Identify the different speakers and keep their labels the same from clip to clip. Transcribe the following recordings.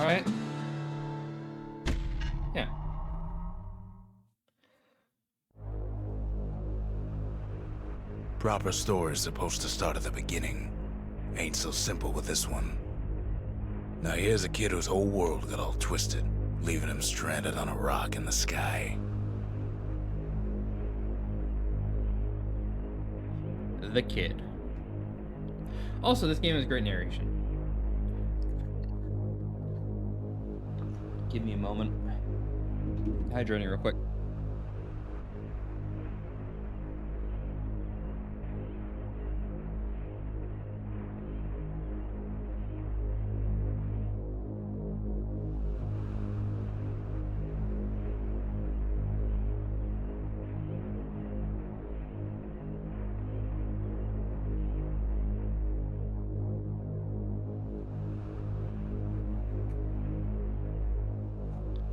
Speaker 1: right? Yeah.
Speaker 2: Proper story is supposed to start at the beginning. Ain't so simple with this one. Now here's a kid whose whole world got all twisted, leaving him stranded on a rock in the sky.
Speaker 1: The kid. Also, this game has great narration. Give me a moment. Hydrating real quick.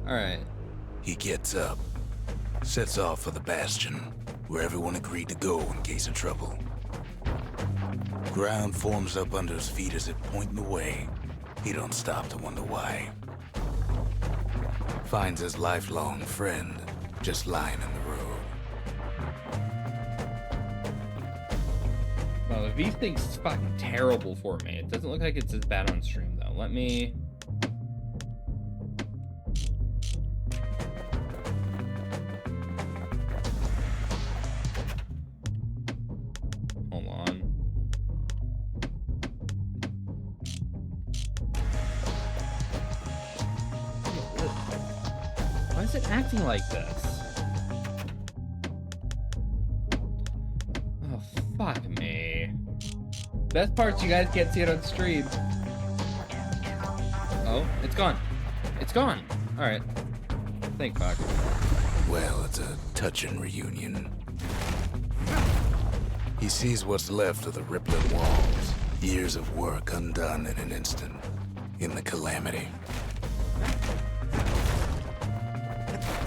Speaker 1: Alright.
Speaker 2: He gets up, sets off for the Bastion, where everyone agreed to go in case of trouble. Ground forms up under his feet as it pointing the way. He don't stop to wonder why. Finds his lifelong friend just lying in the road.
Speaker 1: Well, the V thing's fucking terrible for me. It doesn't look like it's as bad on stream, though. Let me... Hold on. Why is it acting like this? Oh, fuck me. Best parts, you guys can't see it on stream. Oh, it's gone. It's gone. Alright. Thank fuck.
Speaker 2: Well, it's a touching reunion. He sees what's left of the rippling walls, years of work undone in an instant, in the calamity.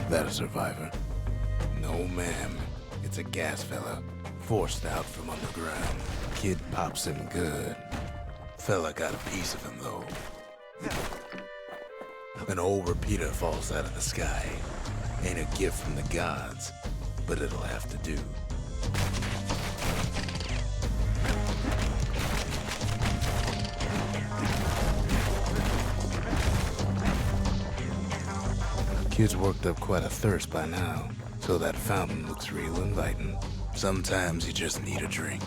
Speaker 2: That a survivor? No, ma'am. It's a gas fella, forced out from underground. Kid pops him good. Fella got a piece of him, though. An old repeater falls out of the sky. Ain't a gift from the gods, but it'll have to do. Kid's worked up quite a thirst by now, so that fountain looks real inviting. Sometimes you just need a drink.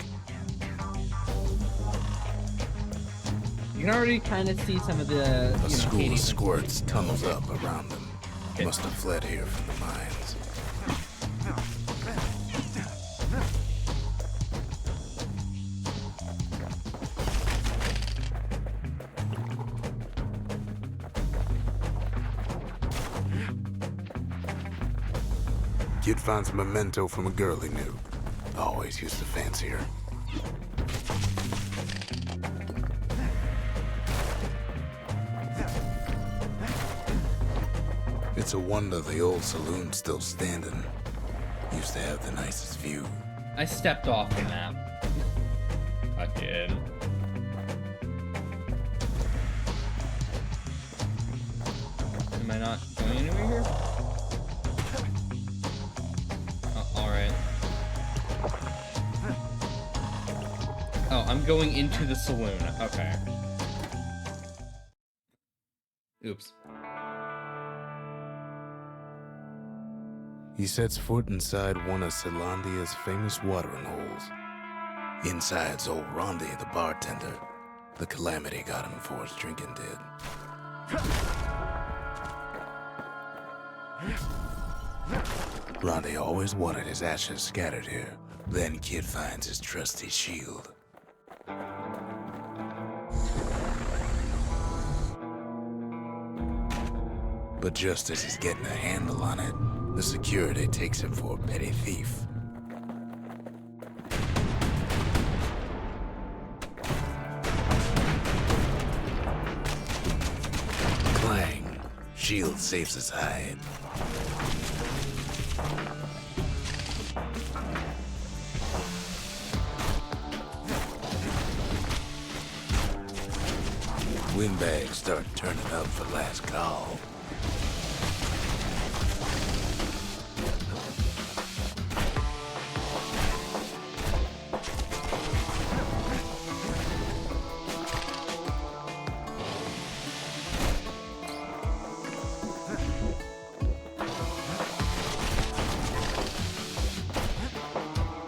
Speaker 1: You can already kind of see some of the,
Speaker 2: A school of squirts tunnels up around them. Must have fled here from the mines. Kid finds a memento from a girl he knew. Always used to fancy her. It's a wonder the old saloon's still standing. Used to have the nicest view.
Speaker 1: I stepped off the map. Fucking. Am I not going anywhere here? Oh, alright. Oh, I'm going into the saloon. Okay. Oops.
Speaker 2: He sets foot inside one of Celandia's famous watering holes. Inside's old Rondi, the bartender. The calamity got him before his drinking did. Rondi always wanted his ashes scattered here. Then Kid finds his trusty shield. But just as he's getting a handle on it, the security takes him for a petty thief. Clang. Shield saves his hide. windbags start turning up for last call.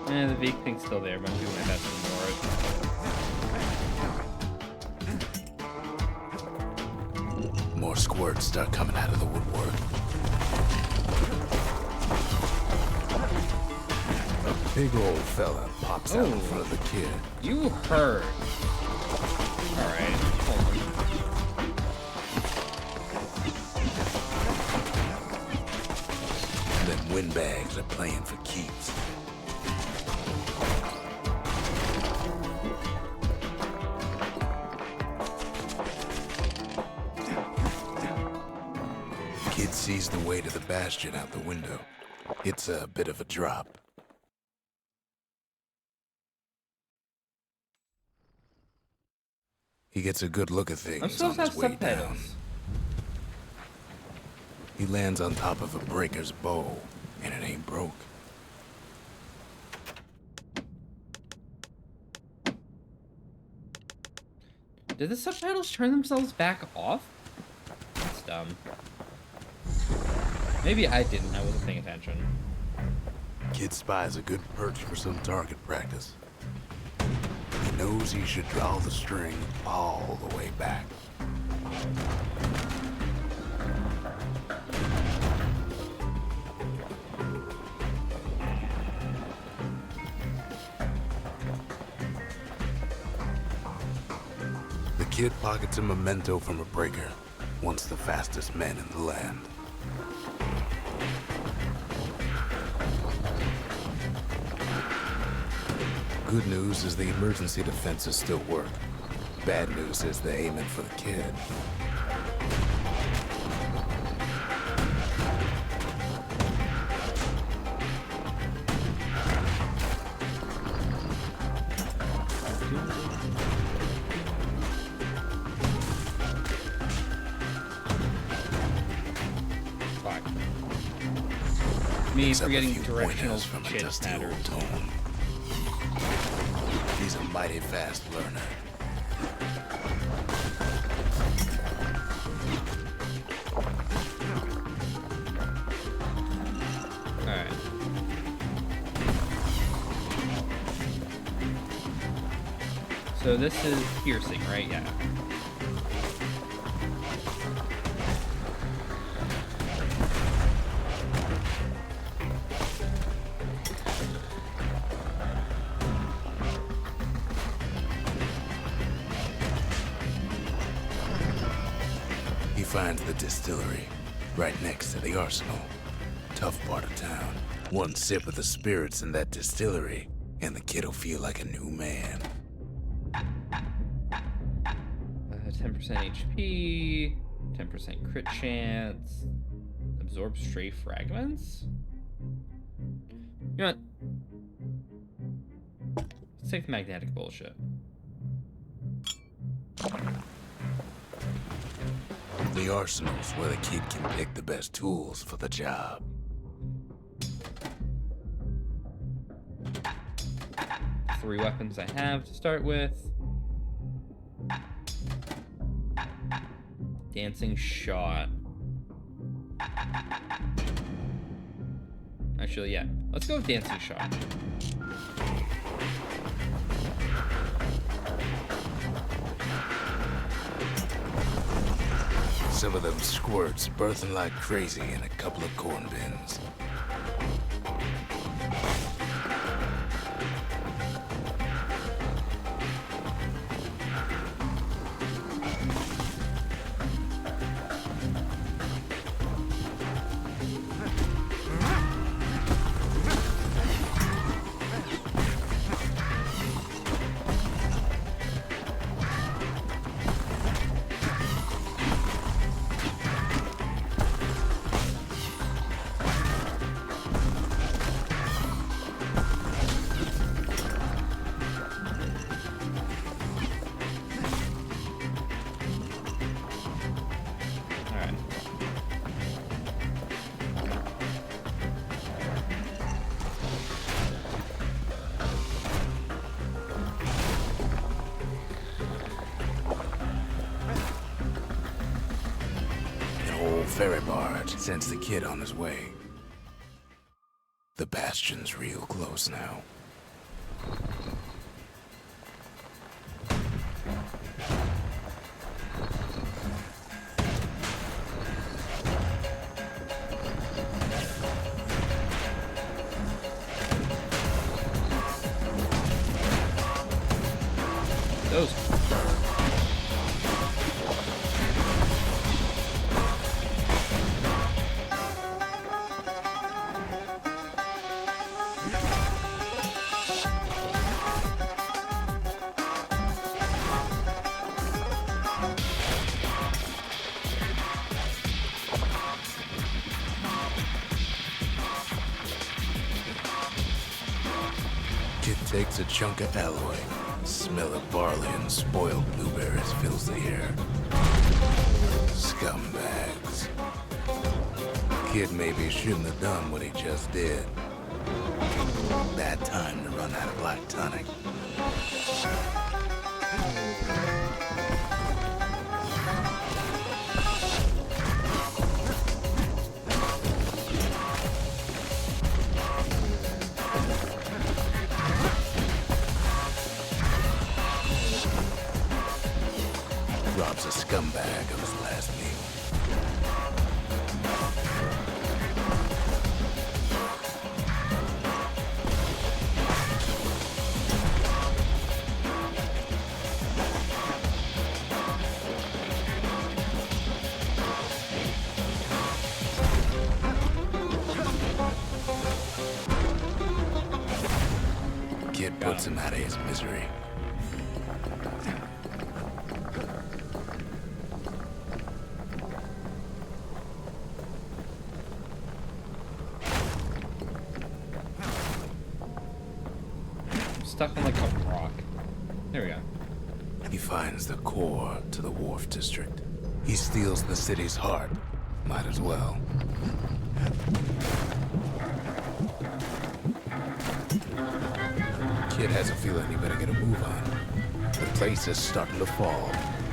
Speaker 1: The Veek thing's still there, but I'm doing my best to ignore it.
Speaker 2: More squirts start coming out of the woodwork. A big old fella pops out in front of the kid.
Speaker 1: You heard. Alright, hold on.
Speaker 2: Then windbags are playing for keeps. Kid sees the way to the Bastion out the window. It's a bit of a drop. He gets a good look at
Speaker 1: I'm
Speaker 2: things
Speaker 1: supposed
Speaker 2: on
Speaker 1: to
Speaker 2: his
Speaker 1: have
Speaker 2: way down.
Speaker 1: subtitles.
Speaker 2: He lands on top of a breaker's bow, and it ain't broke.
Speaker 1: Did the subtitles turn themselves back off? That's dumb. Maybe I didn't. I wasn't paying attention.
Speaker 2: Kid spies a good perch for some target practice. He knows he should draw the string all the way back. The kid pockets a memento from a breaker, once the fastest man in the land. Good news is the emergency defenses still work. Bad news is they're aiming for the kid.
Speaker 1: Fuck. Me
Speaker 2: Picks up a
Speaker 1: forgetting
Speaker 2: few
Speaker 1: directional
Speaker 2: pointers from a
Speaker 1: shit
Speaker 2: dusty
Speaker 1: matters.
Speaker 2: old tome. He's a mighty fast learner.
Speaker 1: Alright. So this is piercing, right? Yeah.
Speaker 2: He finds the distillery, right next to the arsenal. Tough part of town. One sip of the spirits in that distillery, and the kid'll feel like a new man.
Speaker 1: 10% HP, 10% crit chance, absorb stray fragments? You know what? Let's take the magnetic bullshit.
Speaker 2: The arsenal's where the kid can pick the best tools for the job.
Speaker 1: Three weapons I have to start with. Dancing shot. Actually, yeah. Let's go with dancing shot.
Speaker 2: Some of them squirts birthing like crazy in a couple of corn bins. ferry barge sends the kid on his way. The Bastion's real close now.
Speaker 1: Those.
Speaker 2: Kid takes a chunk of alloy. Smell of barley and spoiled blueberries fills the air. Scumbags. Kid maybe shouldn't have done what he just did. Bad time to run out of black tonic. Robs a scumbag of his last meal. Kid puts him out of his misery.
Speaker 1: Stuck on like a rock. There we go.
Speaker 2: He finds the core to the Wharf District. He steals the city's heart. Might as well. Kid has a feeling he better get a move on. The place is starting to fall.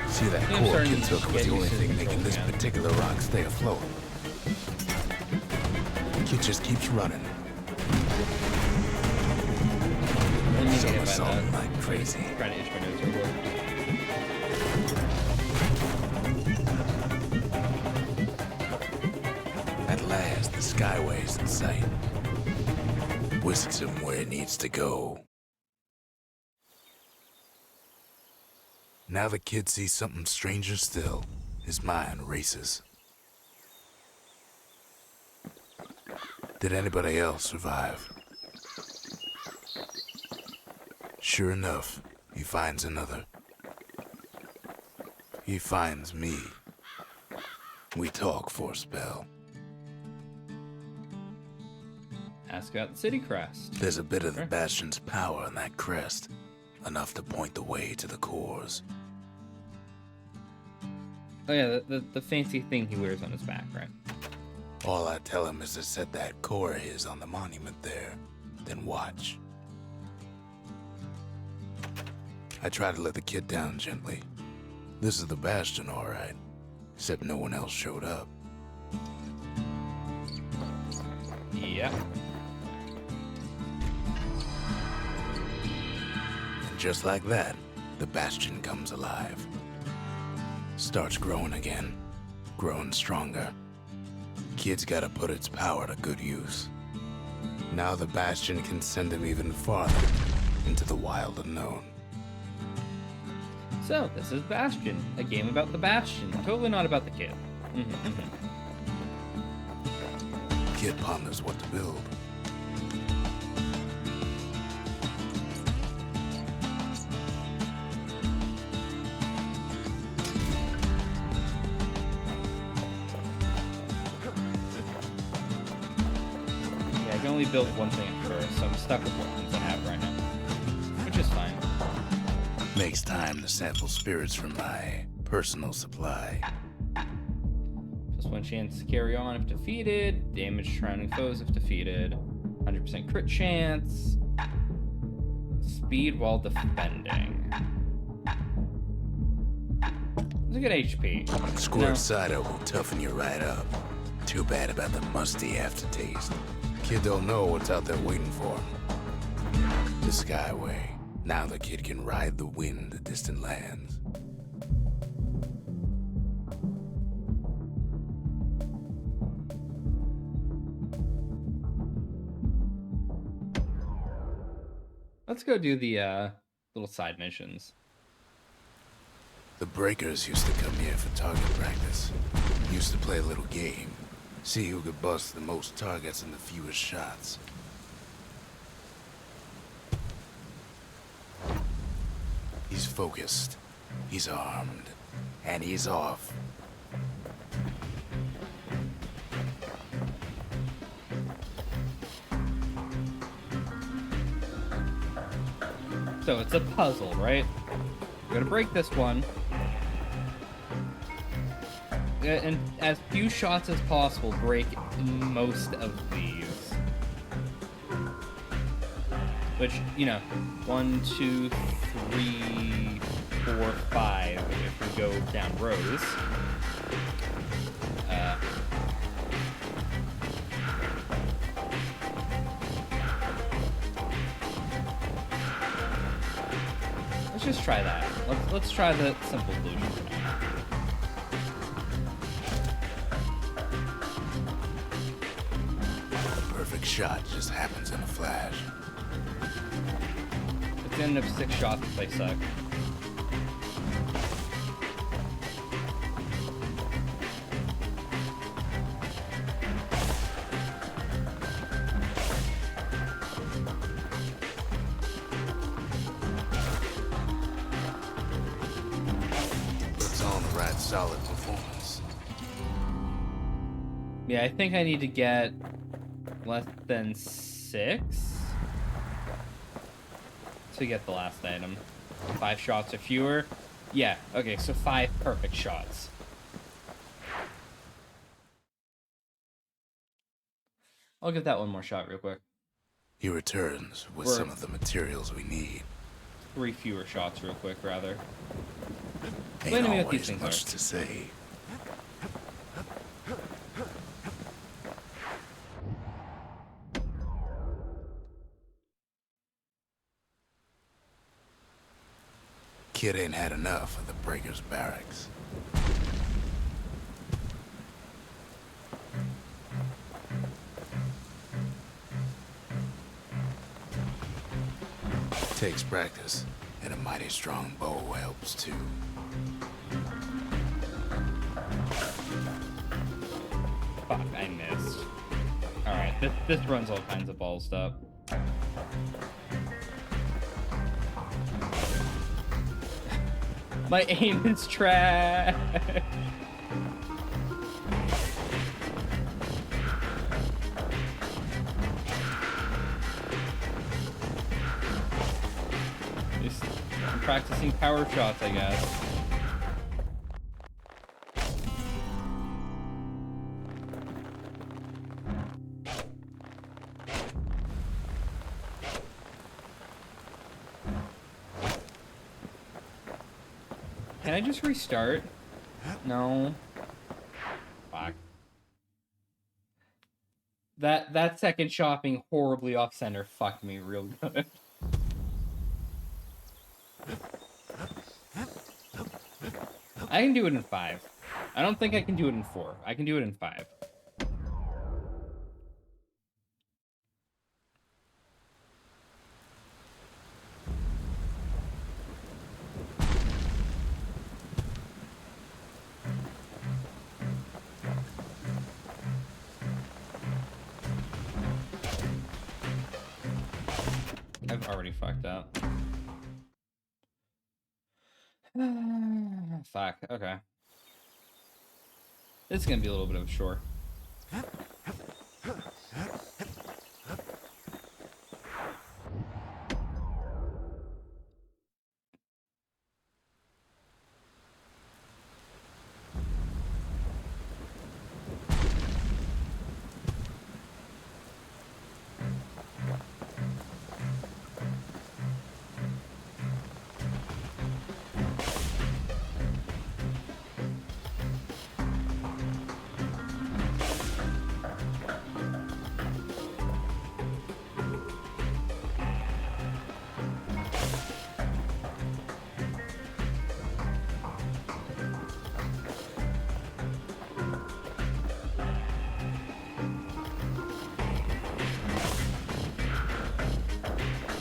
Speaker 2: See that
Speaker 1: Yeah, I'm
Speaker 2: core
Speaker 1: starting
Speaker 2: Kid
Speaker 1: to
Speaker 2: took was
Speaker 1: get
Speaker 2: the only
Speaker 1: used to
Speaker 2: thing
Speaker 1: the
Speaker 2: making this
Speaker 1: control, yeah.
Speaker 2: particular rock stay afloat. Kid just keeps running. Somersaulting like crazy.
Speaker 1: Trying to itch my nose real quick.
Speaker 2: At last, the Skyway's in sight. Whisks him where he needs to go. Now the kid sees something stranger still. His mind races. Did anybody else survive? Sure enough, he finds another. He finds me. We talk for a spell.
Speaker 1: Ask about the city crest.
Speaker 2: There's a bit of the
Speaker 1: Sure.
Speaker 2: Bastion's power in that crest. Enough to point the way to the cores.
Speaker 1: Oh yeah, the fancy thing he wears on his back, right?
Speaker 2: All I tell him is to set that core of his on the monument there, then watch. I try to let the kid down gently. This is the Bastion, all right. Except no one else showed up.
Speaker 1: Yeah.
Speaker 2: And just like that, the Bastion comes alive. Starts growing again. Growing stronger. Kid's gotta put its power to good use. Now the Bastion can send him even farther into the wild unknown.
Speaker 1: So, this is Bastion, a game about the Bastion, totally not about the kid.
Speaker 2: Kid ponders what to build.
Speaker 1: Yeah, I can only build one thing at first, so I'm stuck with what ones I have right now. Which is fine.
Speaker 2: Makes time to sample spirits from my personal supply.
Speaker 1: +1 chance to carry on if defeated. Damage surrounding foes if defeated. 100% crit chance. Speed while defending. It's a good HP.
Speaker 2: Squirt cider will toughen you right up. Too bad about the musty aftertaste. Kid don't know what's out there waiting for him. The Skyway. Now the kid can ride the wind to distant lands.
Speaker 1: Let's go do the little side missions.
Speaker 2: The breakers used to come here for target practice. Used to play a little game. See who could bust the most targets and the fewest shots. He's focused, he's armed, and he's off.
Speaker 1: So it's a puzzle, right? We're gonna break this one. And as few shots as possible, break most of these. Which, you know, 1, 2, 3, 4, 5, if we go down rows. Let's just try that. Let's try the simple illusion for now.
Speaker 2: The perfect shot just happens in a flash.
Speaker 1: It's the end of 6 shots if they suck.
Speaker 2: Puts on the right solid performance.
Speaker 1: Yeah, I think I need to get less than 6 to get the last item. 5 shots or fewer. Yeah, okay, so 5 perfect shots. I'll give that one more shot real quick.
Speaker 2: He returns with
Speaker 1: We're-
Speaker 2: some of the materials we need.
Speaker 1: 3 fewer shots real quick, rather. Explain
Speaker 2: Ain't
Speaker 1: to me what these
Speaker 2: always
Speaker 1: things
Speaker 2: much
Speaker 1: are.
Speaker 2: to say. Kid ain't had enough of the Breakers' barracks. Takes practice, and a mighty strong bow helps too.
Speaker 1: Fuck, I missed. Alright, this runs all kinds of balls up. My aim is trash. I'm practicing power shots, I guess. Can I just restart? No. Fuck. That second shot being horribly off center fucked me real good. I can do it in 5. I don't think I can do it in 4. I can do it in 5. I've already fucked up. Fuck, okay. This is gonna be a little bit of a chore.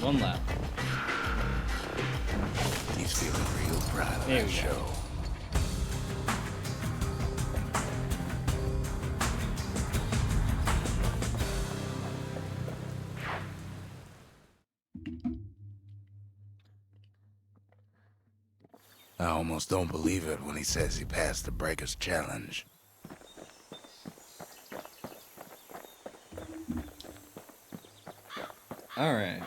Speaker 1: One left.
Speaker 2: He's feeling real proud of
Speaker 1: There
Speaker 2: that
Speaker 1: we go.
Speaker 2: show. I almost don't believe it when he says he passed the Breakers challenge.
Speaker 1: All right.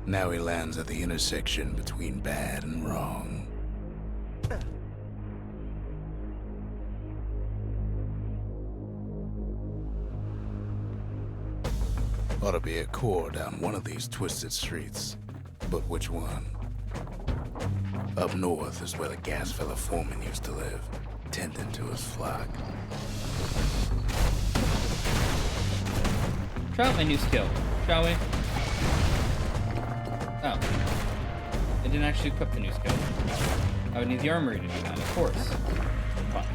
Speaker 2: Now he lands at the intersection between bad and wrong. Ought to be a core down one of these twisted streets. But which one? Up north is where the gas fella foreman used to live, tending to his flock.
Speaker 1: Try out my new skill, shall we? Oh. I didn't actually equip the new skill. I would need the armory to do that, of course. Fine.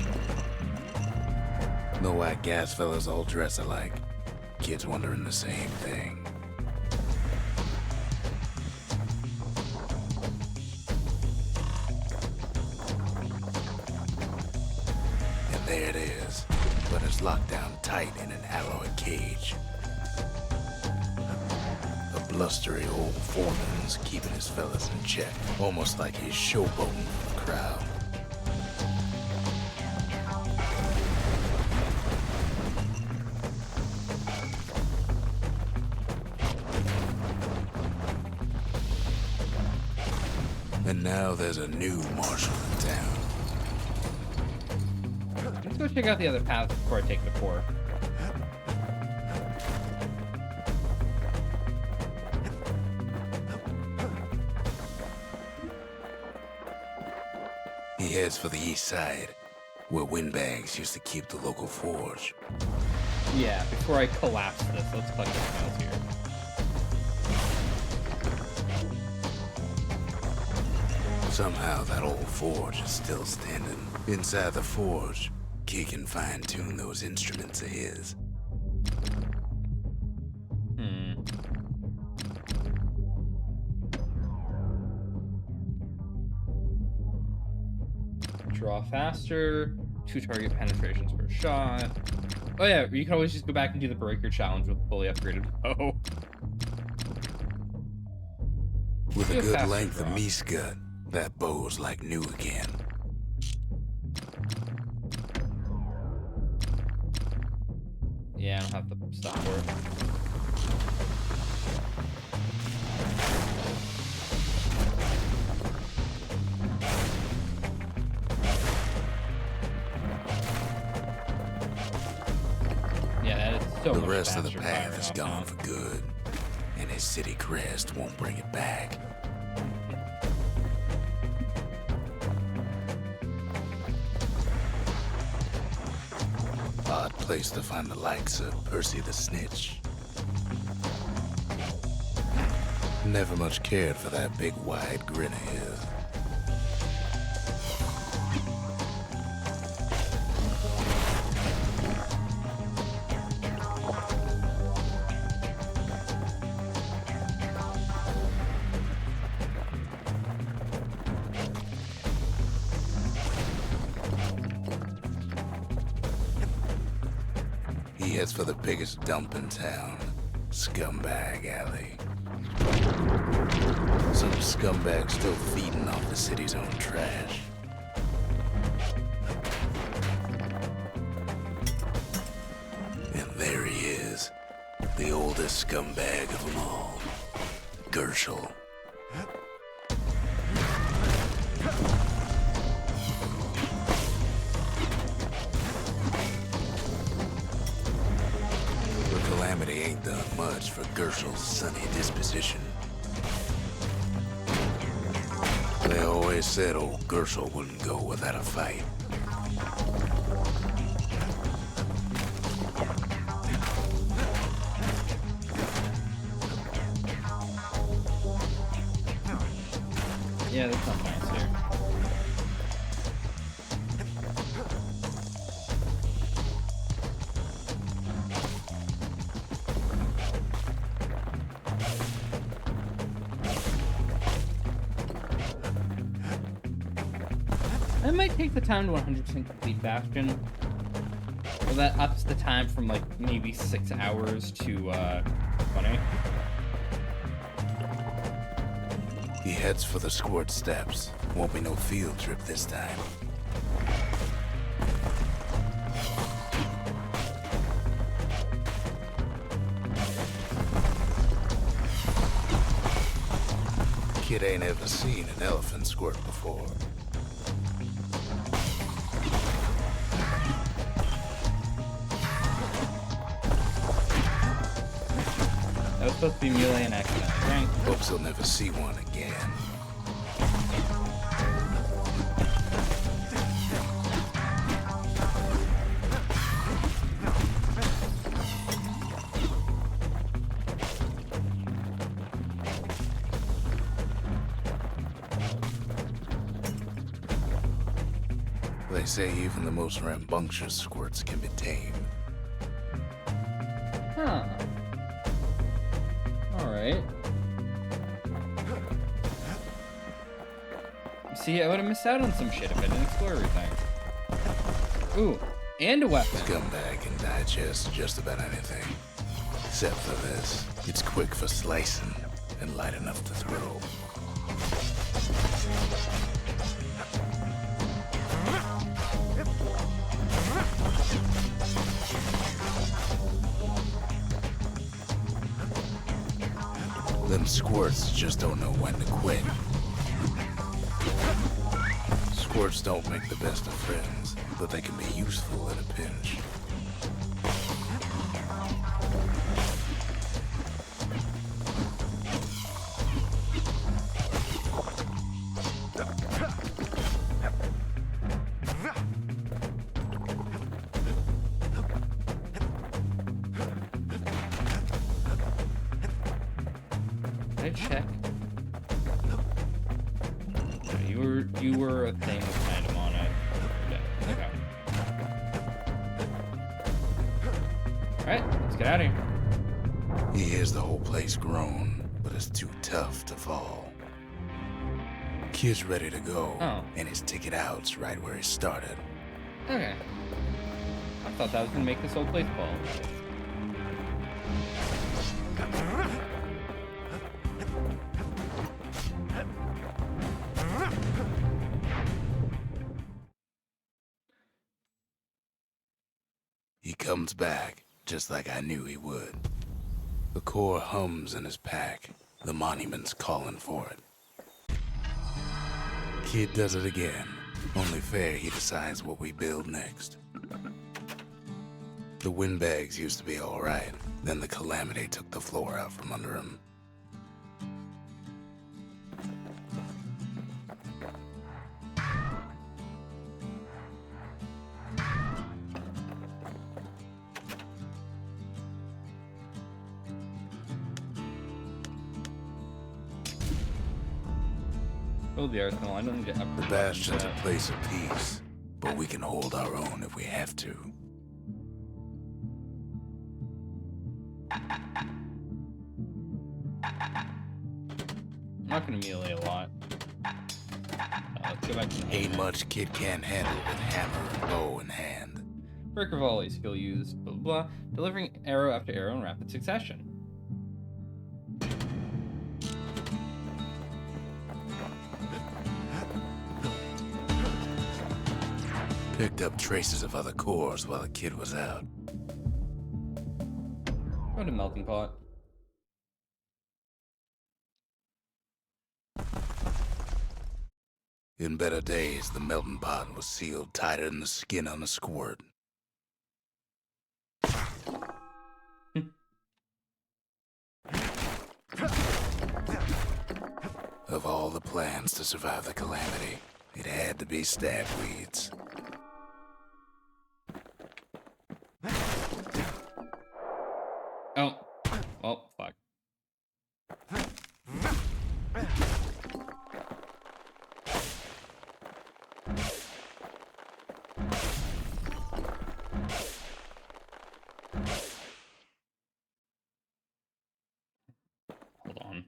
Speaker 2: Know why gas fellas all dress alike? Kids wondering the same thing. And there it is, but it's locked down tight in an alloy cage. A blustery old foreman's keeping his fellas in check, almost like he's showboating for the crowd. And now there's a new marshal in town.
Speaker 1: Let's go check out the other path before I take the 4.
Speaker 2: He heads for the east side, where windbags used to keep the local forge.
Speaker 1: Yeah, before I collapse this, let's collect the files here.
Speaker 2: Somehow that old forge is still standing. Inside the forge, Key can fine-tune those instruments of his.
Speaker 1: Draw faster, 2 target penetrations per shot. Oh yeah, you can always just go back and do the breaker challenge with fully upgraded bow.
Speaker 2: With
Speaker 1: Do
Speaker 2: a good
Speaker 1: faster
Speaker 2: length of
Speaker 1: draw.
Speaker 2: miscut, that bow's like new again.
Speaker 1: Yeah, I don't have the stop for it. Yeah, that is so
Speaker 2: The
Speaker 1: much
Speaker 2: rest of the
Speaker 1: faster
Speaker 2: path
Speaker 1: firing
Speaker 2: is
Speaker 1: off
Speaker 2: gone
Speaker 1: now.
Speaker 2: for good, and his city crest won't bring it back. Odd place to find the likes of Percy the Snitch. Never much cared for that big wide grin of his. He heads for the biggest dump in town, Scumbag Alley. Some scumbag still feeding off the city's own trash. And there he is, the oldest scumbag of them all, Gershel. The calamity ain't done much for Gershel's sunny disposition. They always said old Gershel wouldn't go without a fight.
Speaker 1: Yeah, there's nothing else here. might take the time to 100% complete Bastion. Well, that ups the time from like maybe 6 hours to 20.
Speaker 2: He heads for the squirt steps. Won't be no field trip this time. Kid ain't ever seen an elephant squirt before.
Speaker 1: That was supposed to be melee and accident, right?
Speaker 2: Hopes he'll never see one again. They say even the most rambunctious squirts can be tamed.
Speaker 1: Huh. Alright. See, I would have missed out on some shit if I didn't explore everything. Ooh, and a weapon.
Speaker 2: Scumbag can digest just about anything. Except for this. It's quick for slicing and light enough to throw. Them squirts just don't know when to quit. Squirts don't make the best of friends, but they can be useful in a pinch.
Speaker 1: Did I check? No, you were a thing with an item on it. Yeah, okay. Alright, let's get out of here.
Speaker 2: He hears the whole place groan, but it's too tough to fall. Kid's ready to go, and his ticket out's right where he started.
Speaker 1: Okay. I thought that was gonna make this whole place fall.
Speaker 2: He comes back, just like I knew he would. The core hums in his pack. The monument's calling for it. Kid does it again. Only fair he decides what we build next. The windbags used to be alright. Then the calamity took the floor out from under him.
Speaker 1: Build the arsenal. I don't need to upgrade.
Speaker 2: Bastion's a place of peace, but we can hold our own if we have to.
Speaker 1: I'm not gonna melee a lot. Let's go back to the
Speaker 2: Ain't
Speaker 1: hammer.
Speaker 2: much kid can't handle with hammer and bow in hand.
Speaker 1: Break or volley skill used. Blah blah blah. Delivering arrow after arrow in rapid succession.
Speaker 2: Picked up traces of other cores while the kid was out.
Speaker 1: Go to melting pot.
Speaker 2: In better days, the melting pot was sealed tighter than the skin on a squirt. Of all the plans to survive the calamity, it had to be stab weeds.
Speaker 1: Oh. Oh, fuck. Hold on.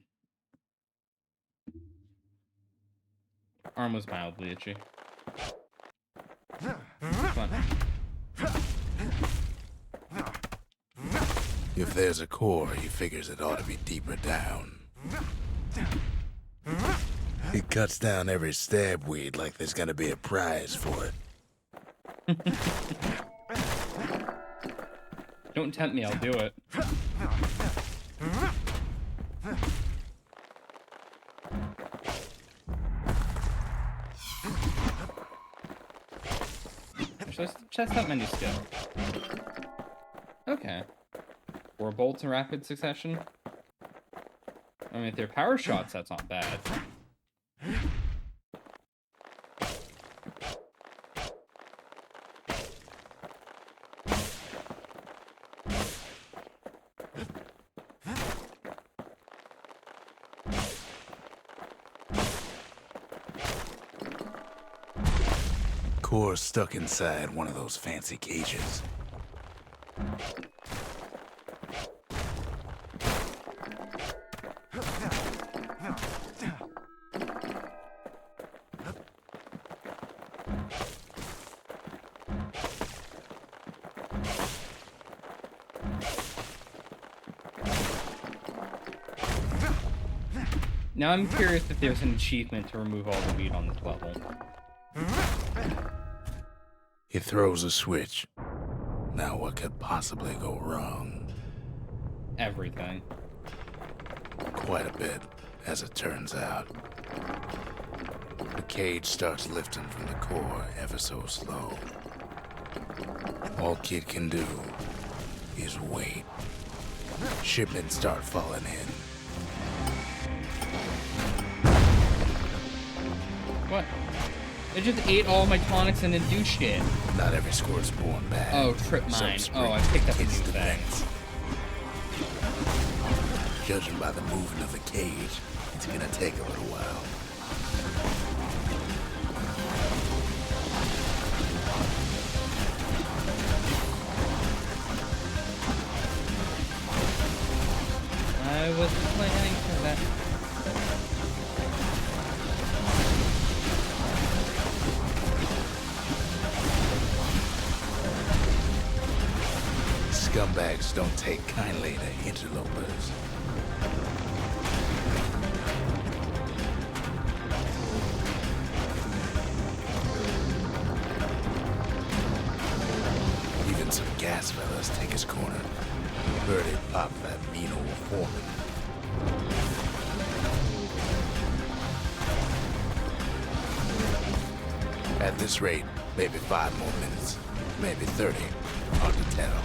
Speaker 1: Arm was mildly itchy.
Speaker 2: If there's a core, he figures it ought to be deeper down. He cuts down every stab weed like there's gonna be a prize for it.
Speaker 1: Don't tempt me, I'll do it. Let's test out menu skill. Okay. 4 bolts in rapid succession. I mean, if they're power shots, that's not bad.
Speaker 2: Core's stuck inside one of those fancy cages.
Speaker 1: Now I'm curious if there's an achievement to remove all the weed on this level.
Speaker 2: He throws a switch. Now what could possibly go wrong?
Speaker 1: Everything.
Speaker 2: Quite a bit, as it turns out. The cage starts lifting from the core ever so slow. All Kid can do is wait. Shipments start falling in.
Speaker 1: What? It just ate all my tonics and didn't do shit.
Speaker 2: Not every score's born bad.
Speaker 1: Oh, trip mine. Oh, I picked up a new thing.
Speaker 2: Judging by the movement of the cage, it's gonna take a little while.
Speaker 1: I wasn't planning for that.
Speaker 2: Scumbags don't take kindly to interlopers. Even some gas fellas take his corner. Heard it pop that mean old foreman. At this rate, maybe 5 more minutes, maybe 30. Hard to tell.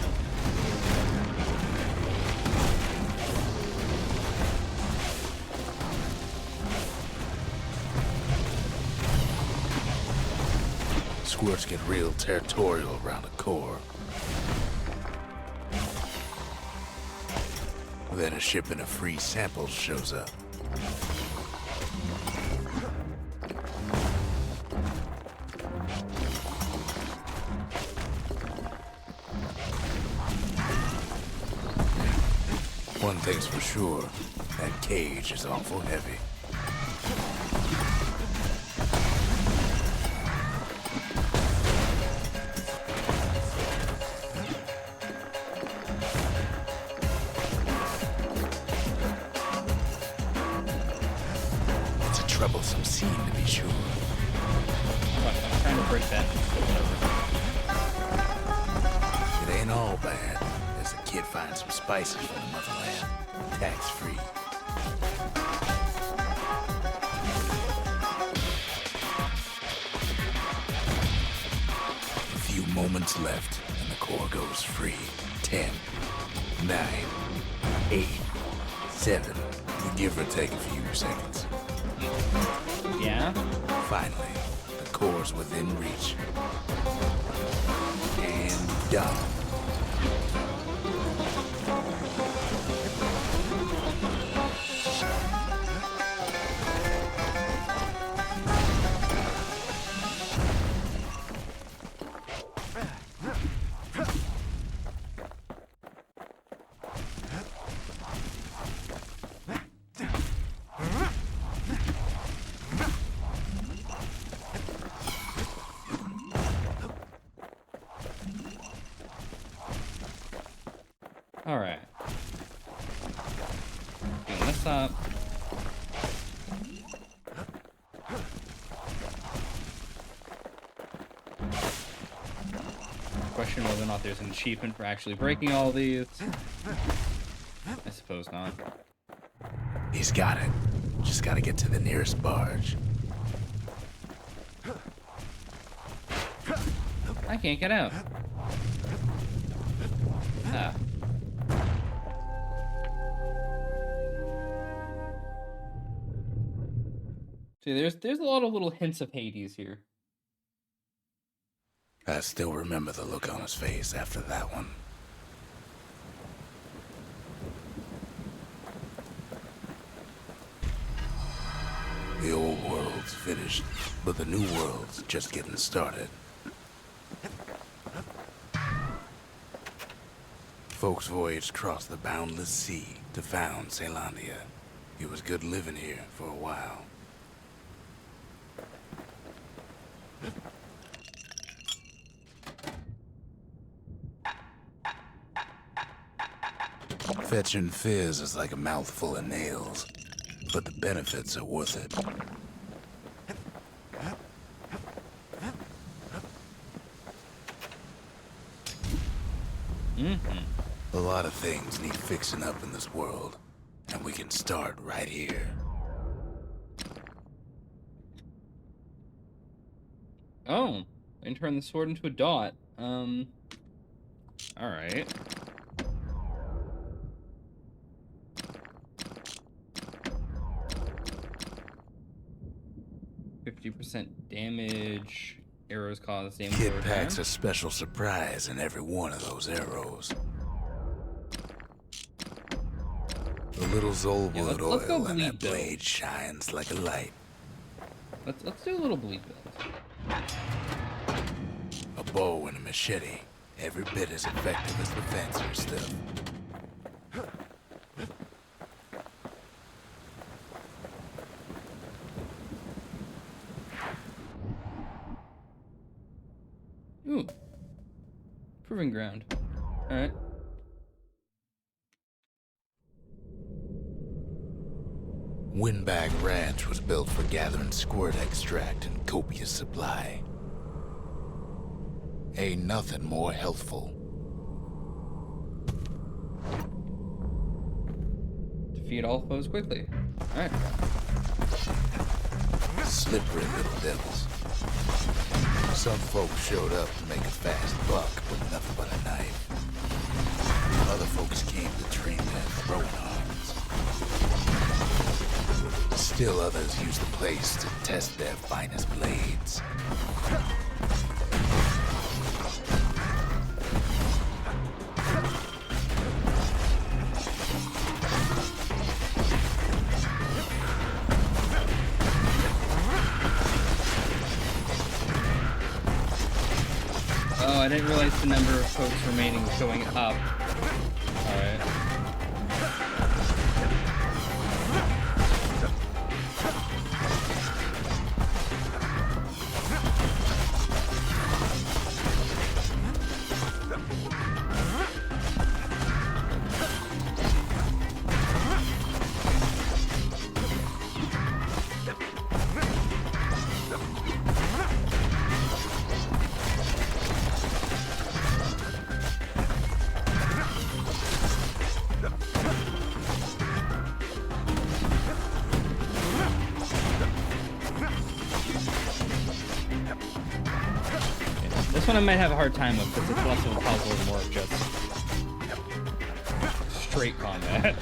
Speaker 2: Squirts get real territorial around the core. Then a shipment of free samples shows up. One thing's for sure, that cage is awful heavy. It's a troublesome scene to be sure.
Speaker 1: What? I'm trying to break that.
Speaker 2: It ain't all bad, as the kid finds some spices from the motherland, tax-free. A few moments left, and the core goes free. 10, 9, 8, 7. Give or take a few seconds.
Speaker 1: Yeah?
Speaker 2: Finally, the core's within reach. And done.
Speaker 1: Alright. Clean this up. Question whether or not there's an achievement for actually breaking all these. I suppose not.
Speaker 2: He's got it. Just gotta get to the nearest barge.
Speaker 1: I can't get out. Ah. See, there's a lot of little hints of Hades here.
Speaker 2: I still remember the look on his face after that one. The old world's finished, but the new world's just getting started. Folks voyaged across the boundless sea to found Caelondia. It was good living here for a while. Fetching fizz is like a mouthful of nails, but the benefits are worth it. A lot of things need fixing up in this world, and we can start right here.
Speaker 1: Oh, I can turn the sword into a dot. Alright. %50 damage. Arrows cause damage.
Speaker 2: Kid packs a special surprise in every one of those arrows. The little Zolwood
Speaker 1: let's go
Speaker 2: oil and that
Speaker 1: bleed,
Speaker 2: blade shines like a light.
Speaker 1: Let's do a little bleed build.
Speaker 2: A bow and a machete, every bit as effective as the fancier stuff.
Speaker 1: Ooh. Proving ground. Alright.
Speaker 2: Windbag Ranch was built for gathering squirt extract in copious supply. Ain't nothing more healthful.
Speaker 1: Defeat all foes quickly. Alright.
Speaker 2: Slippery little devils. Some folks showed up to make a fast buck with nothing but a knife. Other folks came to train their throwing arms. Still others used the place to test their finest blades.
Speaker 1: Oh, I didn't realize the number of folks remaining was going up. Alright. This one I might have a hard time with because it's less of a puzzle and more of just straight combat.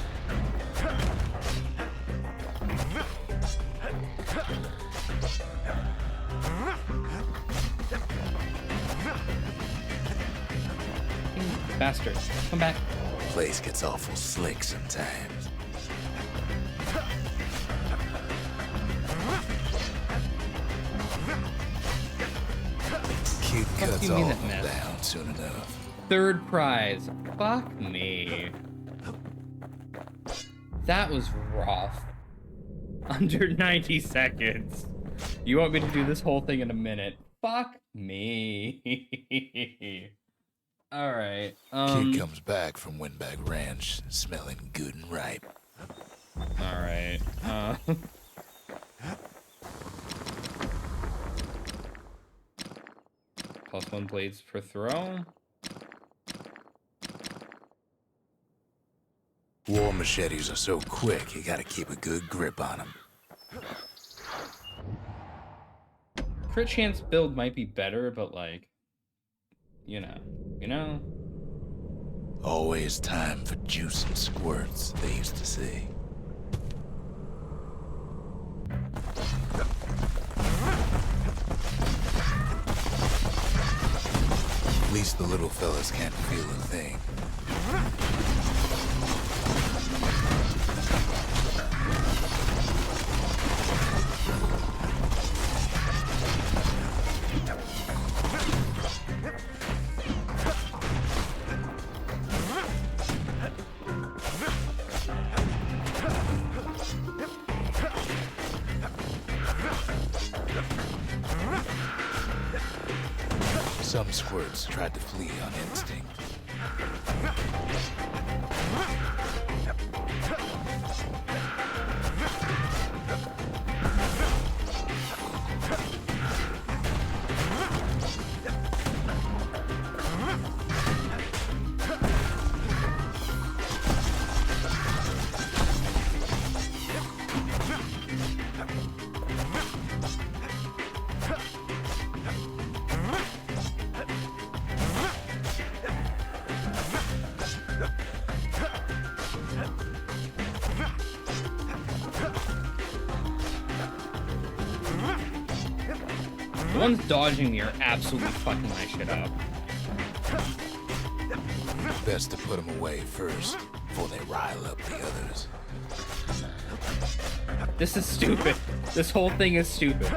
Speaker 1: Bastard, come back.
Speaker 2: Place gets awful slick sometimes. Kid cuts all of them down soon enough.
Speaker 1: Third prize. Fuck me. That was rough. Under 90 seconds. You want me to do this whole thing in a minute? Fuck me. All right.
Speaker 2: Kid comes back from Windbag Ranch, smelling good and ripe.
Speaker 1: All right. +1 blades per throw.
Speaker 2: War machetes are so quick, you gotta keep a good grip on them.
Speaker 1: Crit chance build might be better, but like, you know.
Speaker 2: Always time for juice and squirts, they used to say. At least the little fellas can't feel a thing. Some squirts tried to flee on instinct.
Speaker 1: The ones dodging me are absolutely fucking my shit up.
Speaker 2: Best to put them away first, before they rile up the others.
Speaker 1: This is stupid. This whole thing is stupid.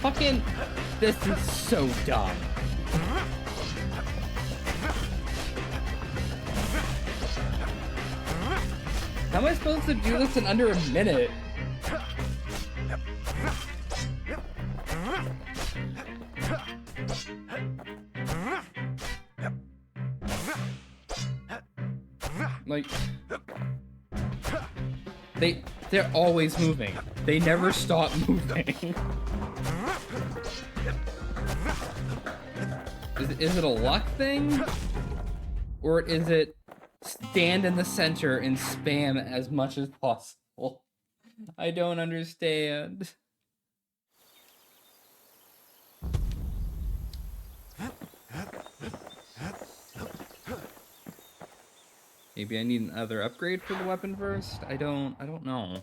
Speaker 1: Fucking, this is so dumb. How am I supposed to do this in under a minute? Like, they're always moving. They never stop moving. Is it a luck thing? Or is it stand in the center and spam as much as possible? I don't understand. Maybe I need another upgrade for the weapon first? I don't know.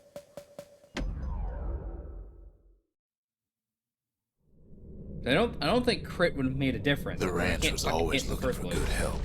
Speaker 1: I don't think crit would have made a difference.
Speaker 2: The ranch was always looking for good help.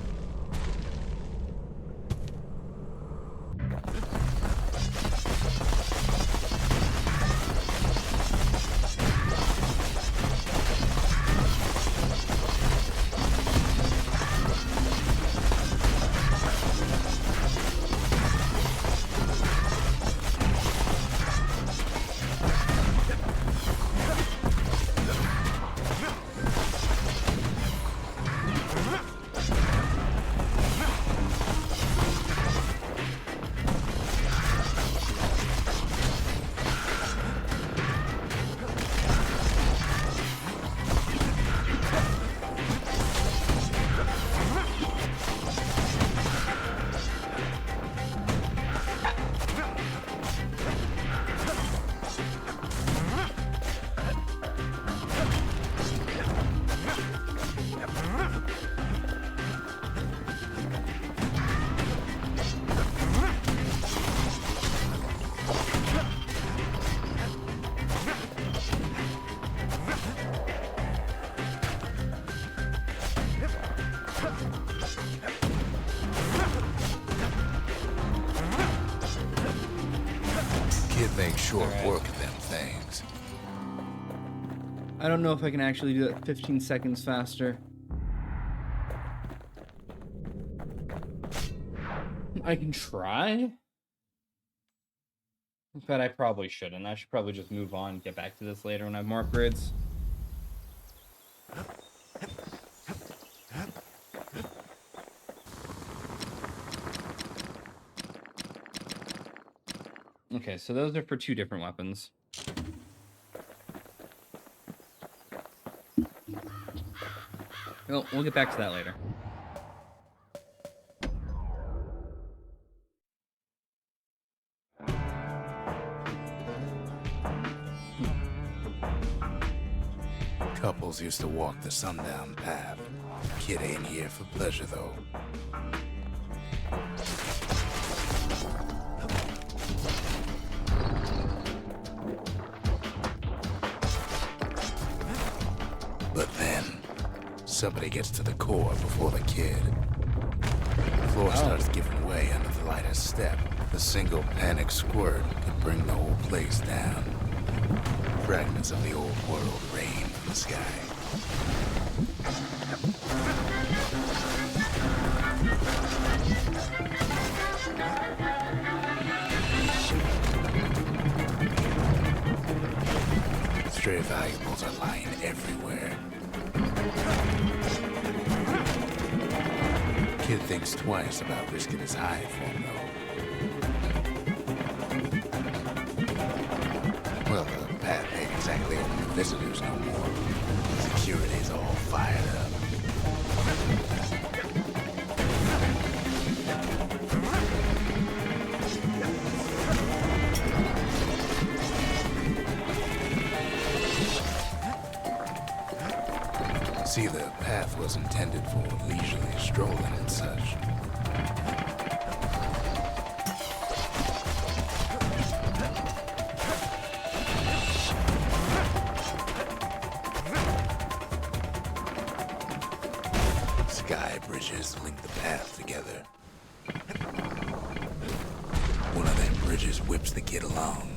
Speaker 2: Make short work of them things.
Speaker 1: I don't know if I can actually do that 15 seconds faster. I can try. But I probably shouldn't. I should probably just move on and get back to this later when I have more upgrades. Okay, so those are for 2 different weapons. Well, we'll get back to that later.
Speaker 2: Couples used to walk the sundown path. Kid ain't here for pleasure, though. But then, somebody gets to the core before the kid. The floor starts giving way under the lightest step. A single panic squirt could bring the whole place down. Fragments of the old world rain from the sky. Stray valuables are lying everywhere. Kid thinks twice about risking his hide for him, though. Well, the path ain't exactly open to visitors no more. Security's all fired up. See, the path was intended for leisurely strolling and such. Sky bridges link the path together. One of them bridges whips the kid along.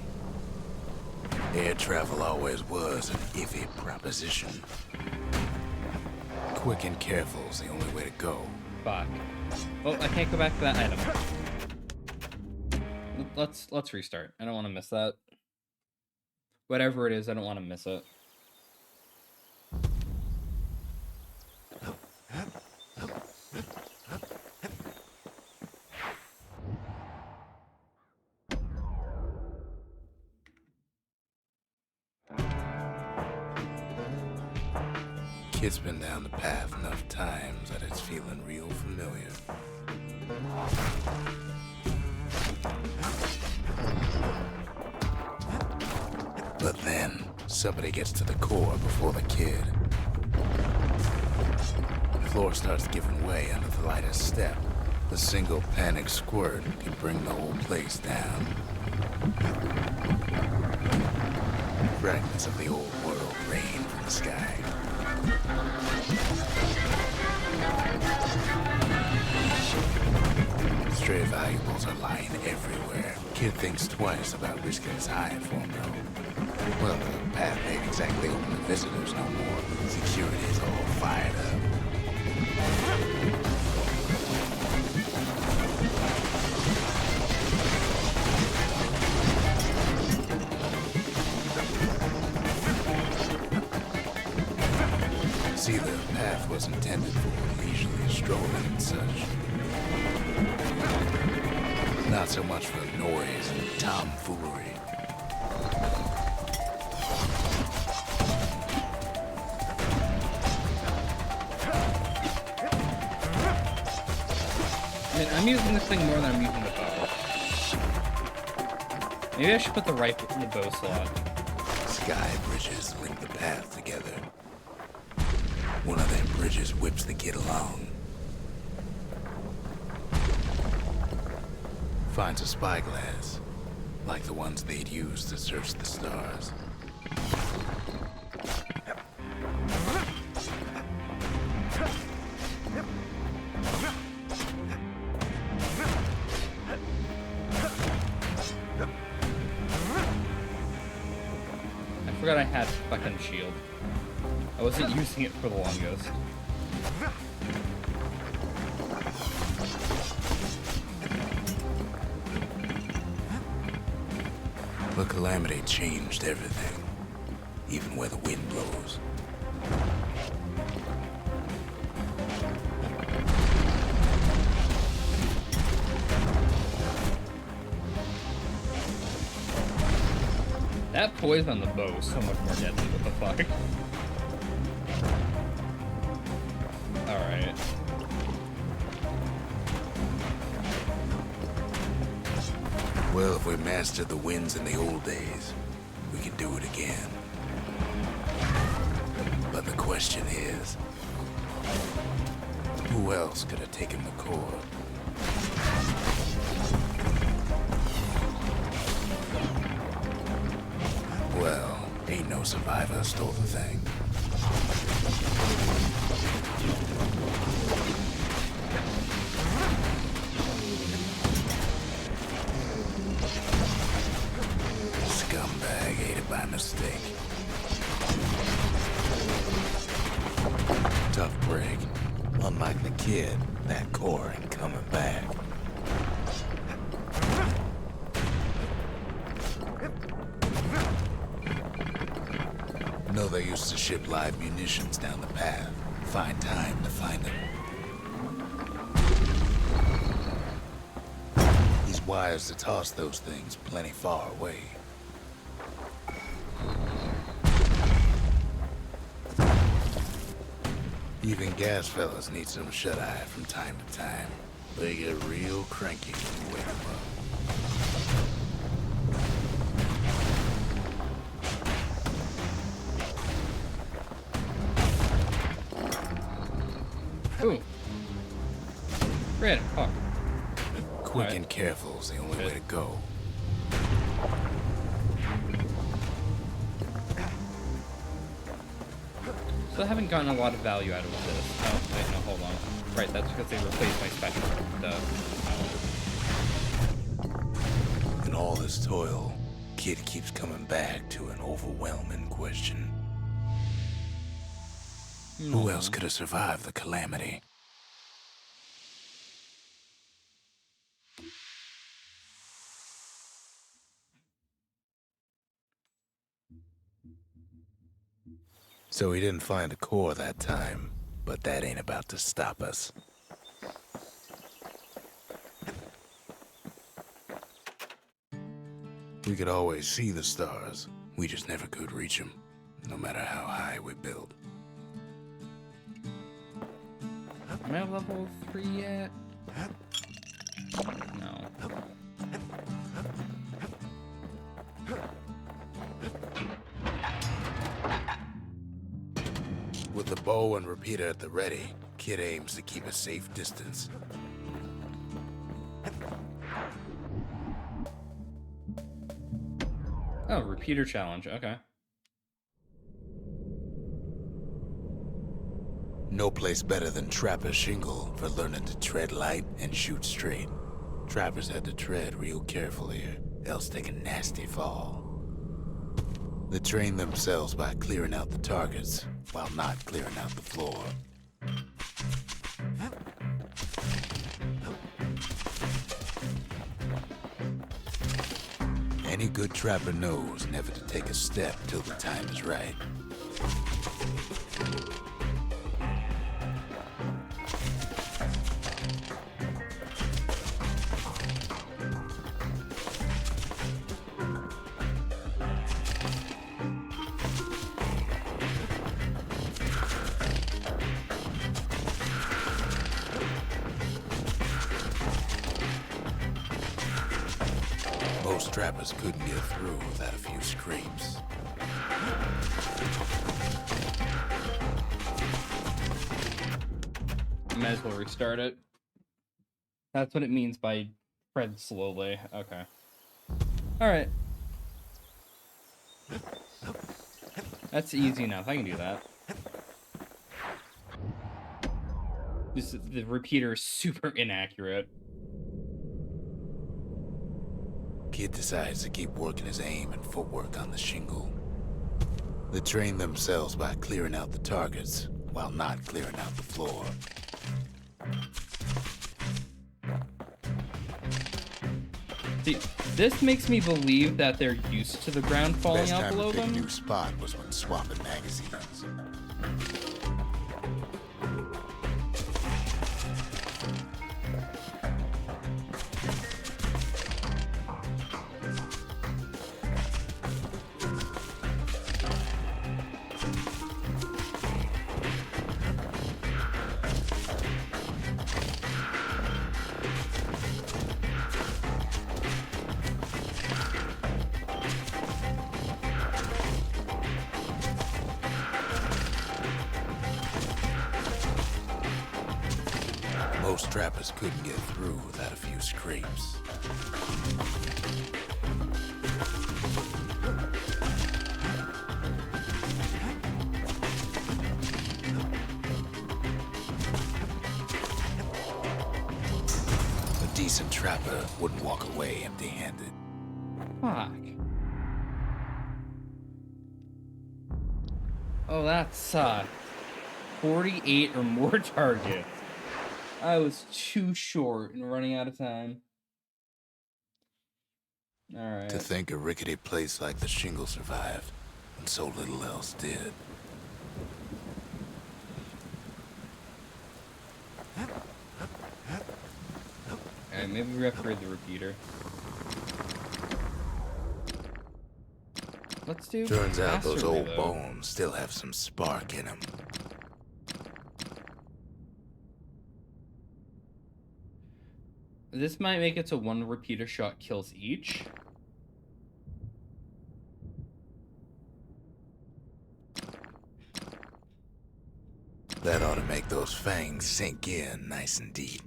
Speaker 2: Air travel always was an iffy proposition. Quick and careful is the only way to go.
Speaker 1: Fuck. Oh, I can't go back to that item. Let's restart. I don't want to miss that. Whatever it is, I don't want to miss it.
Speaker 2: Kid's been down the path enough times that it's feeling real familiar. But then, somebody gets to the core before the kid. The floor starts giving way under the lightest step. A single panic squirt can bring the whole place down. Fragments of the old world rain from the sky. Stray valuables are lying everywhere. Kid thinks twice about risking his hide for him, though. Well, the path ain't exactly open to visitors no more. Security's all fired up. See, the path was intended for leisurely strolling and such. Not so much for noise and tomfoolery.
Speaker 1: I mean, I'm using this thing more than I'm using the bow. Maybe I should put the rifle in the bow slot.
Speaker 2: Sky bridges link the path together. One of them bridges whips the kid along. Finds a spyglass, like the ones they'd use to search the stars.
Speaker 1: I forgot I had fucking shield. I wasn't using it for the longest.
Speaker 2: The calamity changed everything, even where the wind blows.
Speaker 1: That poison on the bow is so much more deadly. What the fuck? Alright.
Speaker 2: Well, if we mastered the winds in the old days, we can do it again. But the question is, who else could have taken the core? Well, ain't no survivor stole the thing. Scumbag ate it by mistake. Tough break. Unlike the kid, that core ain't coming back. No, they used to ship live munitions down the path. Find time to find them. These wires to toss those things plenty far away. Even gas fellas need some shut-eye from time to time. They get real cranky when you wake them up.
Speaker 1: Ooh. Red, fuck.
Speaker 2: Quick and careful is the only way to go.
Speaker 1: So I haven't gotten a lot of value out of this. Oh, wait, no, hold on. Right, that's because they replaced my special. Duh.
Speaker 2: In all this toil, Kid keeps coming back to an overwhelming question. Who else could have survived the calamity? So he didn't find the core that time, but that ain't about to stop us. We could always see the stars. We just never could reach them, no matter how high we built.
Speaker 1: Am I level 3 yet? No.
Speaker 2: With the bow and repeater at the ready, Kid aims to keep a safe distance.
Speaker 1: Oh, repeater challenge, okay.
Speaker 2: No place better than Trapper's shingle for learning to tread light and shoot straight. Trappers had to tread real careful here, else take a nasty fall. They train themselves by clearing out the targets, while not clearing out the floor. Any good trapper knows never to take a step till the time is right. Most trappers couldn't get through without a few scrapes.
Speaker 1: Might as well restart it. That's what it means by tread slowly. Okay. Alright. That's easy enough. I can do that. The repeater is super inaccurate.
Speaker 2: Kid decides to keep working his aim and footwork on the shingle. They train themselves by clearing out the targets, while not clearing out the floor.
Speaker 1: See, this makes me believe that they're used to the ground falling
Speaker 2: Best
Speaker 1: out
Speaker 2: time
Speaker 1: below
Speaker 2: to pick a
Speaker 1: them.
Speaker 2: new spot was when swapping magazines. Most trappers couldn't get through without a few scrapes. A decent trapper wouldn't walk away empty-handed.
Speaker 1: Fuck. Oh, that sucked. 48 or more targets. I was too short and running out of time. Alright.
Speaker 2: To think a rickety place like the Shingle survived, when so little else did.
Speaker 1: Alright, maybe we upgrade the repeater. Let's do.
Speaker 2: Turns out
Speaker 1: faster
Speaker 2: those old
Speaker 1: reload.
Speaker 2: bones still have some spark in them.
Speaker 1: This might make it so one repeater shot kills each.
Speaker 2: That ought to make those fangs sink in nice and deep.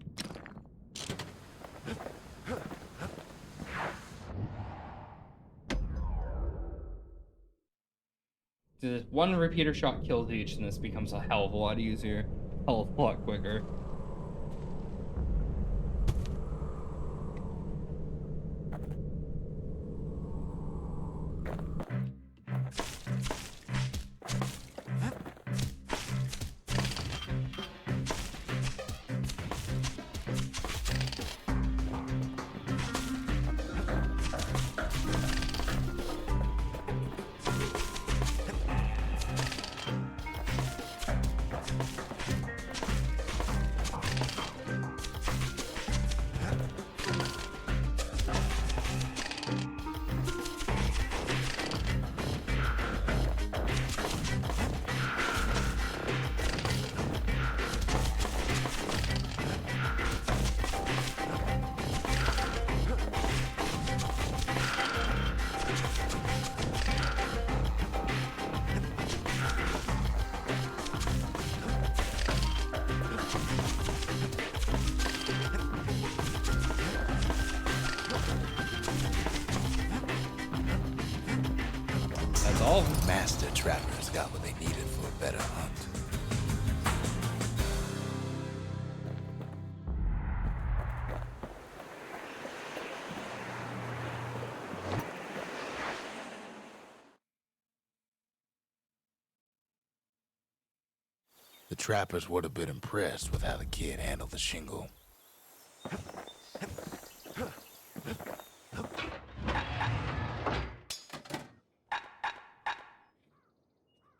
Speaker 1: This one repeater shot kills each, and this becomes a hell of a lot easier. Hell of a lot quicker. That's all of them.
Speaker 2: Master trappers got what they needed for a better hunt. The trappers would have been impressed with how the kid handled the shingle.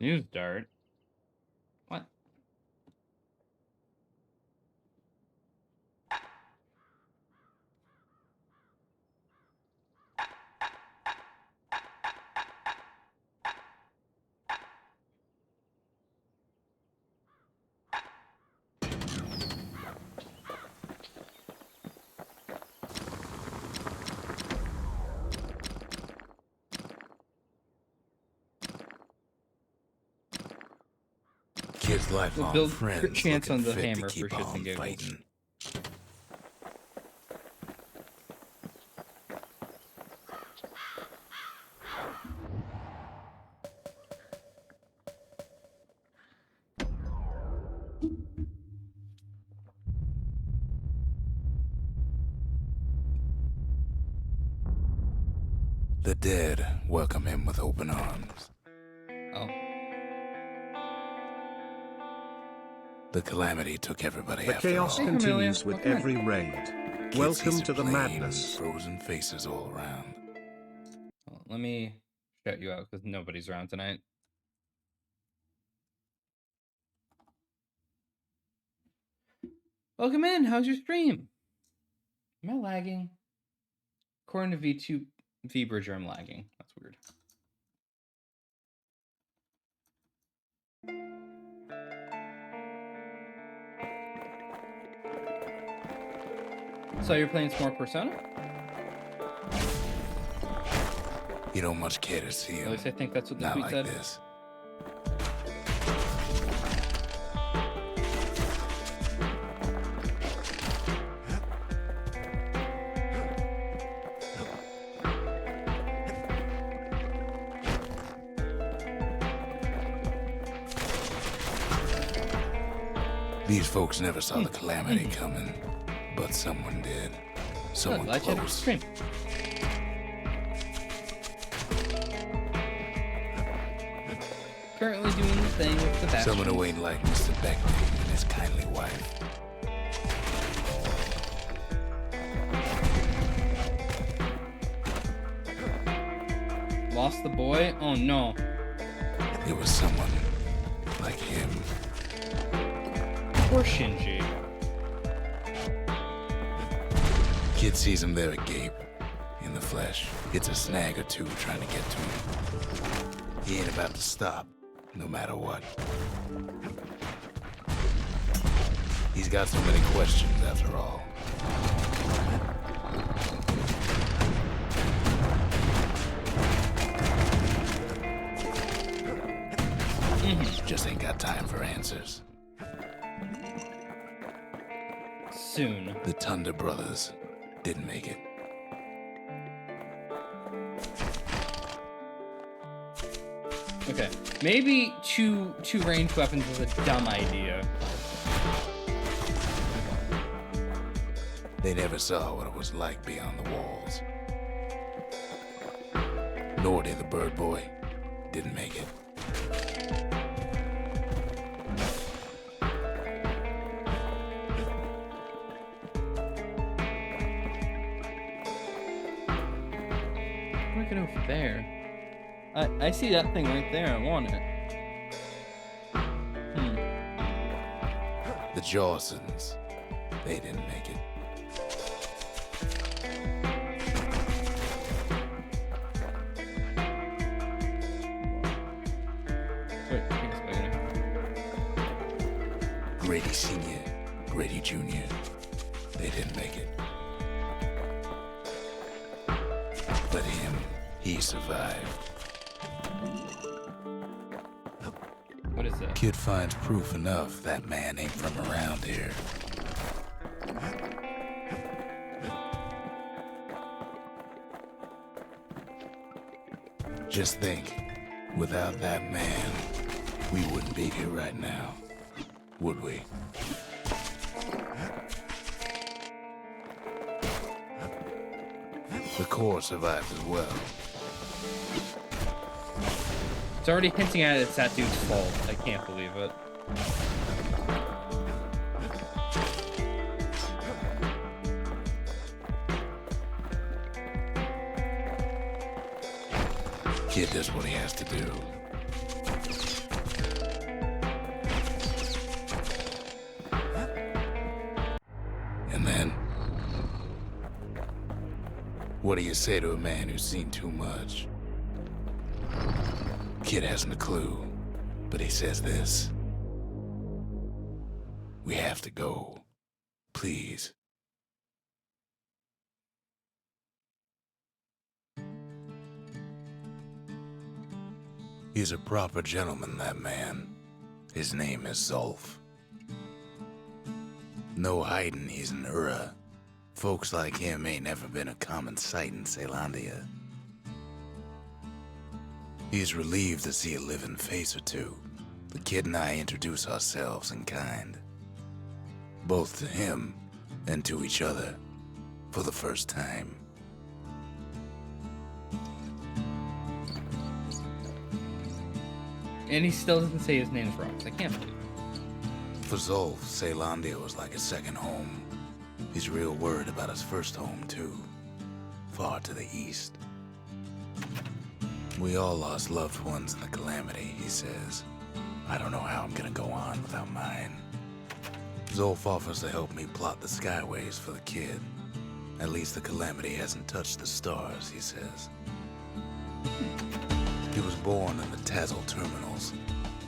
Speaker 1: News dart. What?
Speaker 2: Kid's lifelong
Speaker 1: build
Speaker 2: friends
Speaker 1: chance
Speaker 2: looking
Speaker 1: on the
Speaker 2: fit
Speaker 1: hammer
Speaker 2: to keep
Speaker 1: for shits and
Speaker 2: on
Speaker 1: giggles.
Speaker 2: fighting. The dead welcome him with open arms.
Speaker 1: Oh.
Speaker 2: The calamity took everybody
Speaker 3: The
Speaker 2: after
Speaker 3: chaos
Speaker 2: all.
Speaker 3: continues
Speaker 1: Amelia.
Speaker 3: with
Speaker 1: Welcome in.
Speaker 3: every raid.
Speaker 2: Kid
Speaker 3: Welcome
Speaker 2: sees
Speaker 3: to
Speaker 2: a
Speaker 3: the
Speaker 2: plane,
Speaker 3: madness.
Speaker 2: Frozen faces all around.
Speaker 1: Well, let me shout you out because nobody's around tonight. Welcome in. How's your stream? Am I lagging? According to VBridger, I'm lagging. That's weird. So you're playing some more Persona?
Speaker 2: You don't much care to see him.
Speaker 1: At least I think that's what the
Speaker 2: Not
Speaker 1: tweet
Speaker 2: like
Speaker 1: said.
Speaker 2: this. These folks never saw the calamity coming, but someone did. Someone
Speaker 1: Glad you had a
Speaker 2: close.
Speaker 1: stream. Currently doing the thing with the Bastion.
Speaker 2: Someone who ain't like Mr. Beckman and his kindly wife.
Speaker 1: Lost the boy? Oh no.
Speaker 2: It was someone like him.
Speaker 1: Poor Shinji.
Speaker 2: Kid sees him there agape, in the flesh. It's a snag or two trying to get to him. He ain't about to stop, no matter what. He's got so many questions after all. Just ain't got time for answers.
Speaker 1: Soon.
Speaker 2: The Thunder brothers didn't make it.
Speaker 1: Okay. Maybe two ranged weapons was a dumb idea.
Speaker 2: They never saw what it was like beyond the walls. Nor did the bird boy. Didn't make it.
Speaker 1: Where can I go there? I see that thing right there. I want it.
Speaker 2: The Jawsons. They didn't make it.
Speaker 1: Wait, take a second.
Speaker 2: Grady Sr., Grady Jr. They didn't make it. But him, he survived.
Speaker 1: What is that?
Speaker 2: Kid finds proof enough that man ain't from around here. Just think, without that man, we wouldn't be here right now, would we? The core survived as well.
Speaker 1: It's already hinting at it's that dude's fault. I can't believe it.
Speaker 2: Kid does what he has to do. And then, what do you say to a man who's seen too much? Kid hasn't a clue, but he says this. We have to go. Please. He's a proper gentleman, that man. His name is Zolf. No hiding he's an Ura. Folks like him ain't never been a common sight in Caelondia. He's relieved to see a living face or two. The kid and I introduce ourselves in kind. Both to him and to each other for the first time.
Speaker 1: And he still doesn't say his name's wrong. I can't believe it.
Speaker 2: For Zolf, Caelondia was like a second home. His He's real worried about his first home, too. Far to the east. We all lost loved ones in the calamity, he says. I don't know how I'm gonna go on without mine. Zolf offers to help me plot the skyways for the kid. At least the calamity hasn't touched the stars, he says. He was born in the Tazzle terminals.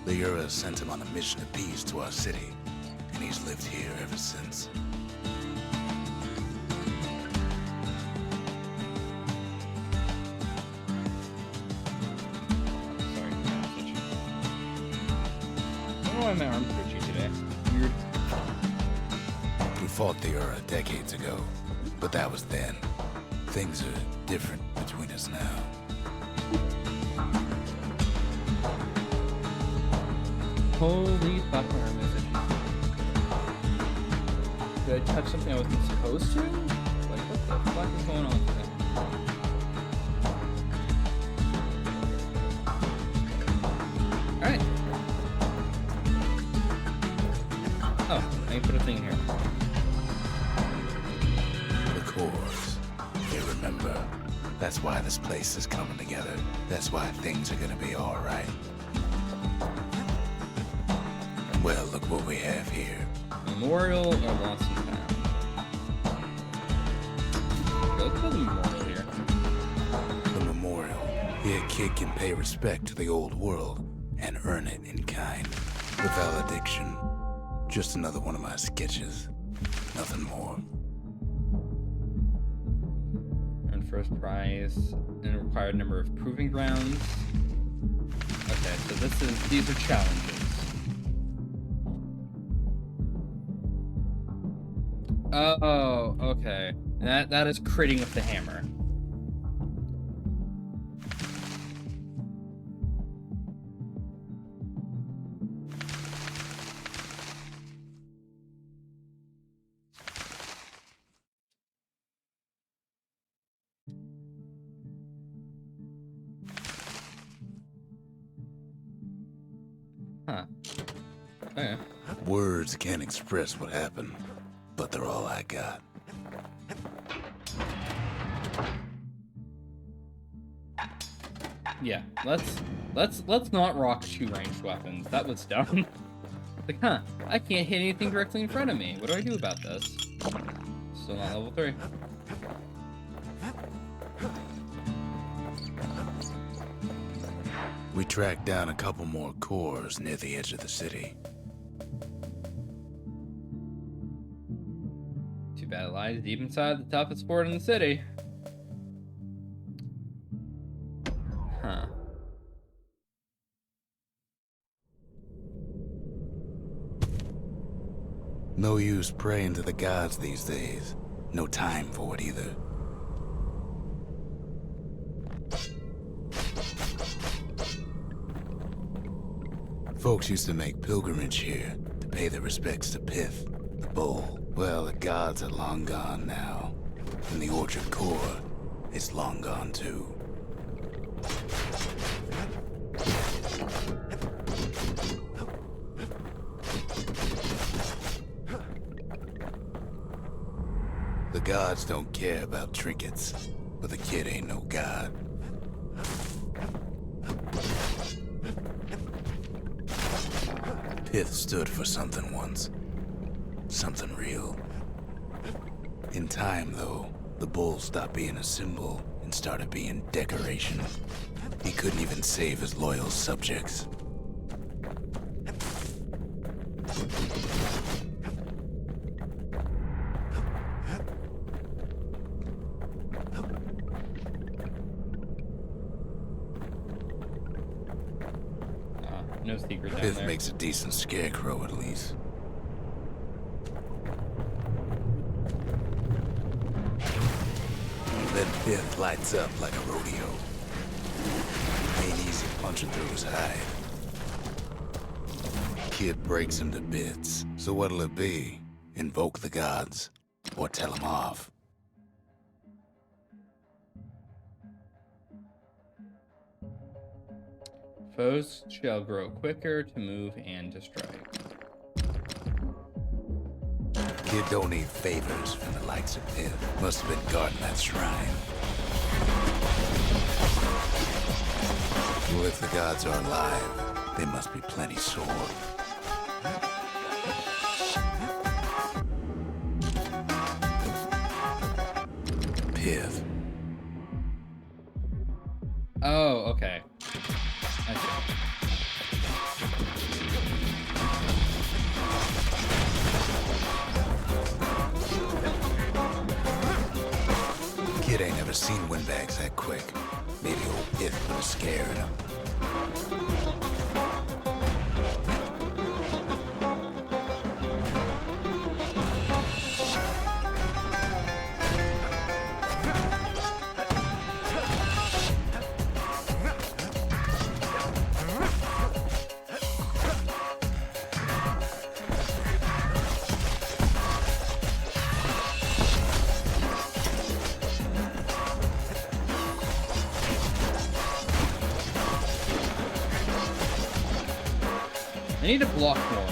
Speaker 2: The Ura sent him on a mission of peace to our city, and he's lived here ever since.
Speaker 1: Sorry, message. I don't know why my arm's twitchy today. Weird.
Speaker 2: We fought the Ura decades ago, but that was then. Things are different between us now.
Speaker 1: Holy fuck, my arm message. Did I touch something I wasn't supposed to? Like, what the fuck is going on today? Alright. Oh, I can put a thing in here.
Speaker 2: The cores. They remember. That's why this place is coming together. That's why things are gonna be alright. Well, look what we have here.
Speaker 1: Memorial or lost and found? Let's put a memorial here.
Speaker 2: The memorial. Here, a kid can pay respect to the old world and earn it in kind. The valediction. Just another one of my sketches. Nothing more.
Speaker 1: Earn first prize and a required number of proving grounds. Okay, so these are challenges. Oh, okay. That is critting with the hammer. Huh. Okay.
Speaker 2: Words can't express what happened, but they're all I got.
Speaker 1: Yeah, let's not rock 2 ranged weapons. That was dumb. Like, huh, I can't hit anything directly in front of me. What do I do about this? Still not level 3.
Speaker 2: We tracked down a couple more cores near the edge of the city.
Speaker 1: Too bad it lies deep inside the toughest fort in the city. Huh.
Speaker 2: No use praying to the gods these days. No time for it either. Folks used to make pilgrimage here to pay their respects to Pith, the bull. Well, the gods are long gone now. And the Orchard Core is long gone too. The gods don't care about trinkets, but the kid ain't no god. Pith stood for something once. Something real. In time, though, the bull stopped being a symbol and started being decoration. He couldn't even save his loyal subjects.
Speaker 1: No secret down
Speaker 2: Pith
Speaker 1: there.
Speaker 2: makes a decent scarecrow, at least. Then Pith lights up like a rodeo. Ain't easy punching through his hide. Kid breaks him to bits. So what'll it be? Invoke the gods, or tell him off?
Speaker 1: Foes shall grow quicker to move and to strike.
Speaker 2: Kid don't need favors from the likes of him. Must have been guarding that shrine. Well, if the gods are alive, they must be plenty sore. Piv.
Speaker 1: Oh, okay. I see.
Speaker 2: Kid ain't never seen windbags that quick. Maybe old Piv put a scare in him.
Speaker 1: I need to block more.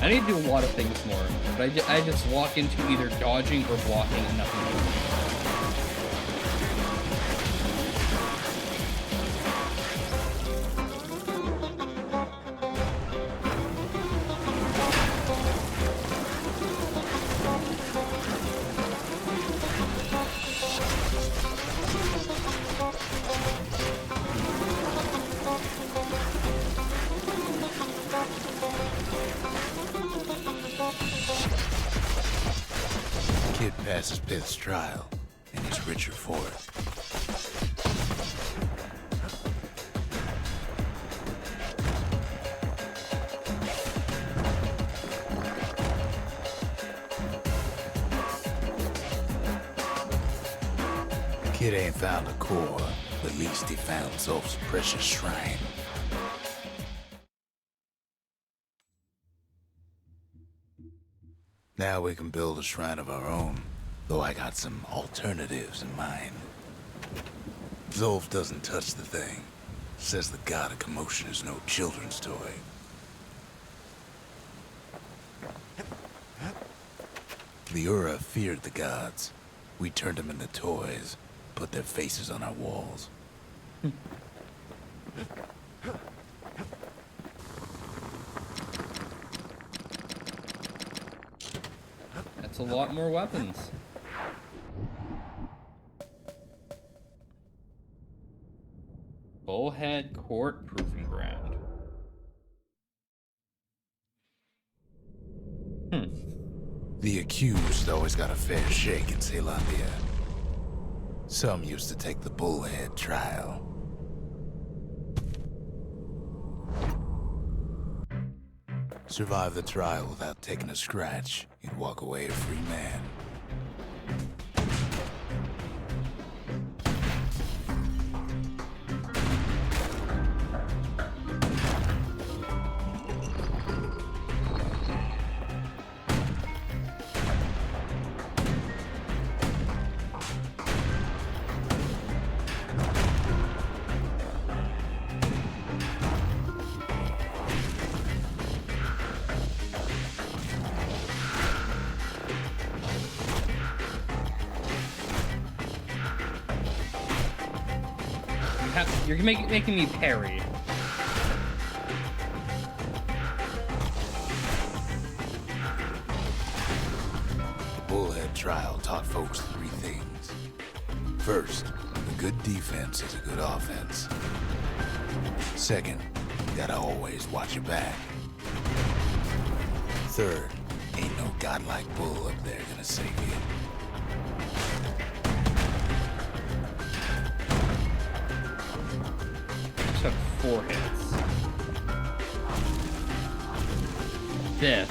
Speaker 1: I need to do a lot of things more, but I just walk into either dodging or blocking and nothing moves.
Speaker 2: Kid passes Piv's trial, and he's richer for it. Kid ain't found a core, but at least he found Zolf's precious shrine. Now we can build a shrine of our own, though I got some alternatives in mind. Zolf doesn't touch the thing. Says the god of commotion is no children's toy. Liura feared the gods. We turned them into toys, put their faces on our walls.
Speaker 1: That's a lot more weapons. Bullhead Court Proving Ground.
Speaker 2: The accused always got a fair shake in Zealandia. Some used to take the bullhead trial. Survive the trial without taking a scratch, you'd walk away a free man.
Speaker 1: You're making me parry.
Speaker 2: The bullhead trial taught folks three things. First, a good defense is a good offense. Second, you gotta always watch your back. Third, ain't no godlike bull up there gonna save you.
Speaker 1: Took 4 hits. This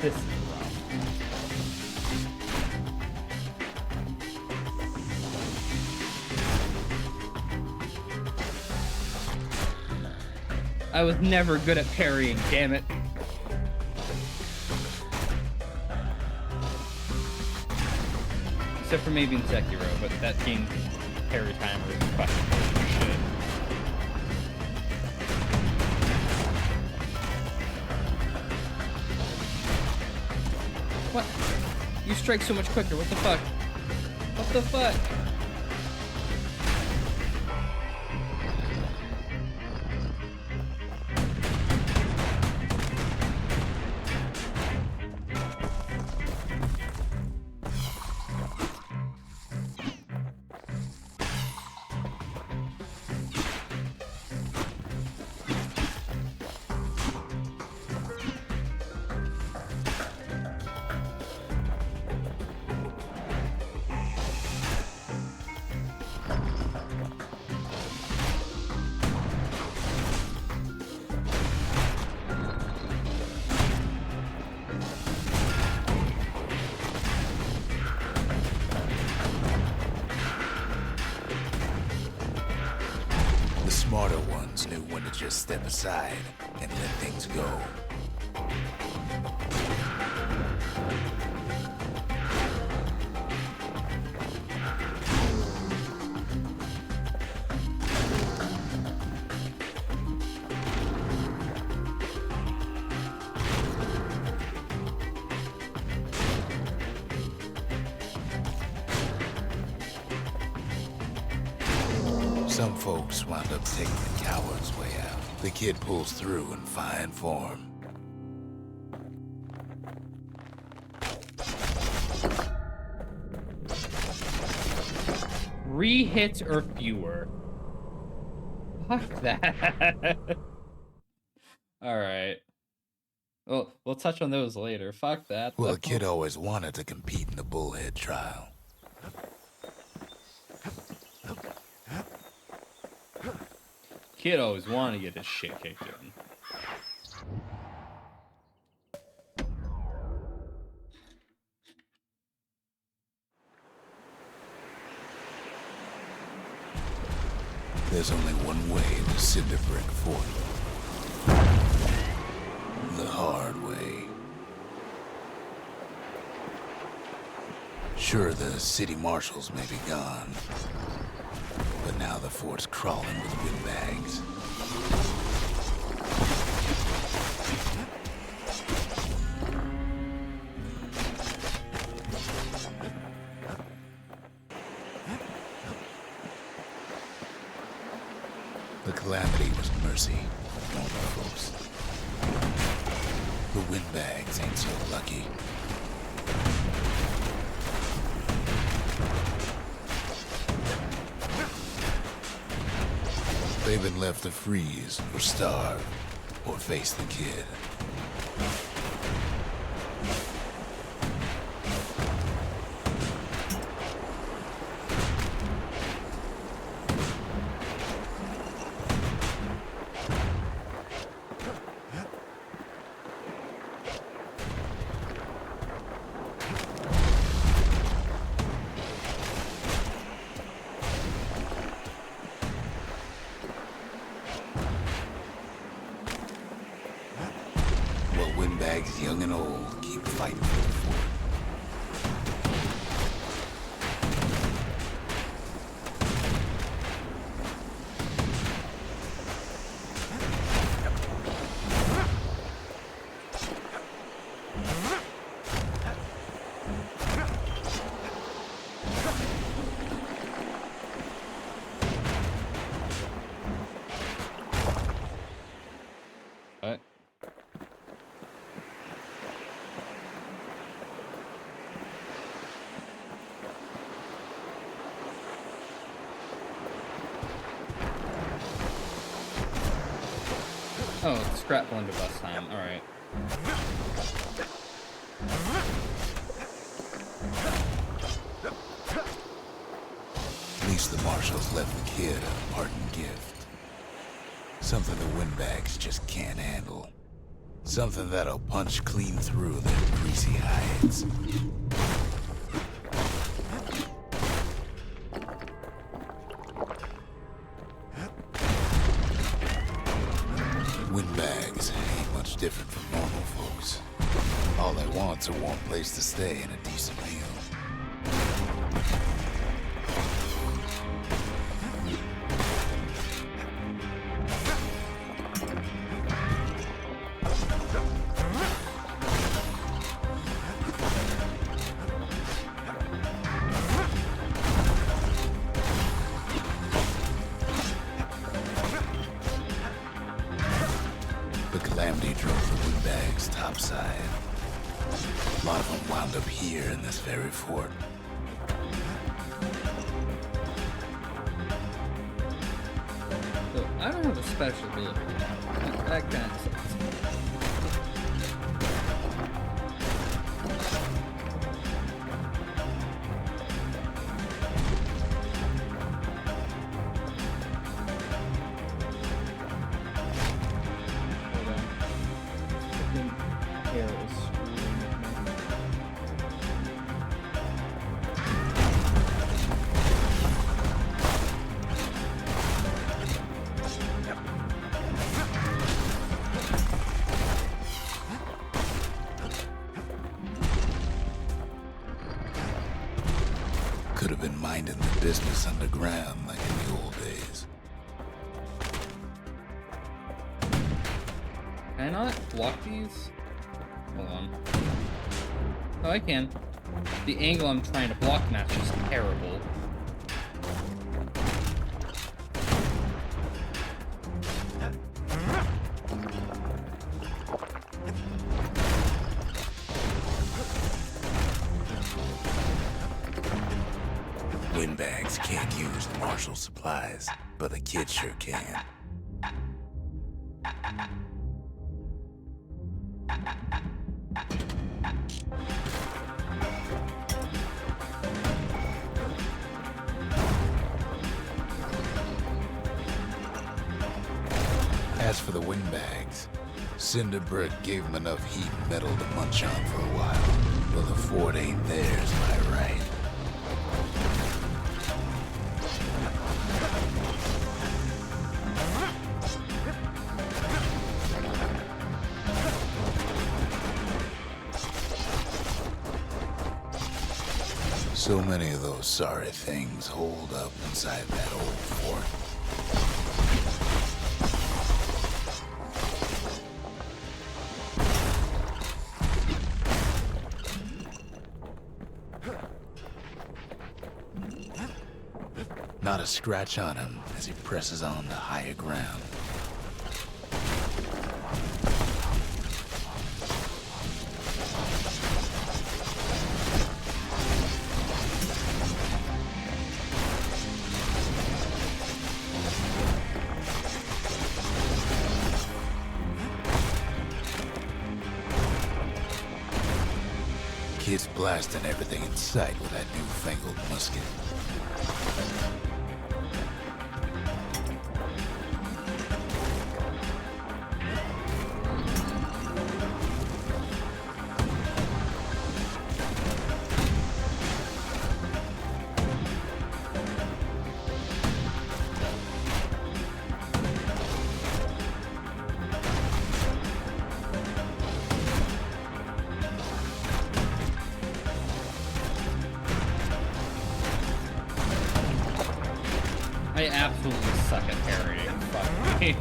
Speaker 1: is rough. I was never good at parrying, damn it. Except for maybe in Sekiro, but that game's parry timer is questionable. You should. What? strike so much quicker? What the fuck? What the fuck?
Speaker 2: The smarter ones knew when to just step aside and let things go. Some folks wound up taking the coward's way out. The kid pulls through in fine form.
Speaker 1: Re-hits or fewer. Fuck that. Alright. Well, we'll touch on those later. Fuck that.
Speaker 2: Well, the kid always wanted to compete in the bullhead trial.
Speaker 1: Kid always wanted to get his shit kicked in.
Speaker 2: There's only one way to Cinderbrick Fort. The hard way. Sure, the city marshals may be gone, but now the fort's crawling with windbags. The calamity was mercy, normal folks. The windbags ain't so lucky. They've been left to freeze or starve or face the kid. Windbags, young and old, keep fighting for the fort.
Speaker 1: What? Oh, it's scrap blunderbuss time. Alright.
Speaker 2: At least the marshals left the kid a parting gift. Something the windbags just can't handle. Something that'll punch clean through their greasy hides. Windbags ain't much different from normal folks. All they want's a warm place to stay and a decent meal. A lot of them wound up here in this very fort.
Speaker 1: So I don't have a special ability. That kind of sucks.
Speaker 2: Could have been minding the business underground like in the old days.
Speaker 1: Can I not block these? Hold on. Oh, I can. The angle I'm trying to block match is terrible.
Speaker 2: Windbags can't use martial supplies, but the kid sure can. As for the windbags, Cinderbrick gave them enough heat and metal to munch on for a while. Well, the fort ain't theirs, am I right? So many of those sorry things holed up inside that old fort. Not a scratch on him as he presses on to higher ground. Kid's blasting everything in sight with that newfangled musket.
Speaker 1: I absolutely suck at parrying. Fuck me.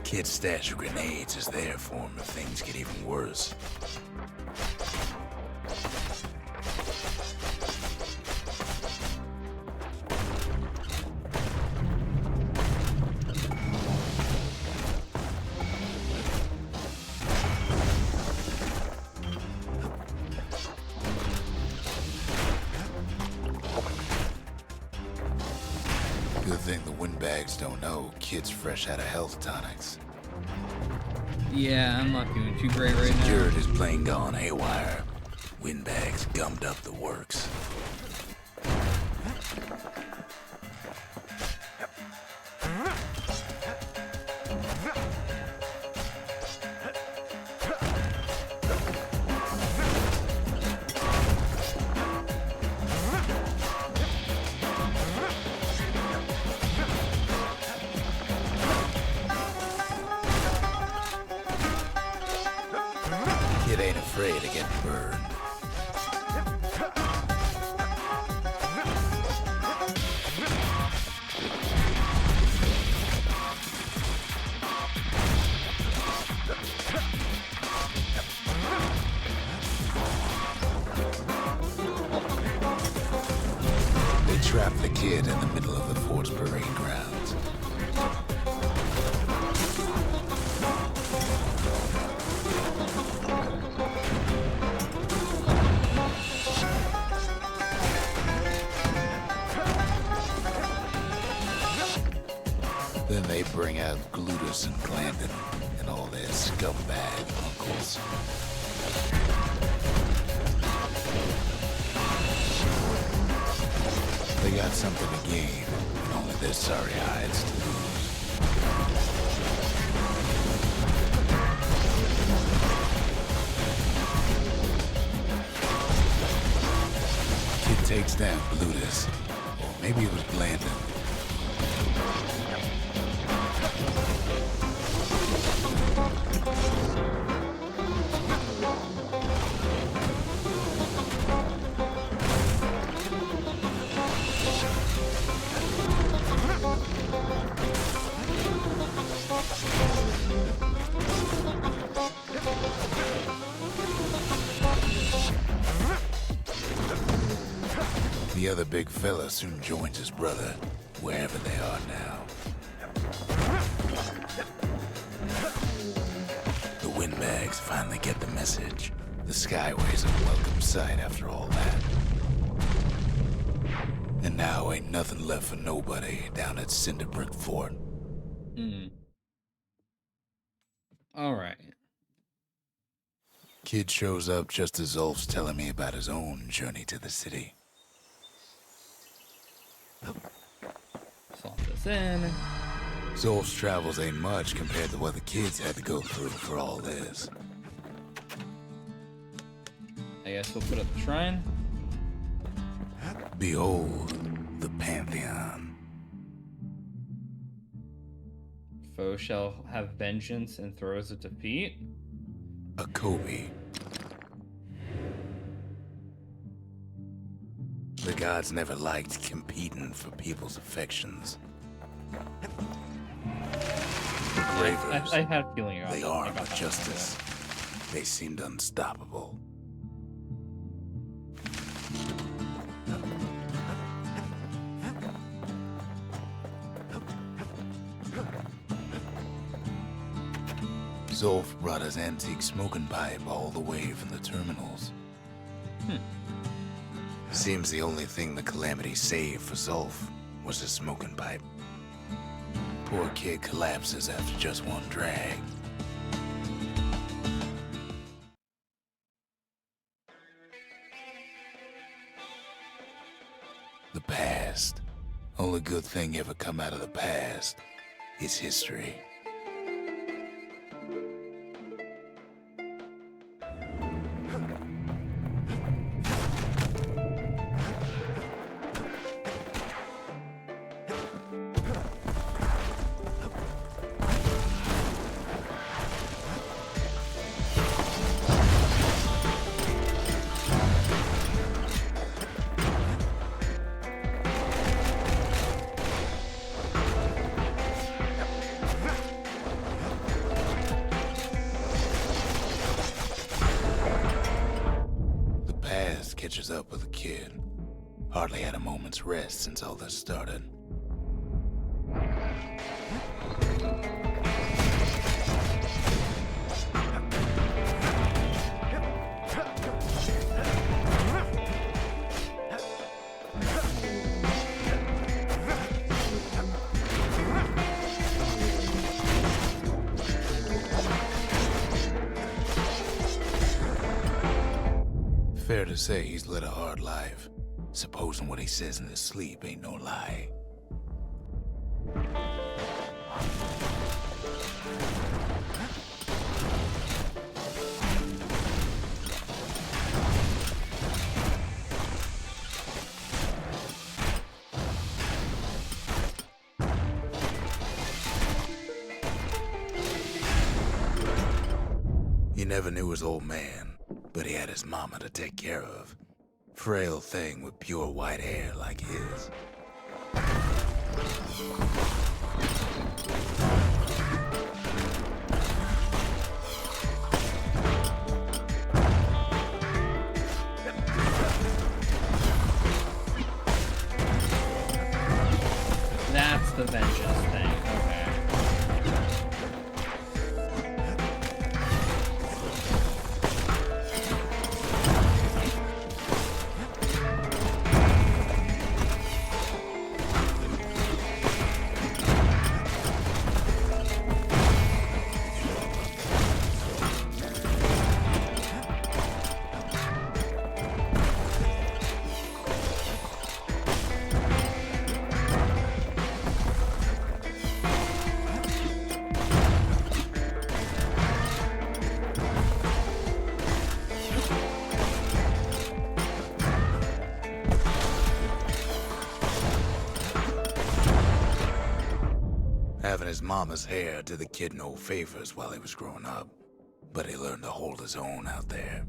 Speaker 2: Kid's stash of grenades is there for him if things get even worse. Good thing the windbags don't know Kid's fresh out of health tonics.
Speaker 1: Yeah, I'm not doing too great right now.
Speaker 2: Security's plain gone haywire. Windbags gummed up the works. Kid ain't afraid of getting burned. trap the kid in the middle of the fort's parade grounds. Then they bring out Glutus and Glandon and all their scumbag uncles. They got something to gain, and only their sorry hides to lose. Kid takes down Glutus, or maybe it was Glandon. The other big fella soon joins his brother, wherever they are now. The windbags finally get the message. The Skyway's a welcome sight after all that. And now ain't nothing left for nobody down at Cinderbrick Fort.
Speaker 1: Alright.
Speaker 2: Kid shows up just as Ulf's telling me about his own journey to the city.
Speaker 1: Slot this in.
Speaker 2: Zolf's travels ain't much compared to what the kids had to go through for all this.
Speaker 1: I guess we'll put up the shrine.
Speaker 2: Behold, the Pantheon.
Speaker 1: Foe shall have vengeance and throes of defeat.
Speaker 2: A Kobe. The gods never liked competing for people's affections. The Gravers,
Speaker 1: I had a feeling
Speaker 2: the arm of justice. They seemed unstoppable. Zolf brought his antique smoking pipe all the way from the terminals. Seems the only thing the Calamity saved for Zolf was his smoking pipe. Poor kid collapses after just one drag. The past. Only good thing ever come out of the past is history. Catches up with the kid. Hardly had a moment's rest since all this started. Fair to say he's led a hard life, supposing what he says in his sleep ain't no lie. He never knew his old man, but he had his mama to take care of. Frail thing with pure white hair like his.
Speaker 1: the vengeance thing. Okay.
Speaker 2: Having his mama's hair did the kid no favors while he was growing up, but he learned to hold his own out there.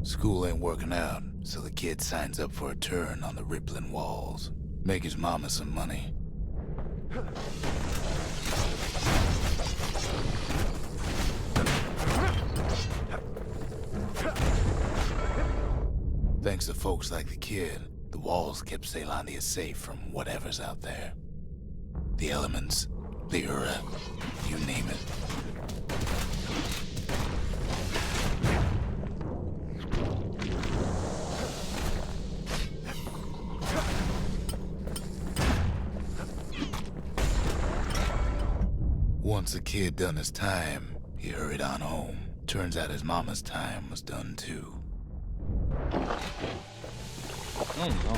Speaker 2: School ain't working out, so the kid signs up for a turn on the rippling walls. Make his mama some money. Thanks to folks like the kid, the walls kept Caelondia safe from whatever's out there. The elements, the Ura, you name it. Once the kid done his time, he hurried on home. Turns out his mama's time was done too.
Speaker 1: Oh no.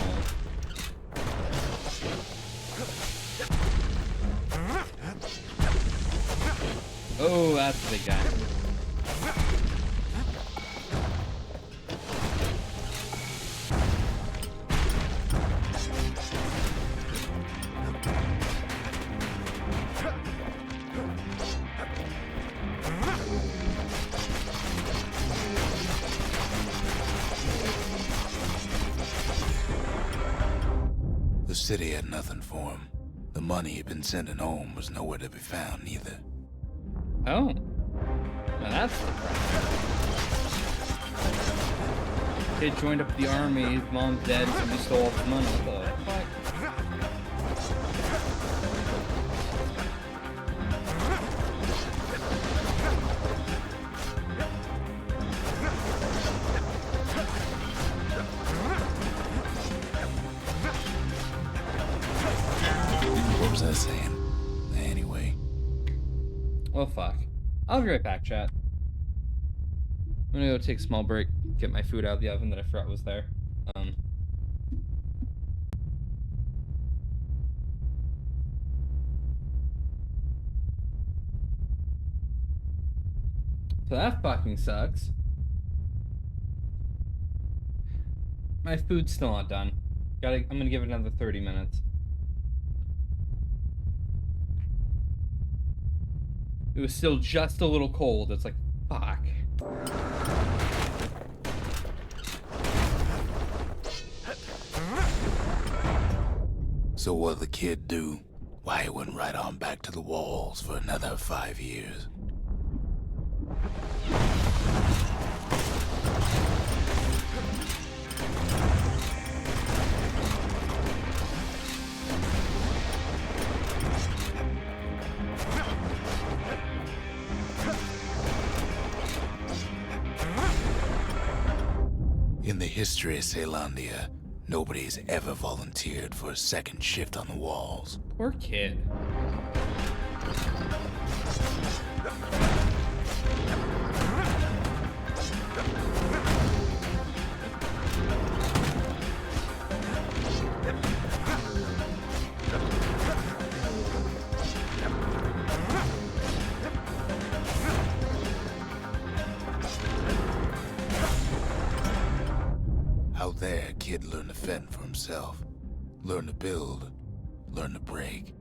Speaker 1: Oh, that's the big guy.
Speaker 2: The city had nothing for him. The money he'd been sending home was nowhere to be found either.
Speaker 1: Oh. Now that's the problem. Kid joined up with the army, his mom's dead, so he stole all his money. What the fuck?
Speaker 2: What was I saying? Anyway.
Speaker 1: Well, fuck. I'll be right back, chat. I'm gonna go take a small break, get my food out of the oven that I forgot was there. So that fucking sucks. My food's still not done. I'm gonna give it another 30 minutes. It was still just a little cold. It's like, fuck.
Speaker 2: So what'd the kid do? Why, he went right on back to the walls for another 5 years. In the history of Caelondia, nobody's ever volunteered for a second shift on the walls.
Speaker 1: Poor kid.
Speaker 2: Out there, kid learned to fend for himself. Learn to build. Learn to break.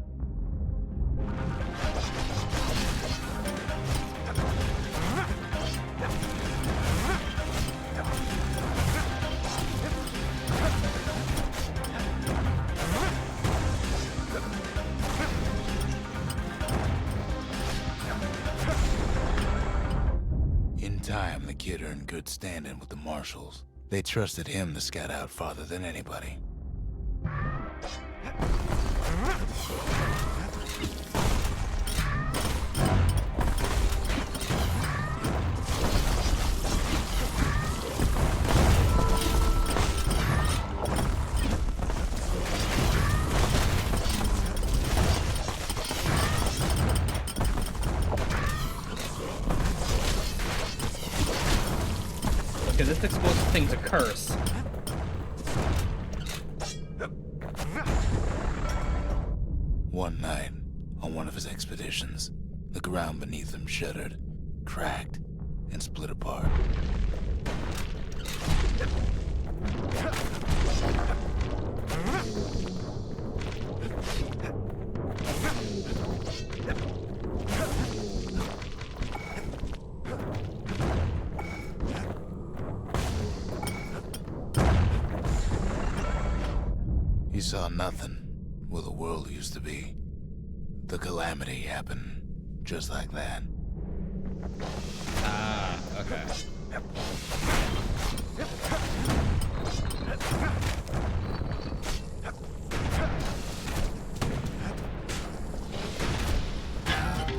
Speaker 2: time, the kid earned good standing with the marshals. They trusted him to scout out farther than anybody.
Speaker 1: Okay, this explosive thing's a curse.
Speaker 2: One night, on one of his expeditions, the ground beneath him shuddered, cracked, and split apart. He saw nothing where the world used to be. The calamity happened just like that.
Speaker 1: Ah, okay.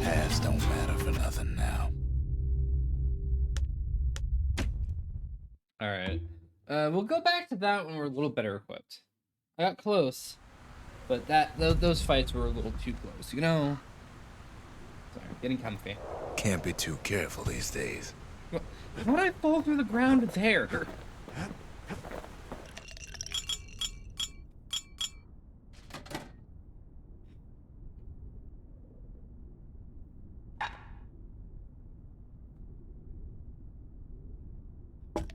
Speaker 2: Past don't matter for nothing now.
Speaker 1: Alright. We'll go back to that when we're a little better equipped. I got close, but those fights were a little too close, you know? Sorry, getting comfy.
Speaker 2: Can't be too careful these days.
Speaker 1: How'd I fall through the ground there?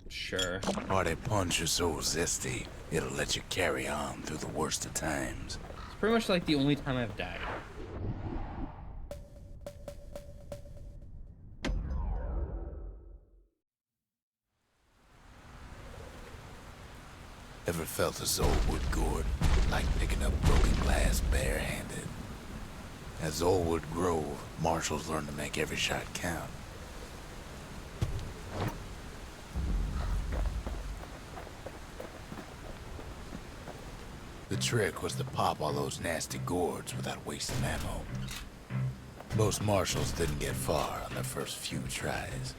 Speaker 1: Sure.
Speaker 2: Hearty punch is so zesty, it'll let you carry on through the worst of times.
Speaker 1: It's pretty much like the only time I've died.
Speaker 2: Ever felt a Zolwood gourd, like picking up broken glass barehanded? At Zolwood Grove, marshals learned to make every shot count. The trick was to pop all those nasty gourds without wasting ammo. Most marshals didn't get far on their first few tries.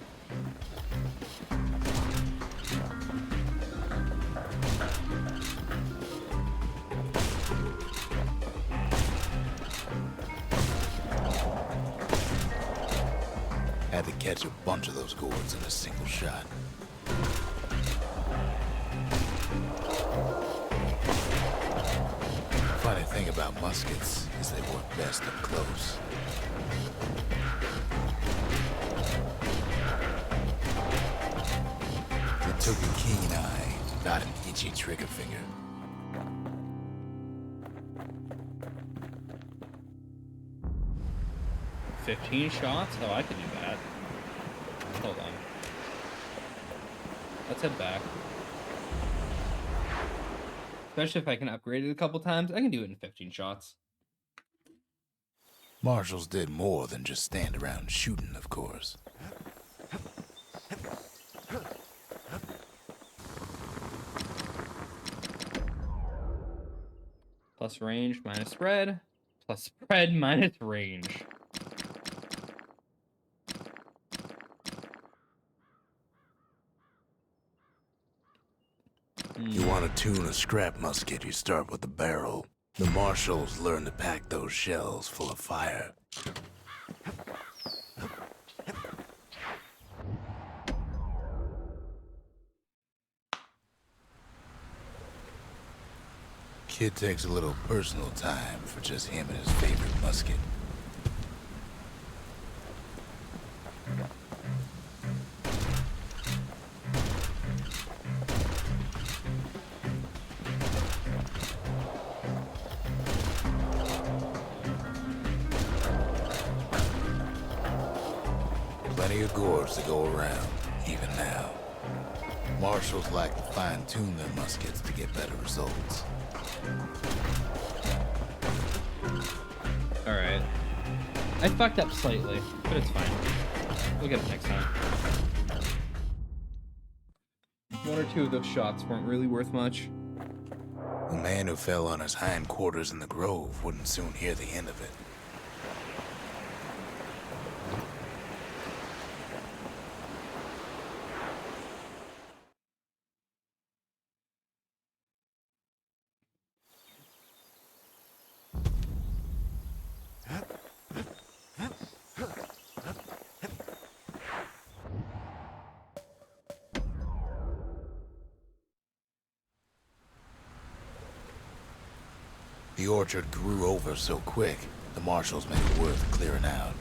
Speaker 2: Had to catch a bunch of those gourds in a single shot. Funny thing about muskets is they work best up close. It took a keen eye, not an itchy trigger finger.
Speaker 1: $15 shots? Oh, I could do that. Hold on. Let's head back. Especially if I can upgrade it a couple times, I can do it in 15 shots.
Speaker 2: Marshals did more than just stand around shooting, of course.
Speaker 1: Plus range minus spread. Plus spread minus range.
Speaker 2: You want to tune a scrap musket, you start with the barrel. The marshals learn to pack those shells full of fire. Kid takes a little personal time for just him and his favorite musket. Plenty of gourds to go around, even now. Marshals like to fine-tune their muskets to get better results.
Speaker 1: Alright. I fucked up slightly, but it's fine. We'll get it next time. One or two of those shots weren't really worth much.
Speaker 2: A man who fell on his hindquarters in the grove wouldn't soon hear the end of it. The orchard grew over so quick, the marshals made it worth clearing out.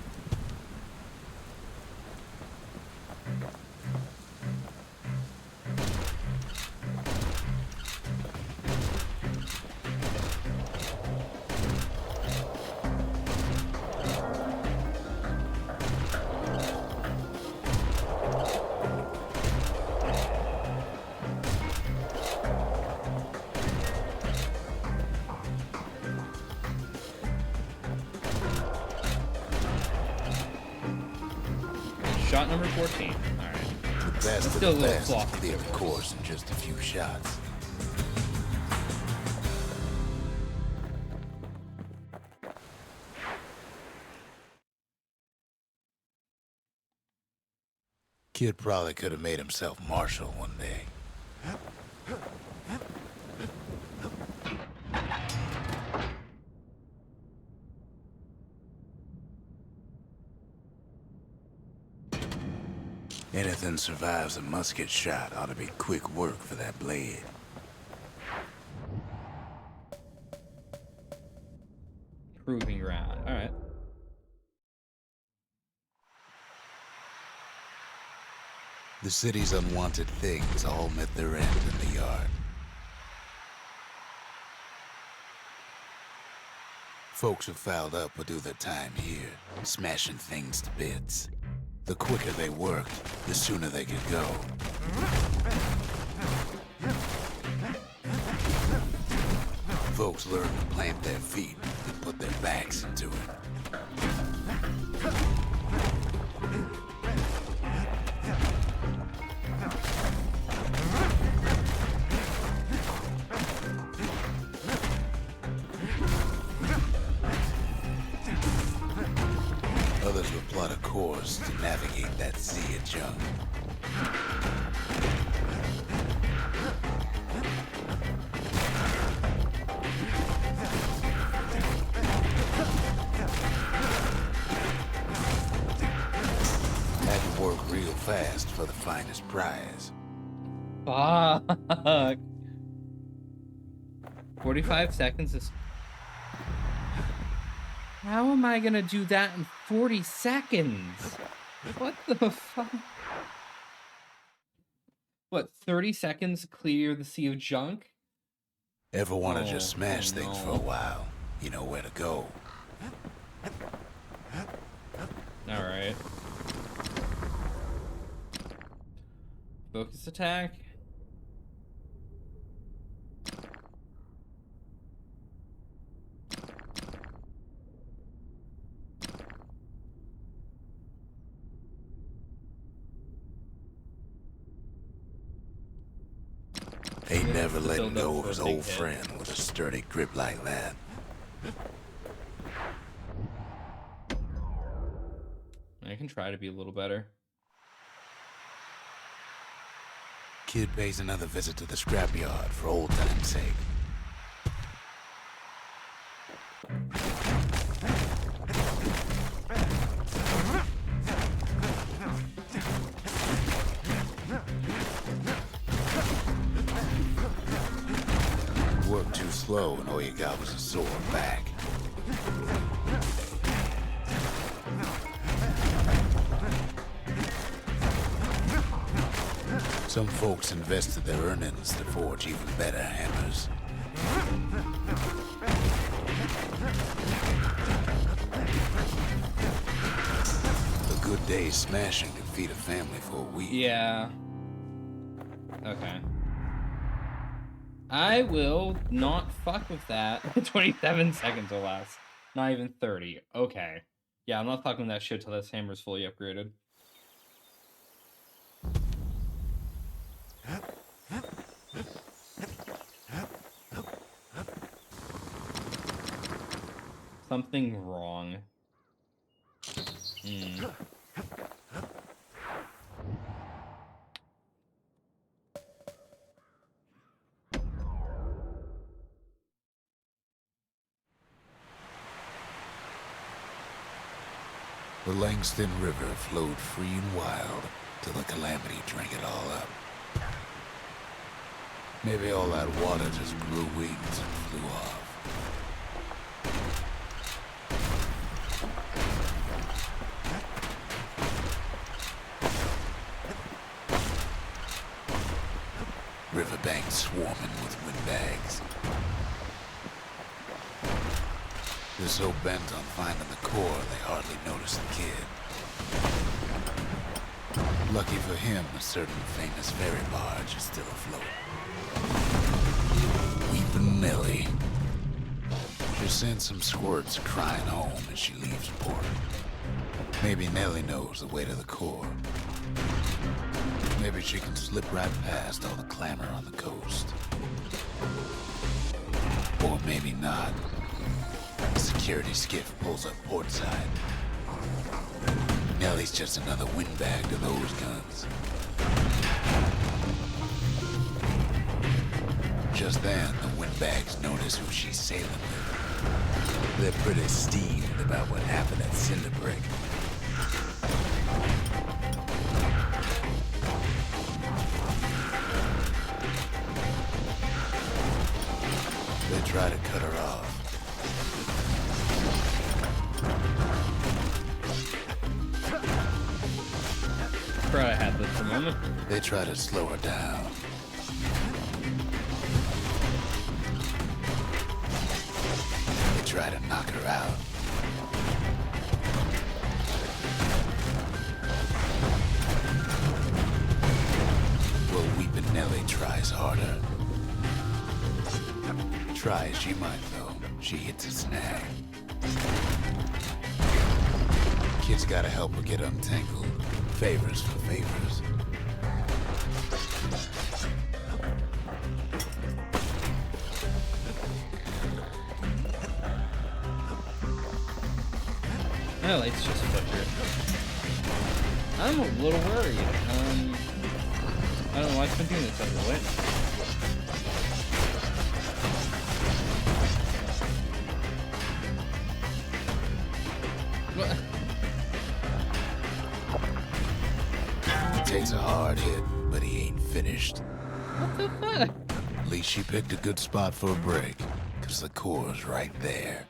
Speaker 1: Shot number 14. Alright.
Speaker 2: The best of
Speaker 1: Still
Speaker 2: the
Speaker 1: a little
Speaker 2: best
Speaker 1: floppy.
Speaker 2: cleared the course in just a few shots. Kid probably could have made himself marshal one day. Anything survives a musket shot ought to be quick work for that blade.
Speaker 1: Proving ground. Alright.
Speaker 2: The city's unwanted things all met their end in the yard. Folks who fouled up would do their time here, smashing things to bits. The quicker they worked, the sooner they could go. Folks learned to plant their feet and put their backs into it. Others would plot a course to navigate that sea of junk. Had to work real fast for the finest prize.
Speaker 1: Fuck. 45 seconds is... How am I gonna do that in 40 seconds? What the fuck? What, 30 seconds to clear the sea of junk?
Speaker 2: Ever want to just smash
Speaker 1: no.
Speaker 2: things for a while? You know where to go.
Speaker 1: Alright. Focus attack.
Speaker 2: Ain't never
Speaker 1: to
Speaker 2: letting
Speaker 1: build up
Speaker 2: go of
Speaker 1: for a
Speaker 2: his
Speaker 1: big
Speaker 2: old
Speaker 1: hit.
Speaker 2: friend with a sturdy grip like that.
Speaker 1: I can try to be a little better.
Speaker 2: Kid pays another visit to the scrapyard for old time's sake. Worked too slow and all you got was a sore back. Some folks invested their earnings to forge even better hammers. A good day's smashing could feed a family for a week.
Speaker 1: Yeah. Okay. I will not fuck with that. 27 seconds or less. Not even 30. Okay. Yeah, I'm not fucking with that shit till this hammer's fully upgraded. Something wrong.
Speaker 2: The Langston River flowed free and wild till the calamity drank it all up. Maybe all that water just grew wings and flew off. Riverbanks swarming with windbags. They're so bent on finding the core, they hardly notice the kid. Lucky for him, a certain famous ferry barge is still afloat. Weepin' Nellie. She sends some squirts crying home as she leaves port. Maybe Nellie knows the way to the core. Maybe she can slip right past all the clamor on the coast. Or maybe not. A security skiff pulls up portside. Nellie's just another windbag to those guns. Just then, the windbags notice who she's sailing with. They're pretty steamed about what happened at Cinderbrick. They try to cut her off.
Speaker 1: I had this for a moment.
Speaker 2: They try to slow her down. They try to knock her out. Well, Weepin' Nellie tries harder. Try as she might, though, she hits a snag. Kid's gotta help her get untangled. Favors for favors.
Speaker 1: My lights just flickered. I'm a little worried. I don't know why it's been doing this by the way. What?
Speaker 2: Takes a hard hit, but he ain't finished.
Speaker 1: What the fuck?
Speaker 2: At least she picked a good spot for a break, cause the core's right there.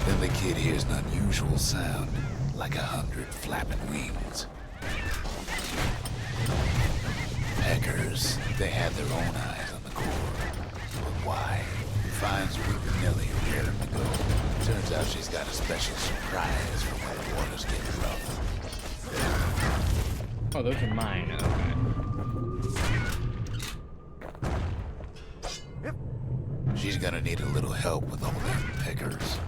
Speaker 2: Then the kid hears an unusual sound, like 100 flapping wings. Peckers, they had their own eyes on the core. But why? Finds Weepin' Nellie raring to go. Turns out she's got a special surprise for when the waters get rough.
Speaker 1: Oh, those are mine. Okay.
Speaker 2: She's gonna need a little help with all them peckers.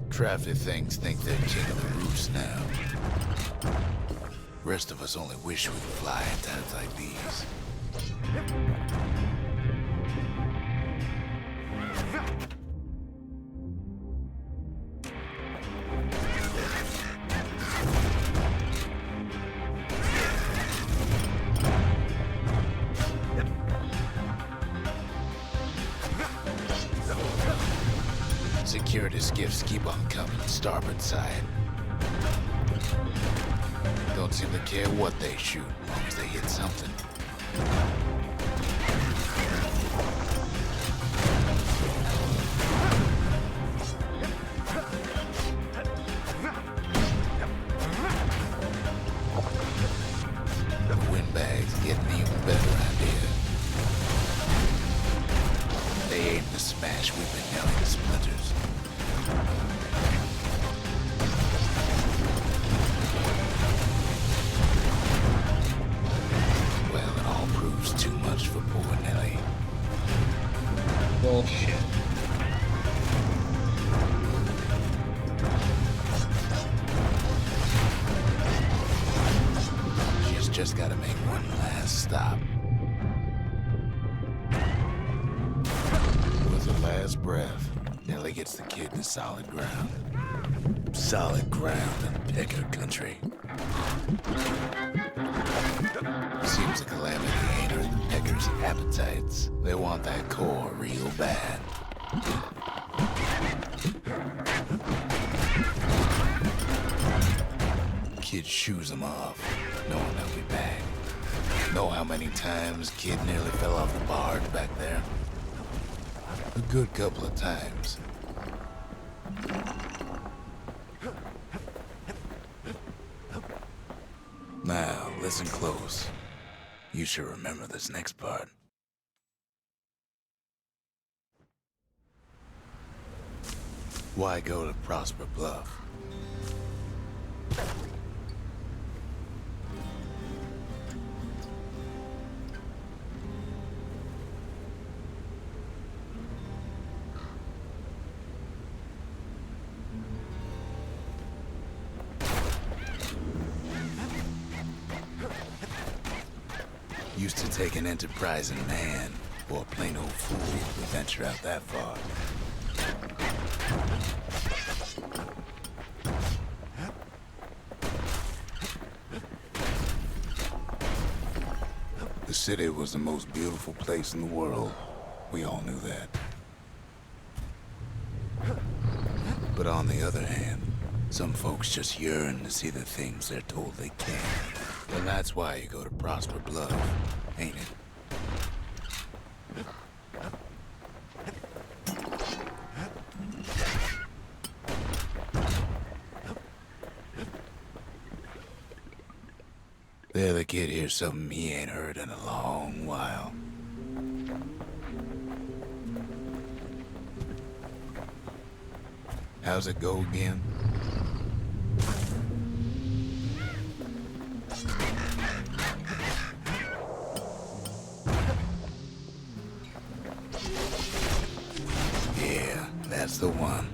Speaker 2: Crafty things think they're king of the roost now. Rest of us only wish we could fly at times like these. Security skiffs keep on coming, starboard side. Don't seem to care what they shoot, as long as they hit something. The windbags getting even better idea. They aim to smash Weepin' Nellie to splinters. Well, it all proves too much for poor Nellie.
Speaker 1: Bullshit.
Speaker 2: stop. With her last breath, Ellie gets the kid to solid ground. Solid ground in Pecker country. Seems the calamity ain't hurt the Peckers' appetites. They want that core real bad. Kid shoos him off, knowing they'll be back. Know how many times Kid nearly fell off the barge back there? A good couple of times. Now, listen close. You should remember this next part. Why go to Prosper Bluff? Used to take an enterprising man or a plain old fool to venture out that far. The city was the most beautiful place in the world. We all knew that. But on the other hand, some folks just yearn to see the things they're told they can't. And that's why you go to Prosper Bluff, ain't it? There the kid hears something he ain't heard in a long while. How's it go again? Yeah, that's the one.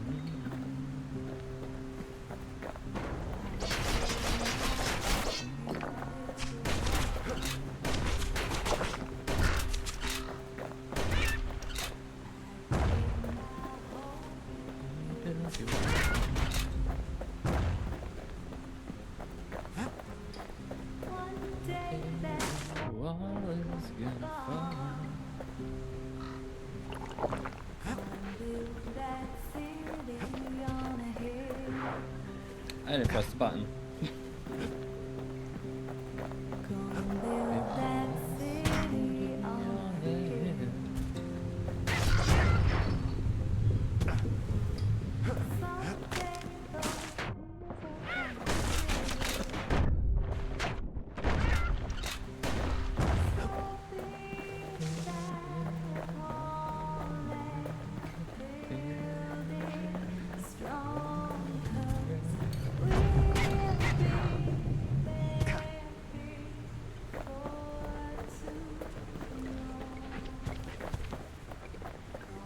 Speaker 1: I didn't press the button.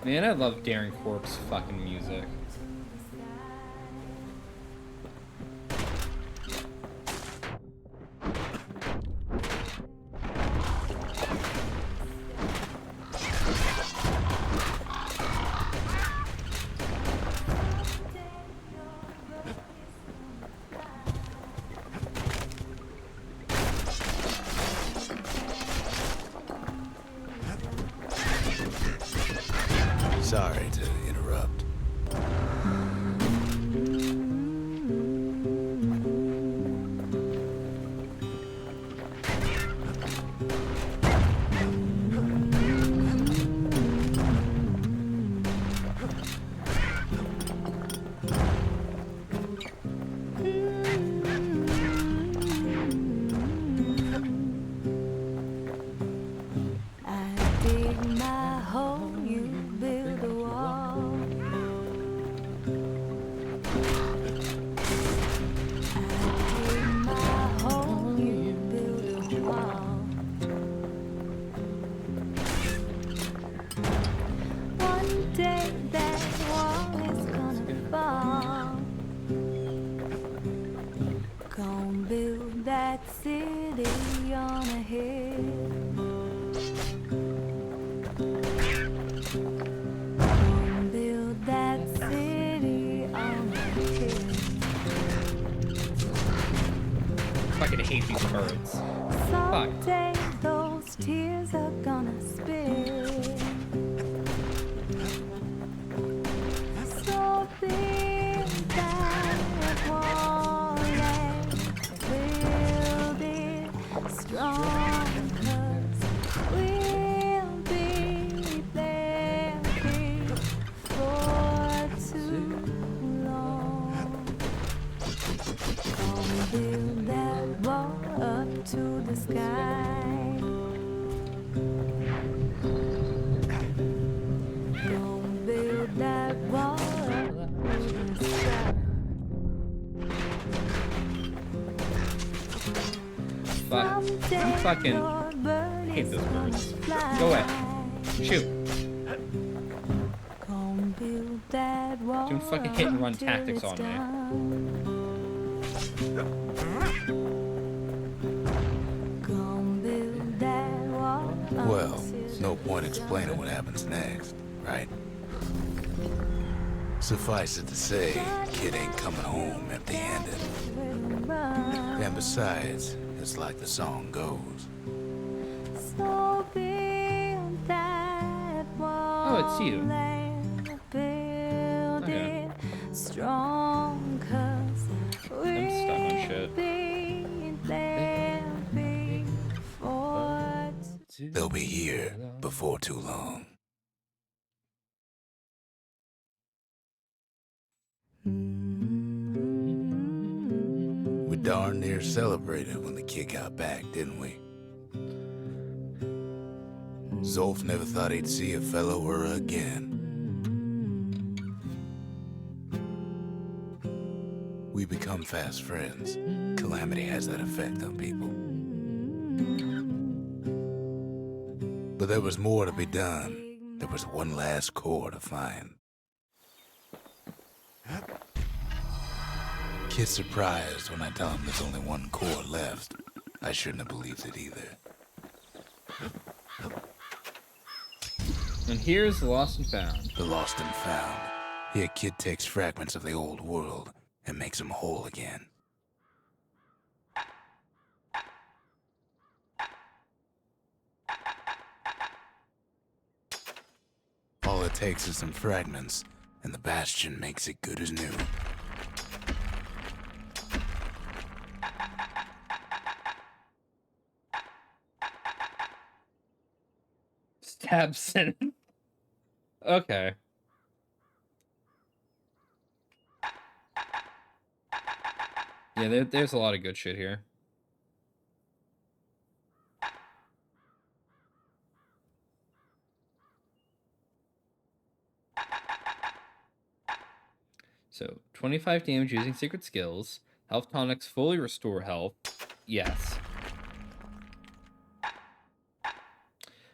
Speaker 1: Man, I love Daring Corp's fucking music.
Speaker 2: Sorry to interrupt.
Speaker 3: I dig my hole, you build a wall.
Speaker 1: birds. Fuck.
Speaker 3: Someday those tears are gonna spill. So big that walling will be strong, 'cause we'll be there before too long. Gonna build that wall up to the sky. Gonna build that wall up to the sky.
Speaker 1: Fuck. I'm fucking hate those birds. Go away. Shoot. Doing fucking hit and run tactics on me.
Speaker 2: Well, no point explaining what happens next, right? Suffice it to say, kid ain't coming home empty-handed. And besides, it's like the song goes.
Speaker 1: Oh, it's you. Okay.
Speaker 3: Strong, 'cause
Speaker 1: I'm stuck on shit.
Speaker 2: They'll be here before too long. We darn near celebrated when the kid got back, didn't we? Zolf never thought he'd see a fellow Ura again. We become fast friends. Calamity has that effect on people. But there was more to be done. There was one last core to find. Kid's surprised when I tell him there's only one core left. I shouldn't have believed it either.
Speaker 1: And here's the Lost and Found.
Speaker 2: The Lost and Found. Here, Kid takes fragments of the old world and makes them whole again. All it takes is some fragments, and the Bastion makes it good as new.
Speaker 1: Stabson. Okay. Yeah, there's a lot of good shit here. So, 25 damage using secret skills. Health tonics fully restore health. Yes.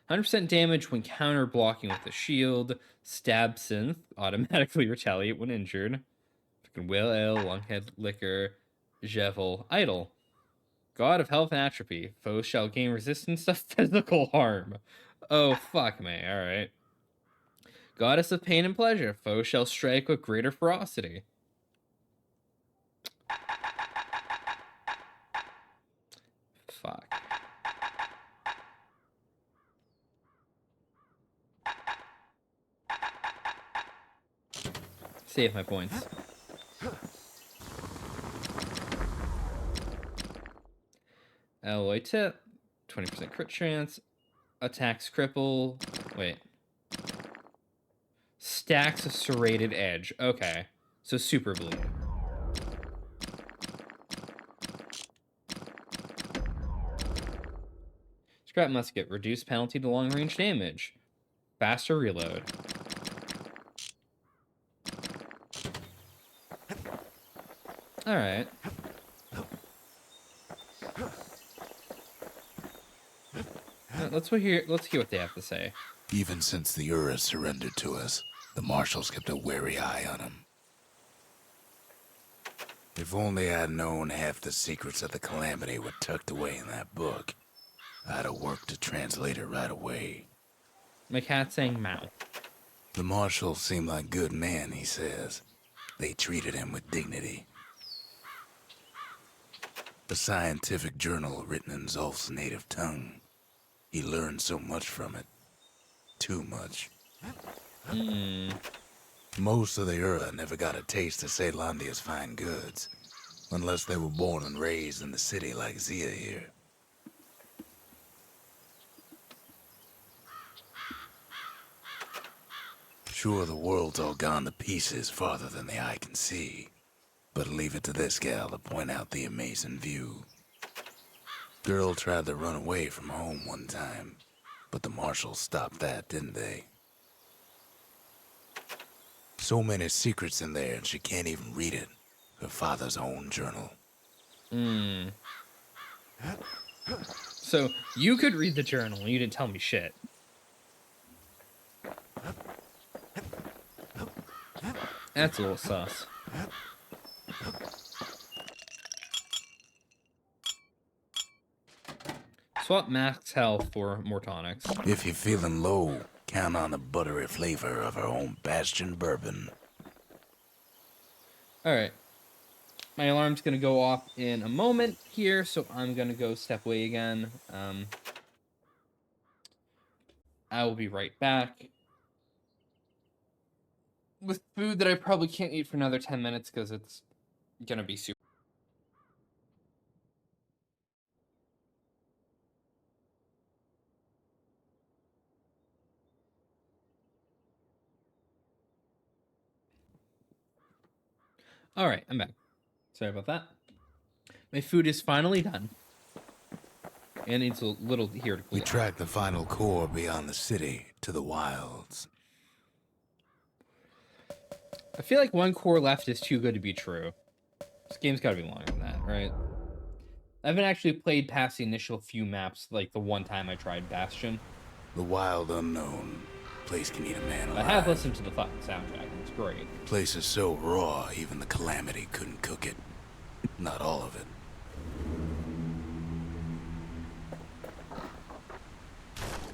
Speaker 1: 100% damage when counter blocking with a shield. Stab synth. Automatically retaliate when injured. Fucking whale ale, lunghead liquor. Jevel. Idle. God of health and atrophy. Foes shall gain resistance to physical harm. Oh, fuck me. Alright. Goddess of pain and pleasure. Foes shall strike with greater ferocity. Fuck. Save my points. Alloy tip. 20% crit chance. Attacks cripple. Wait. Stacks a serrated edge. Okay. So super bleed. Scrap musket. Reduced penalty to long range damage. Faster reload. Alright. Let's hear what they have to say.
Speaker 2: Even since the Ura surrendered to us, the marshals kept a wary eye on him. If only I'd known half the secrets of the Calamity were tucked away in that book, I'd have worked to translate it right away.
Speaker 1: My cat's saying Mao.
Speaker 2: The marshals seem like good men, he says. They treated him with dignity. a scientific journal written in Zolf's native tongue. He learned so much from it. Too much. Most of the Ura never got a taste of Caelondia's fine goods, unless they were born and raised in the city like Zia here. Sure, the world's all gone to pieces farther than the eye can see, but leave it to this gal to point out the amazing view. Girl tried to run away from home one time, but the marshals stopped that, didn't they? So many secrets in there, and she can't even read it. Her father's own journal.
Speaker 1: So, you could read the journal, and you didn't tell me shit. That's a little sus. Swap max health for more tonics.
Speaker 2: If you're feeling low, count on the buttery flavor of our own Bastion bourbon.
Speaker 1: Alright. My alarm's gonna go off in a moment here, so I'm gonna go step away again. I will be right back with food that I probably can't eat for another 10 minutes because it's gonna be super. Alright, I'm back. Sorry about that. My food is finally done. And it's a little here to cool
Speaker 2: We
Speaker 1: down.
Speaker 2: tracked the final core beyond the city to the wilds.
Speaker 1: I feel like one core left is too good to be true. This game's gotta be longer than that, right? I haven't actually played past the initial few maps, like the one time I tried Bastion.
Speaker 2: The wild unknown. Place can eat a man alive.
Speaker 1: I have listened to the fucking soundtrack, and it's great.
Speaker 2: Place is so raw, even the Calamity couldn't cook it. Not all of it.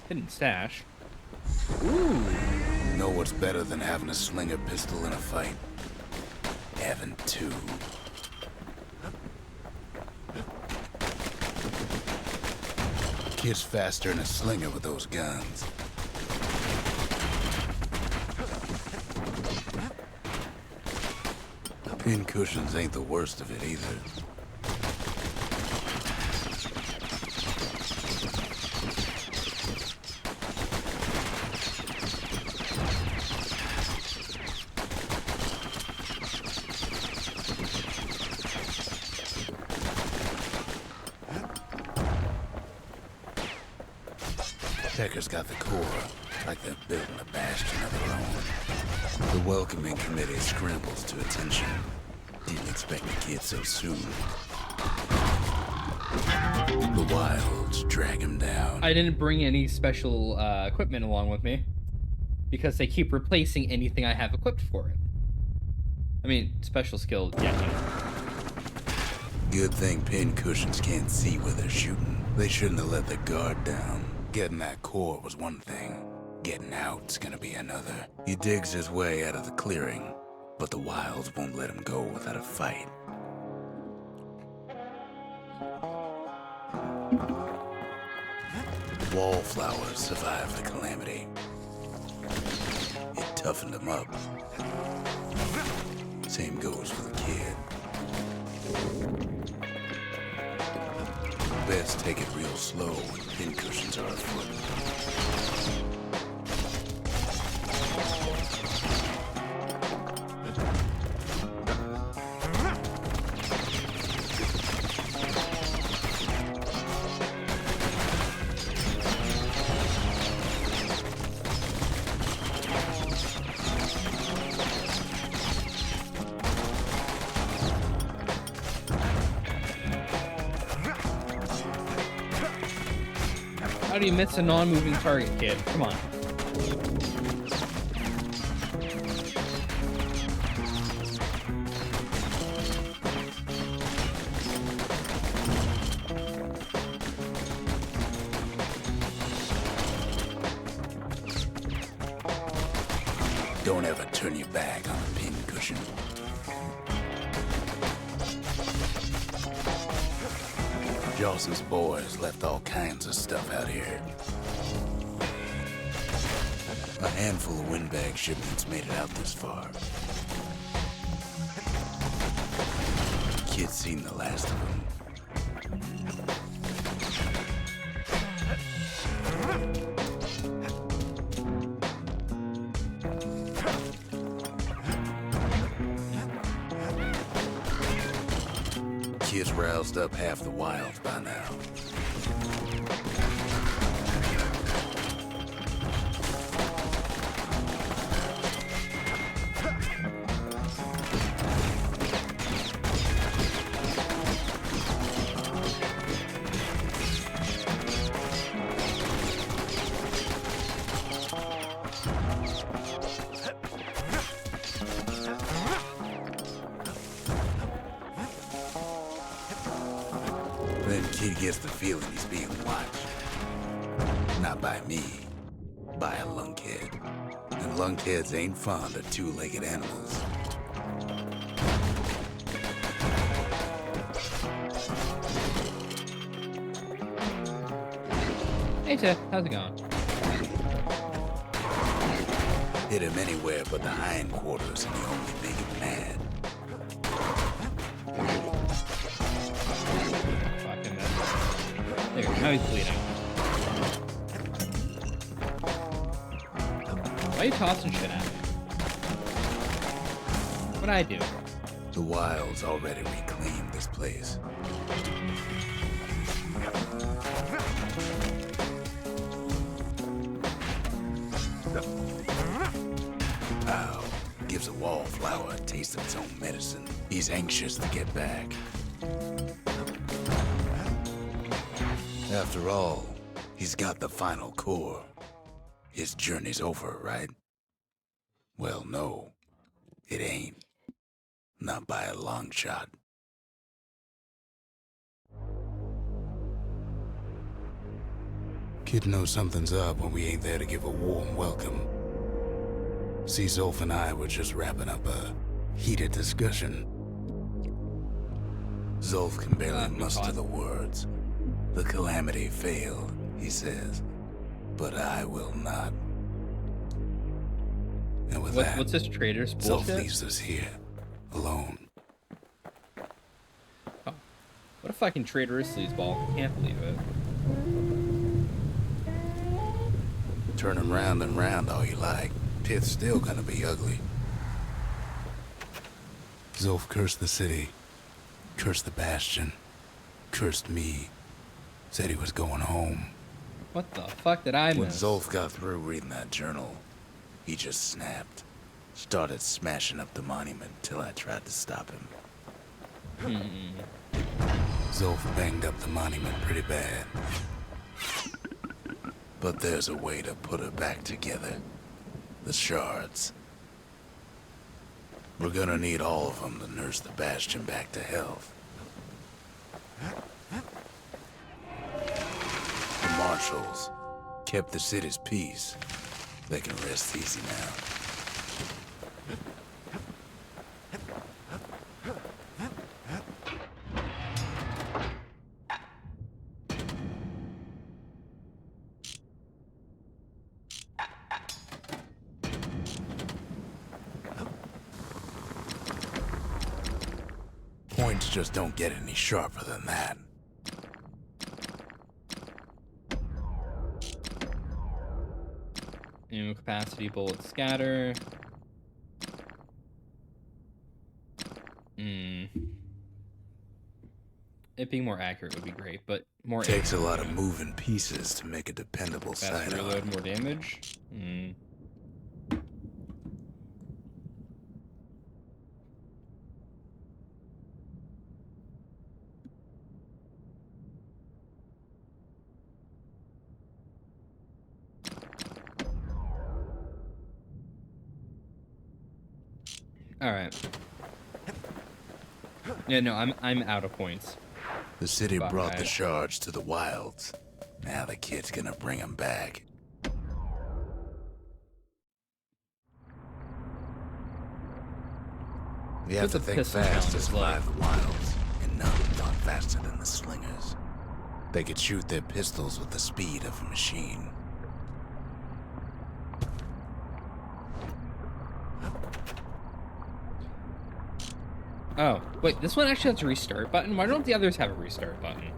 Speaker 1: Hidden stash. Ooh.
Speaker 2: Know what's better than having a slinger pistol in a fight? Having two. Kid's faster than a slinger with those guns. Pin cushions ain't the worst of it either. Techers got the core, like they're building a bastion of their own. The welcoming committee scrambles to attention. Didn't expect the kid so soon. The wilds drag him down.
Speaker 1: I didn't bring any special equipment along with me because they keep replacing anything I have equipped for it. I mean, special skill, yeah.
Speaker 2: Good thing pin cushions can't see where they're shooting. They shouldn't have let the guard down. Getting that core was one thing. Getting out's gonna be another. He digs his way out of the clearing, but the wilds won't let him go without a fight. Wallflowers survived the calamity. It toughened him up. Same goes for the kid. Best take it real slow when pincushions are afoot.
Speaker 1: How do you miss a non-moving target, kid? Come on.
Speaker 2: Don't ever turn your back on a pincushion. Jawson's boys left all kinds of stuff out here. A handful of windbag shipments made it out this far. Kid's seen the last of them. Kid's roused up half the wilds by now. Then Kid gets the feeling he's being watched. Not by me, by a lunkhead. And lunkheads ain't fond of two-legged animals.
Speaker 1: Hey, Tiff, how's it going?
Speaker 2: Hit him anywhere but the hindquarters and he only make him mad.
Speaker 1: Fucking that. There, now he's bleeding. Why are you tossing shit at me? What'd I do?
Speaker 2: The wilds already reclaimed this place. Ow. Gives a wallflower a taste of its own medicine. He's anxious to get back. After all, he's got the final core. His journey's over, right? Well, no, it ain't. Not by a long shot. Kid knows something's up when we ain't there to give a warm welcome. See, Zolf and I were just wrapping up a heated discussion. Zolf can barely muster the words. The calamity failed, he says. But I will not. And with that,
Speaker 1: What's this trader's
Speaker 2: Zolf
Speaker 1: bullshit?
Speaker 2: leaves us here, alone.
Speaker 1: Oh, what a fucking traitorous sleazeball. Can't believe it.
Speaker 2: Turn him round and round all you like. Pit's still gonna be ugly. Zolf cursed the city, cursed the Bastion, cursed me, said he was going home.
Speaker 1: What the fuck did I
Speaker 2: When
Speaker 1: miss?
Speaker 2: Zolf got through reading that journal, he just snapped. Started smashing up the monument till I tried to stop him. Zolf banged up the monument pretty bad. But there's a way to put her back together. The shards. We're gonna need all of them to nurse the Bastion back to health. The marshals kept the city's peace. They can rest easy now. Points just don't get any sharper than that.
Speaker 1: Ammo capacity, bullet scatter. It being more accurate would be great, but more
Speaker 2: Takes a lot of moving pieces to make a dependable
Speaker 1: faster
Speaker 2: sidearm.
Speaker 1: reload, more damage. All right. Yeah, no, I'm out of points.
Speaker 2: The city
Speaker 1: Fuck,
Speaker 2: brought the
Speaker 1: right.
Speaker 2: shards to the wilds. Now the kid's gonna bring them back. You have
Speaker 1: Put
Speaker 2: to
Speaker 1: the
Speaker 2: think
Speaker 1: pistol
Speaker 2: fast
Speaker 1: down,
Speaker 2: to
Speaker 1: it's
Speaker 2: survive the wilds, and none thought faster than the slingers. They could shoot their pistols with the speed of a machine.
Speaker 1: Oh, wait, this one actually has a restart button? Why don't the others have a restart button?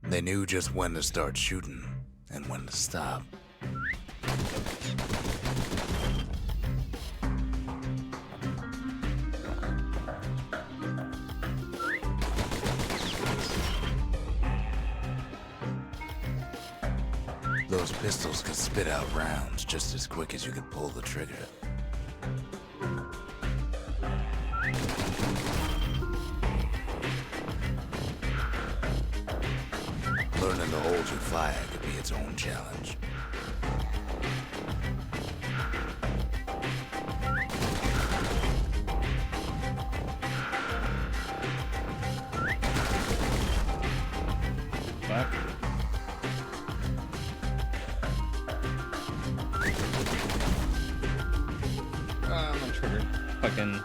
Speaker 2: They knew just when to start shooting and when to stop. Those pistols could spit out rounds just as quick as you could pull the trigger. Learning to hold your fire could be its own challenge.
Speaker 1: Fuck. I'm gonna trigger. Fucking.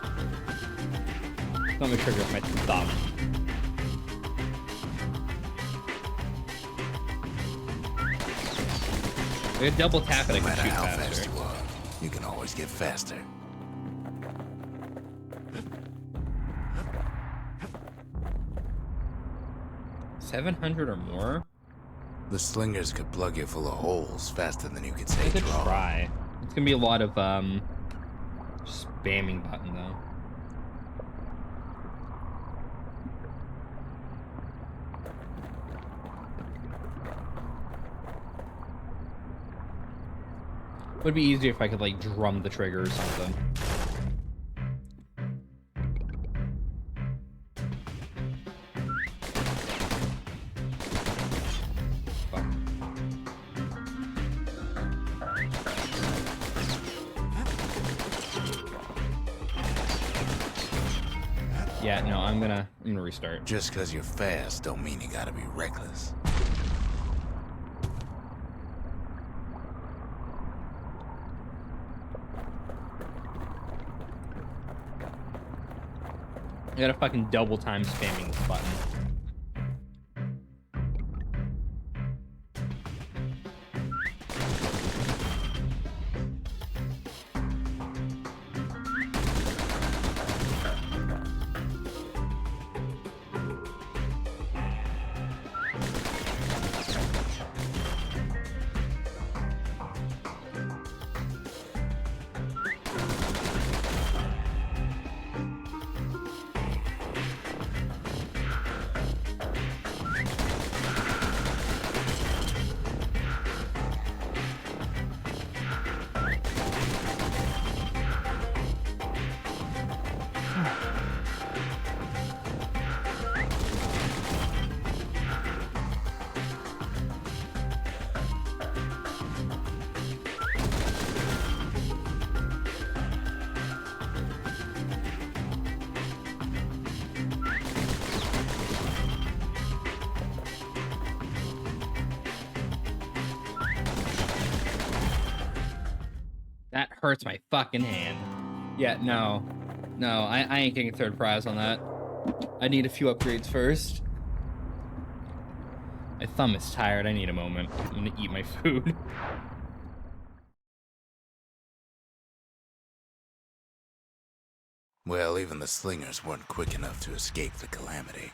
Speaker 1: I'm gonna trigger with my thumb. I could double tap it, I
Speaker 2: No
Speaker 1: can
Speaker 2: matter
Speaker 1: shoot
Speaker 2: how
Speaker 1: faster.
Speaker 2: fast you are, you can always get faster.
Speaker 1: $700 or more?
Speaker 2: The slingers could plug you full of holes faster than you could say
Speaker 1: I could
Speaker 2: draw.
Speaker 1: try. It's gonna be a lot of spamming button though. Would be easier if I could like drum the trigger or something. Fuck. Yeah, no, I'm gonna restart.
Speaker 2: Just because you're fast don't mean you gotta be reckless.
Speaker 1: I gotta fucking double time spamming this button. That hurts my fucking hand. Yeah, no. No, I ain't getting third prize on that. I need a few upgrades first. My thumb is tired. I need a moment. I'm gonna eat my food.
Speaker 2: Well, even the slingers weren't quick enough to escape the calamity.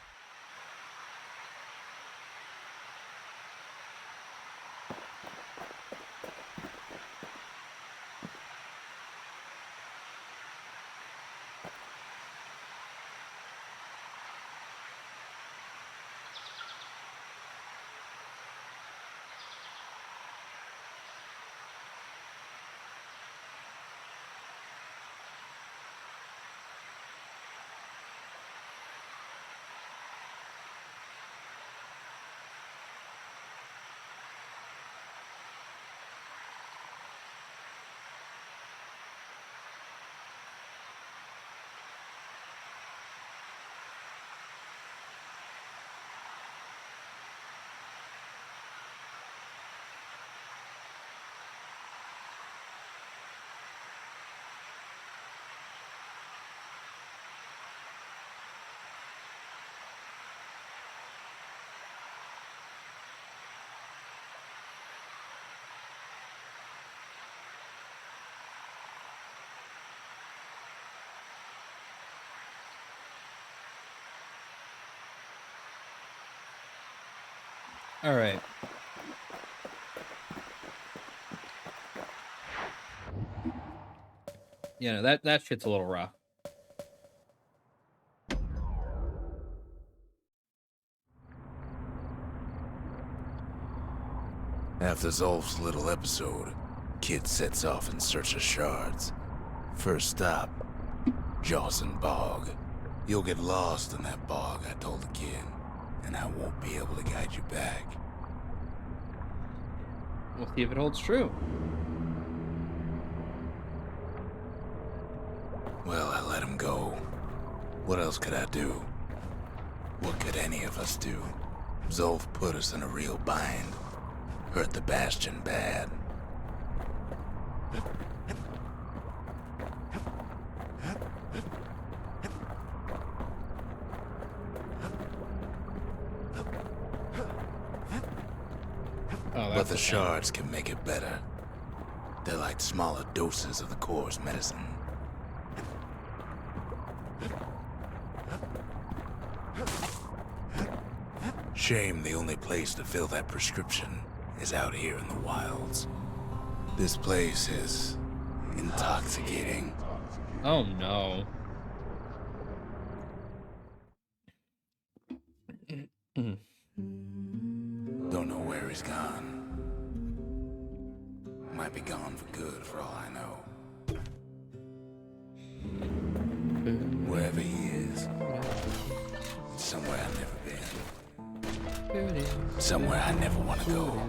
Speaker 1: All right. You know, that shit's a little rough.
Speaker 2: After Zolf's little episode, Kid sets off in search of shards. First stop, Jawson Bog. You'll get lost in that bog, I told the kid, and I won't be able to guide you back.
Speaker 1: We'll see if it holds true.
Speaker 2: Well, I let him go. What else could I do? What could any of us do? Zolf put us in a real bind. Hurt the Bastion bad.
Speaker 1: Oh,
Speaker 2: But the shards can make it better. They're like smaller doses of the core's medicine. Shame the only place to fill that prescription is out here in the wilds. This place is intoxicating.
Speaker 1: Oh no.
Speaker 2: Don't know where he's gone. Might be gone for good for all I know. Wherever he is, it's somewhere I've never been. Somewhere I never want to go.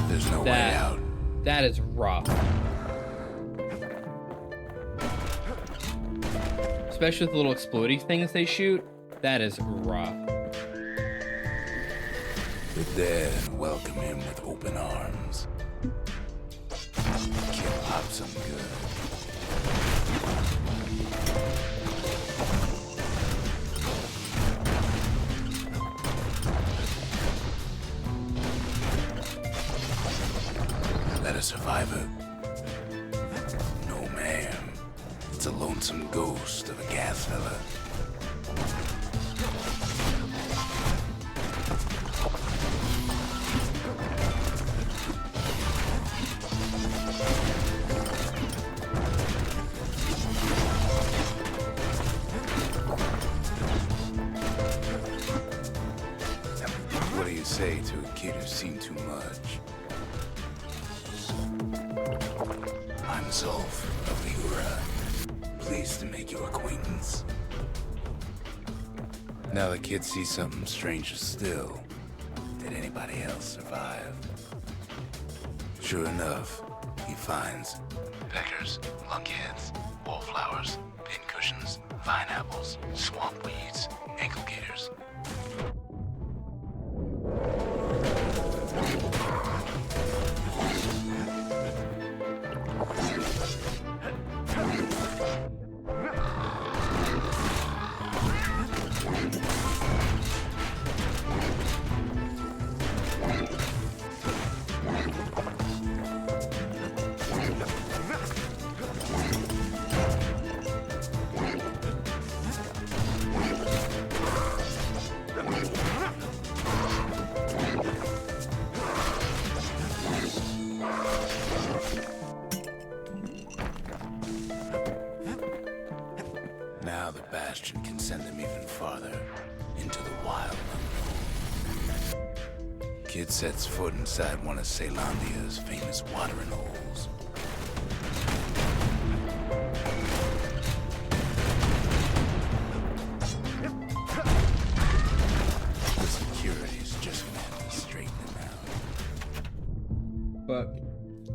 Speaker 2: There's no way out.
Speaker 1: That is rough. Especially with the little exploding things they shoot. That is rough.
Speaker 2: The dead welcome him with open arms. Kill pop some good. That a survivor? No, ma'am. It's a lonesome ghost of a gas fella. What do you say to a kid who's seen too much? I'm Zolf of the Ura. Pleased to make your acquaintance. Now the kid sees something stranger still. Did anybody else survive? Sure enough, he finds peckers, lunkheads, wallflowers, pincushions, vine apples, swamp weeds, ankle gators. Now the Bastion can send them even farther into the wild unknown. Kid sets foot inside one of Celandia's famous watering holes. The security's just gonna have to straighten them out.
Speaker 1: But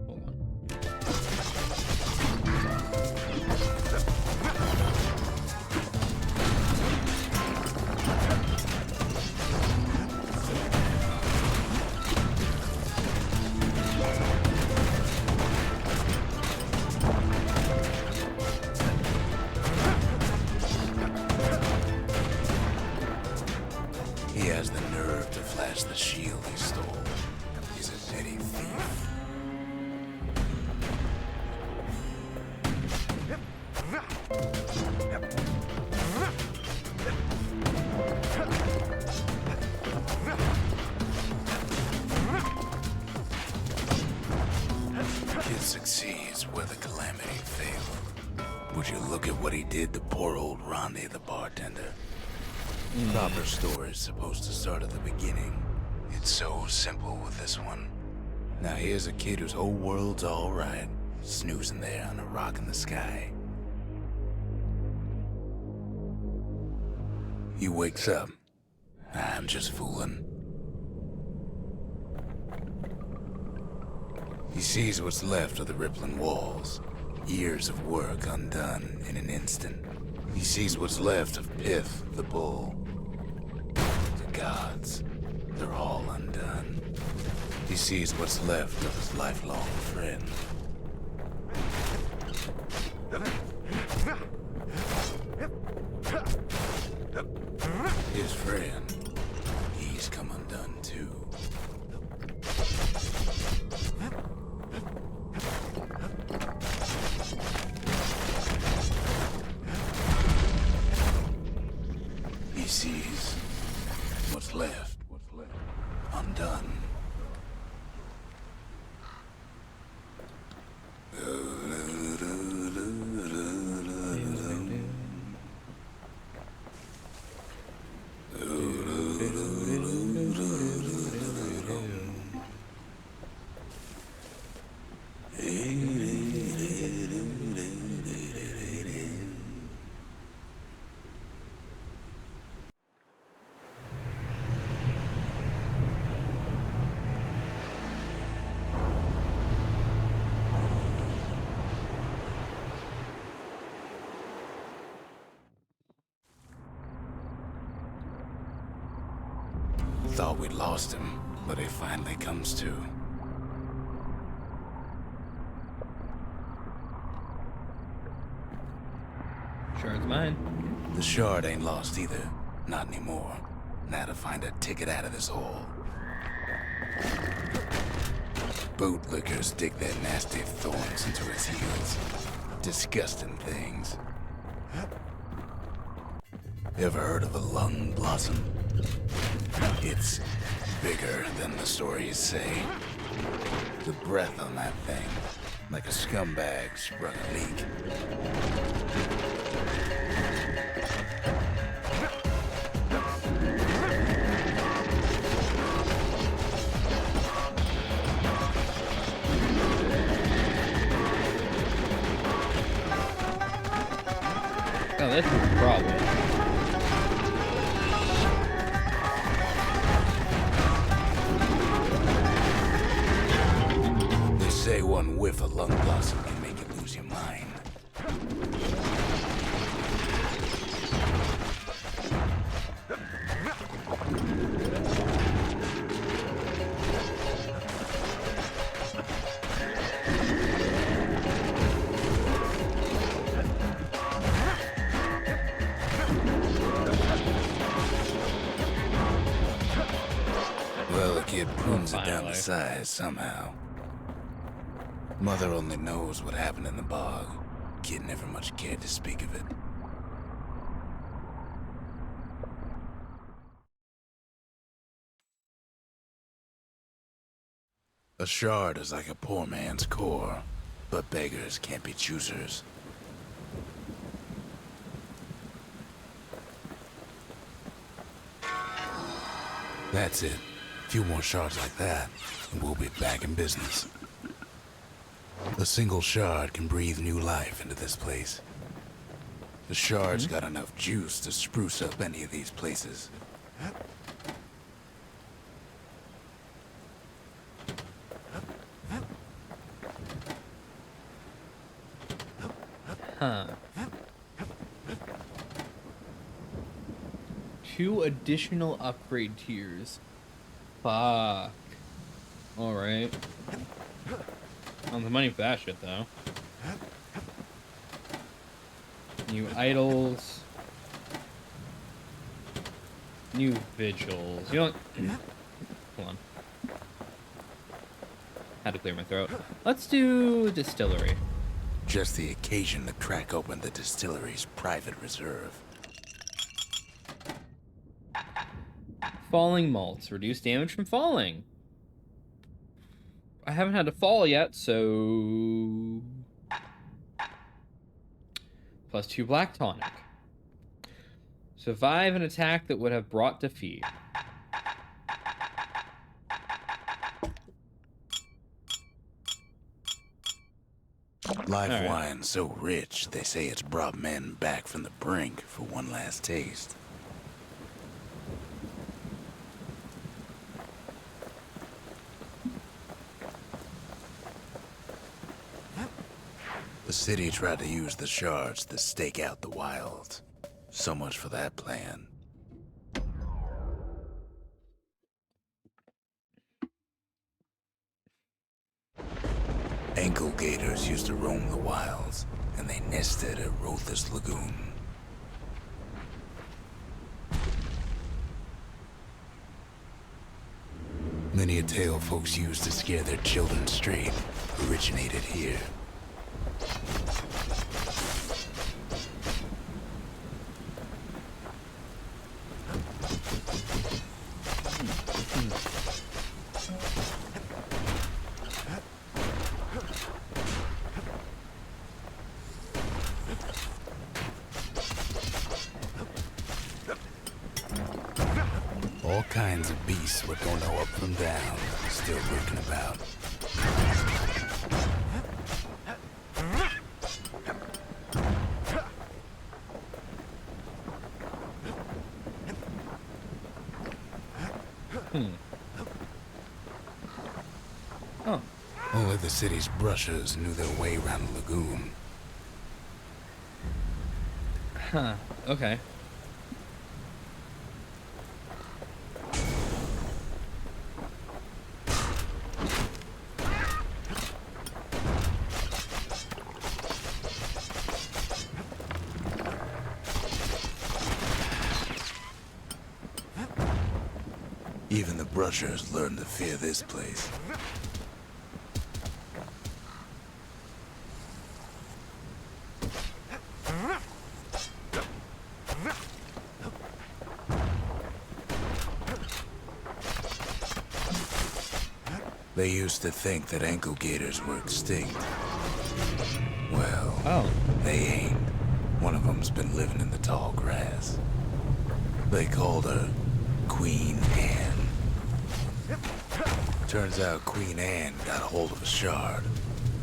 Speaker 1: hold on.
Speaker 2: Would you look at what he did to poor old Ronnie, the bartender? Proper story is supposed to start at the beginning. It's so simple with this one. Now here's a kid whose whole world's alright, snoozing there on a rock in the sky. He wakes up. I'm just fooling. He sees what's left of the rippling walls. Years of work undone in an instant. He sees what's left of Pith, the bull. The gods, they're all undone. He sees what's left of his lifelong friend. His friend, he's come undone too. He sees what's left undone. Thought we'd lost him, but he finally comes to.
Speaker 1: Shard's mine.
Speaker 2: The shard ain't lost either. Not anymore. Now to find a ticket out of this hole. Bootlickers dig their nasty thorns into his heels. Disgusting things. Ever heard of a lung blossom? It's bigger than the stories say. The breath on that thing, like a scumbag sprung a leak.
Speaker 1: Oh, this is a problem.
Speaker 2: They say one whiff of lung blossom can make you lose your mind. Well, the kid prunes it down
Speaker 1: Finally.
Speaker 2: to size somehow. Mother only knows what happened in the bog. Kid never much cared to speak of it. A shard is like a poor man's core, but beggars can't be choosers. That's it. A few more shards like that, and we'll be back in business. A single shard can breathe new life into this place. The shard's got enough juice to spruce up any of these places.
Speaker 1: Huh. 2 additional upgrade tiers. Fuck. Alright. On the money for that shit, though. New idols. New vigils. You know what? Hold on. Had to clear my throat. Let's do distillery.
Speaker 2: Just the occasion to crack open the distillery's private reserve.
Speaker 1: Falling malts. Reduce damage from falling. I haven't had to fall yet, so... +2 black tonic. Survive an attack that would have brought defeat.
Speaker 2: Life
Speaker 1: All right.
Speaker 2: wine so rich, they say it's brought men back from the brink for one last taste. The city tried to use the shards to stake out the wilds. So much for that plan. Ankle gators used to roam the wilds, and they nested at Rothus Lagoon. Many a tale folks used to scare their children straight originated here. All kinds of beasts what don't know up from down, still lurking about.
Speaker 1: Oh.
Speaker 2: Only the city's brushers knew their way around the lagoon.
Speaker 1: Huh. Okay.
Speaker 2: Even the brushers learned to fear this place. They used to think that ankle gators were extinct. Well, they ain't. One of them's been living in the tall grass. They called her Queen Anne. Turns out Queen Anne got a hold of a shard.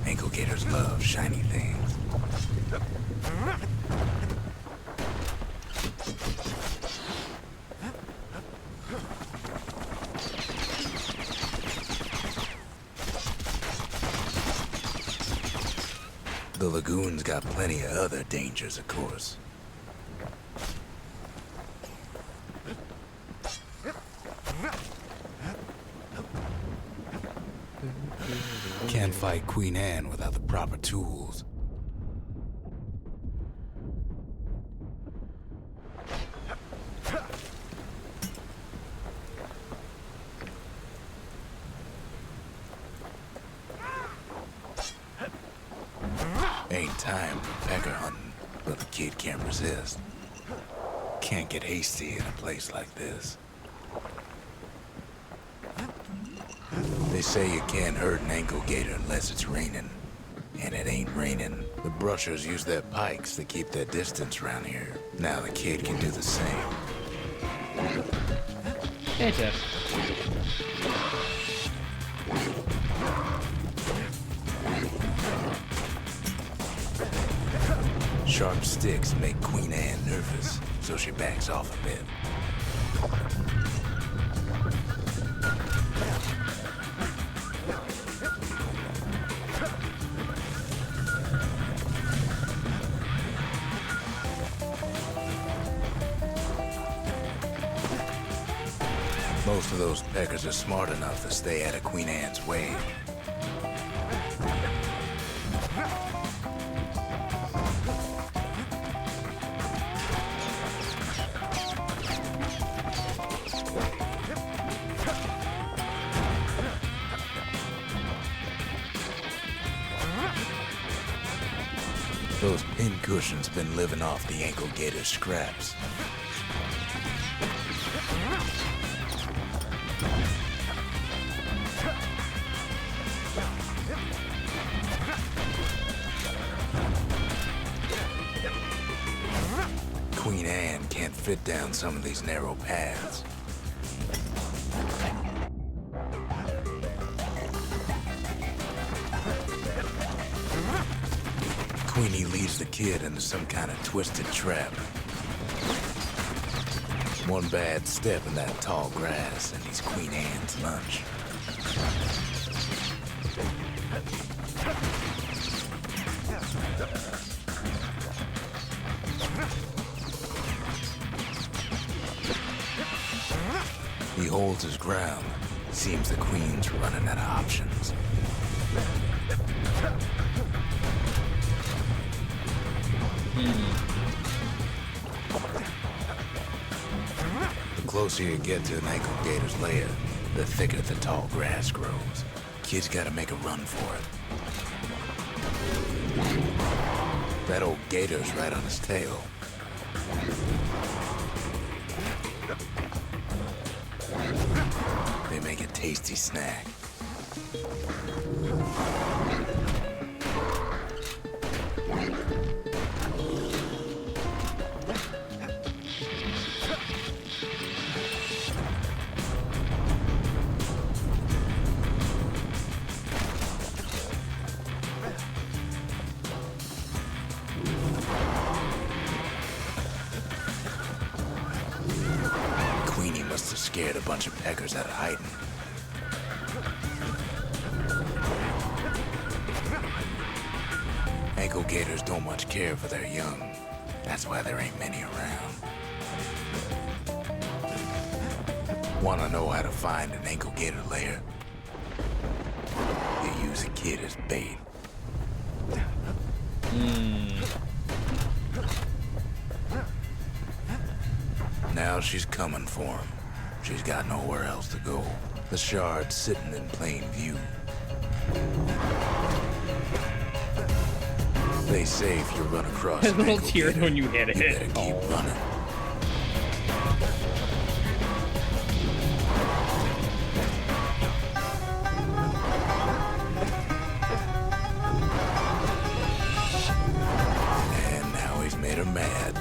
Speaker 2: Ankle gators love shiny things. The lagoon's got plenty of other dangers, of course. Can't fight Queen Anne without the proper tools. Ain't time for pecker hunting, but the kid can't resist. Can't get hasty in a place like this. They say you can't hurt an ankle gator unless it's raining. And it ain't raining. The brushers use their pikes to keep their distance around here. Now the kid can do the same.
Speaker 1: Hey, Jeff.
Speaker 2: Sharp sticks make Queen Anne nervous, so she backs off a bit. Most of those peckers are smart enough to stay out of Queen Anne's way. Those pincushions been living off the ankle gator scraps. Queen Anne can't fit down some of these narrow paths. Queenie leads the kid into some kind of twisted trap. One bad step in that tall grass and he's Queen Anne's lunch. He holds his ground. Seems the Queen's running out of options. The closer you get to an ankle gator's lair, the thicker the tall grass grows. Kid's gotta make a run for it. That old gator's right on his tail. They make a tasty snack. Queenie must have scared a bunch of peckers out of hiding. Ankle gators don't much care for their young. That's why there ain't many around. Wanna know how to find an ankle gator lair? You use a kid as bait. Now she's coming for him. She's got nowhere else to go. The shard's sitting in plain view. They say if you run across
Speaker 1: A
Speaker 2: an
Speaker 1: little
Speaker 2: ankle
Speaker 1: tear
Speaker 2: gator,
Speaker 1: when you hit it.
Speaker 2: you better keep
Speaker 1: Oh.
Speaker 2: running. And now he's made her mad.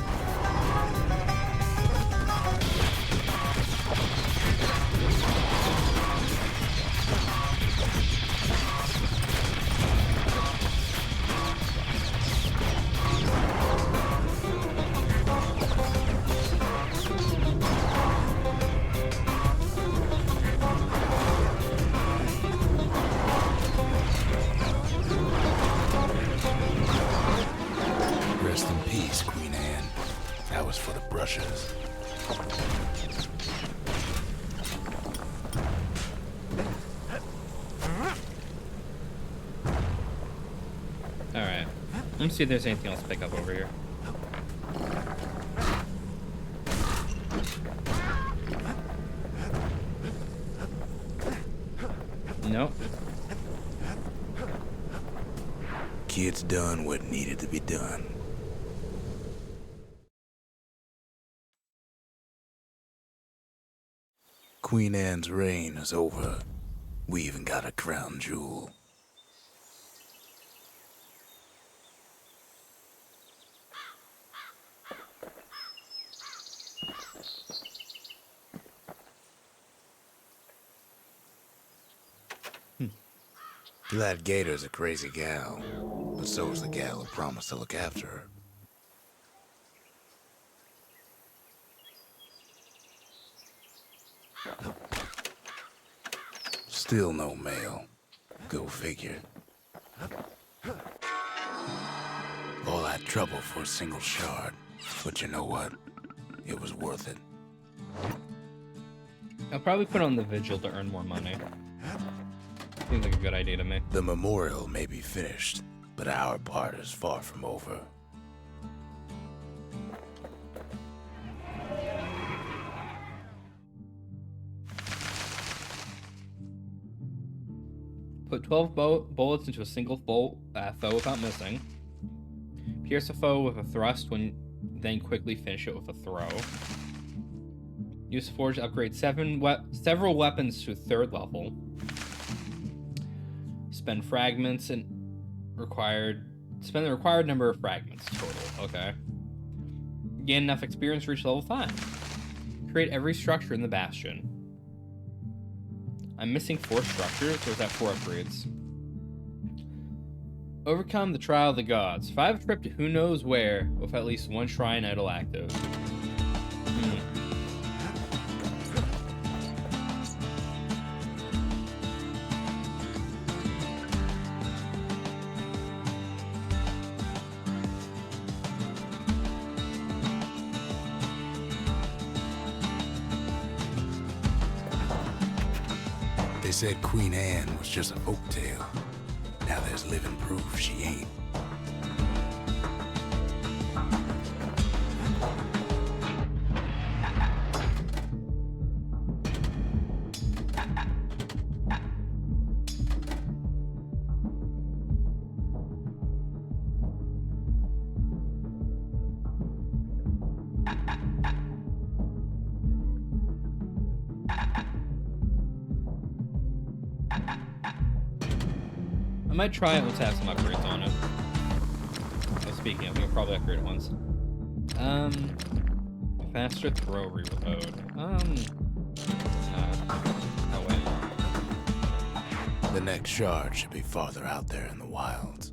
Speaker 2: Rest in peace, Queen Anne. That was for the brushes.
Speaker 1: Alright. Let me see if there's anything else to pick up over here. Nope.
Speaker 2: Kid's done what needed to be done. Queen Anne's reign is over. We even got a crown jewel. That gator's a crazy gal, but so is the gal who promised to look after her. Still no mail. Go figure. All that trouble for a single shard. But you know what? It was worth it.
Speaker 1: I'll probably put on the vigil to earn more money. Seems like a good idea to me.
Speaker 2: The memorial may be finished, but our part is far from over.
Speaker 1: Put 12 bullets into a single foe without missing. Pierce a foe with a thrust then quickly finish it with a throw. Use Forge to upgrade several weapons to 3rd level. Spend the required number of fragments total. Okay. Gain enough experience to reach level 5. Create every structure in the Bastion. I'm missing 4 structures, or is that 4 upgrades? Overcome the trial of the gods. 5 trip to who knows where, with at least 1 shrine idol active.
Speaker 2: They said Queen Anne was just a folktale. Now there's living proof she ain't.
Speaker 1: I might try it once I have some upgrades on it. Oh, speaking of, we'll probably upgrade it once. Faster throw reload. No way.
Speaker 2: The next shard should be farther out there in the wilds.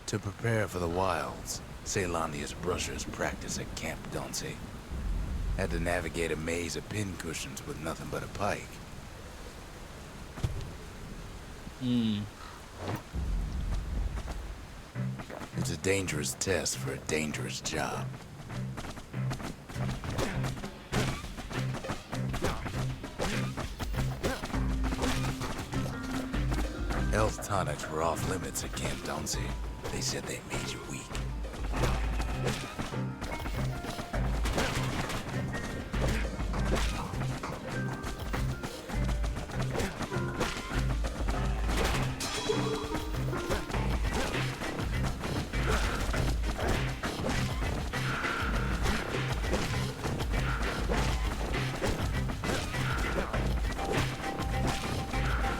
Speaker 2: To prepare for the wilds, Caelondia's brushers practice at Camp Dauncey. Had to navigate a maze of pincushions with nothing but a pike. It's a dangerous test for a dangerous job. Health tonics were off limits at Camp Dauncey. They said they made you weak.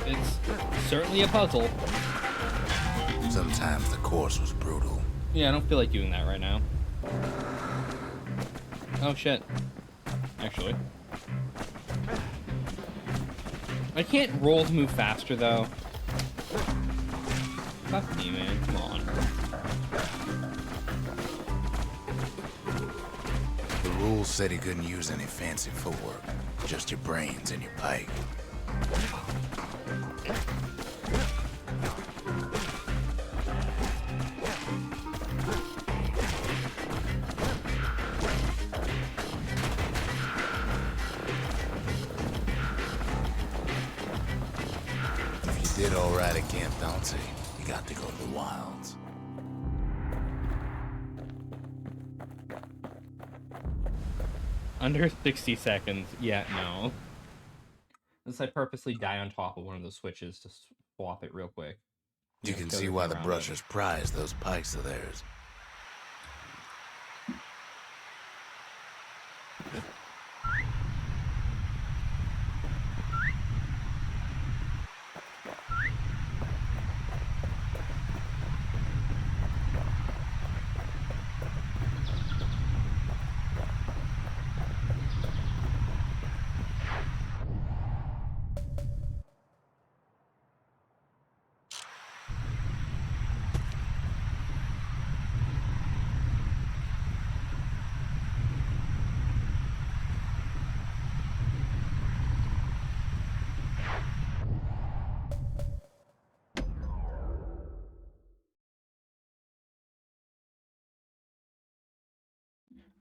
Speaker 1: It's certainly a puzzle.
Speaker 2: Sometimes the course was brutal.
Speaker 1: Yeah, I don't feel like doing that right now. Oh shit. Actually. I can't roll to move faster though. Fuck me, man. Come on.
Speaker 2: The rules said he couldn't use any fancy footwork, just your brains and your pike. Did all right at Camp Dauncey. You got to go to the wilds.
Speaker 1: Under 60 seconds. Yeah, no. Unless I purposely die on top of one of the switches to swap it real quick.
Speaker 2: You can see why the brushers prize those pikes of theirs.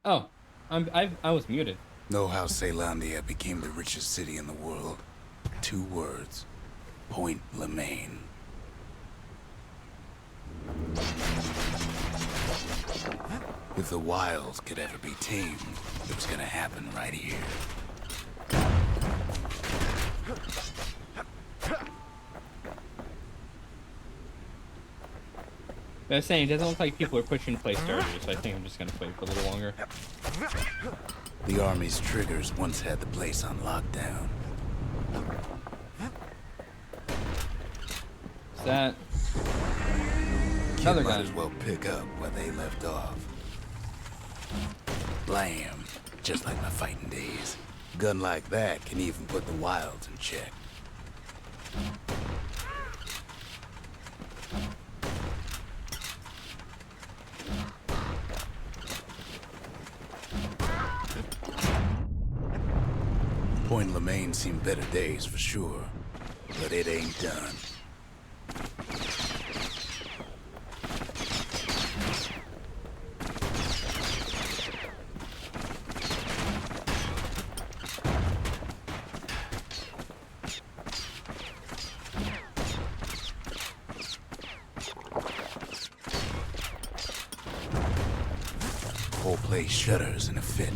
Speaker 1: Oh, I was muted.
Speaker 2: Know how Caelondia became the richest city in the world? 2 words. Point Lemaine. If the wilds could ever be tamed, it was gonna happen right here.
Speaker 1: I was saying, it doesn't look like people are pushing play starters, so I think I'm just gonna play for a little longer.
Speaker 2: The army's triggers once had the place on lockdown.
Speaker 1: Is that
Speaker 2: Kid
Speaker 1: another
Speaker 2: might
Speaker 1: gun?
Speaker 2: as well pick up where they left off. Blam! Just like my fighting days. Gun like that can even put the wilds in check. Point Lemaine seen better days for sure, but it ain't done. Whole place shudders in a fit.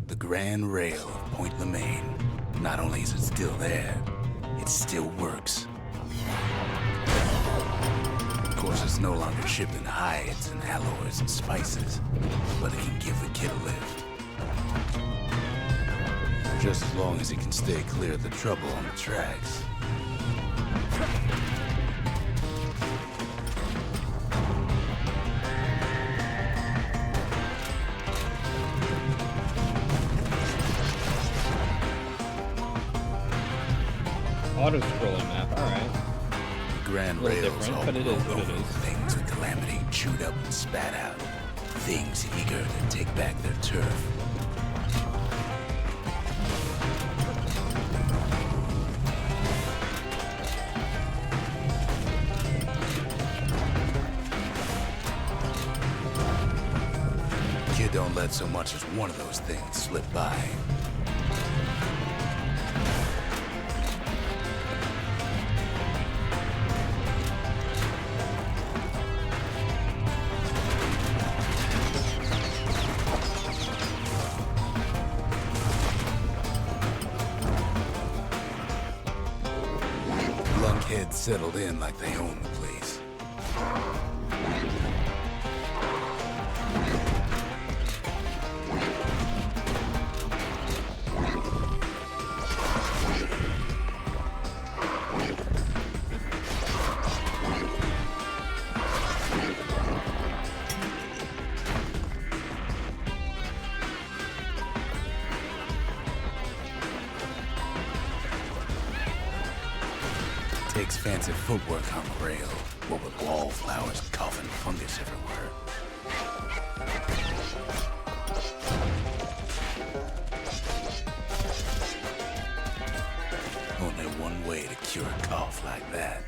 Speaker 2: The Grand Rail of Point Lemaine. Not only is it still there, it still works. Of course, it's no longer shipping hides and alloys and spices, but it can give the kid a lift. Just as long as he can stay clear of the trouble on the tracks.
Speaker 1: Auto-scrolling map, alright.
Speaker 2: Grand
Speaker 1: A little
Speaker 2: Rails
Speaker 1: different,
Speaker 2: all
Speaker 1: but it is
Speaker 2: grown
Speaker 1: what it
Speaker 2: over
Speaker 1: is.
Speaker 2: things with Calamity chewed up and spat out. Things eager to take back their turf. Kid don't let so much as one of those things slip by. Lunkheads settled in like they own the place. Takes fancy footwork on the rail, what with wallflowers, coughing fungus everywhere. Only one way to cure a cough like that.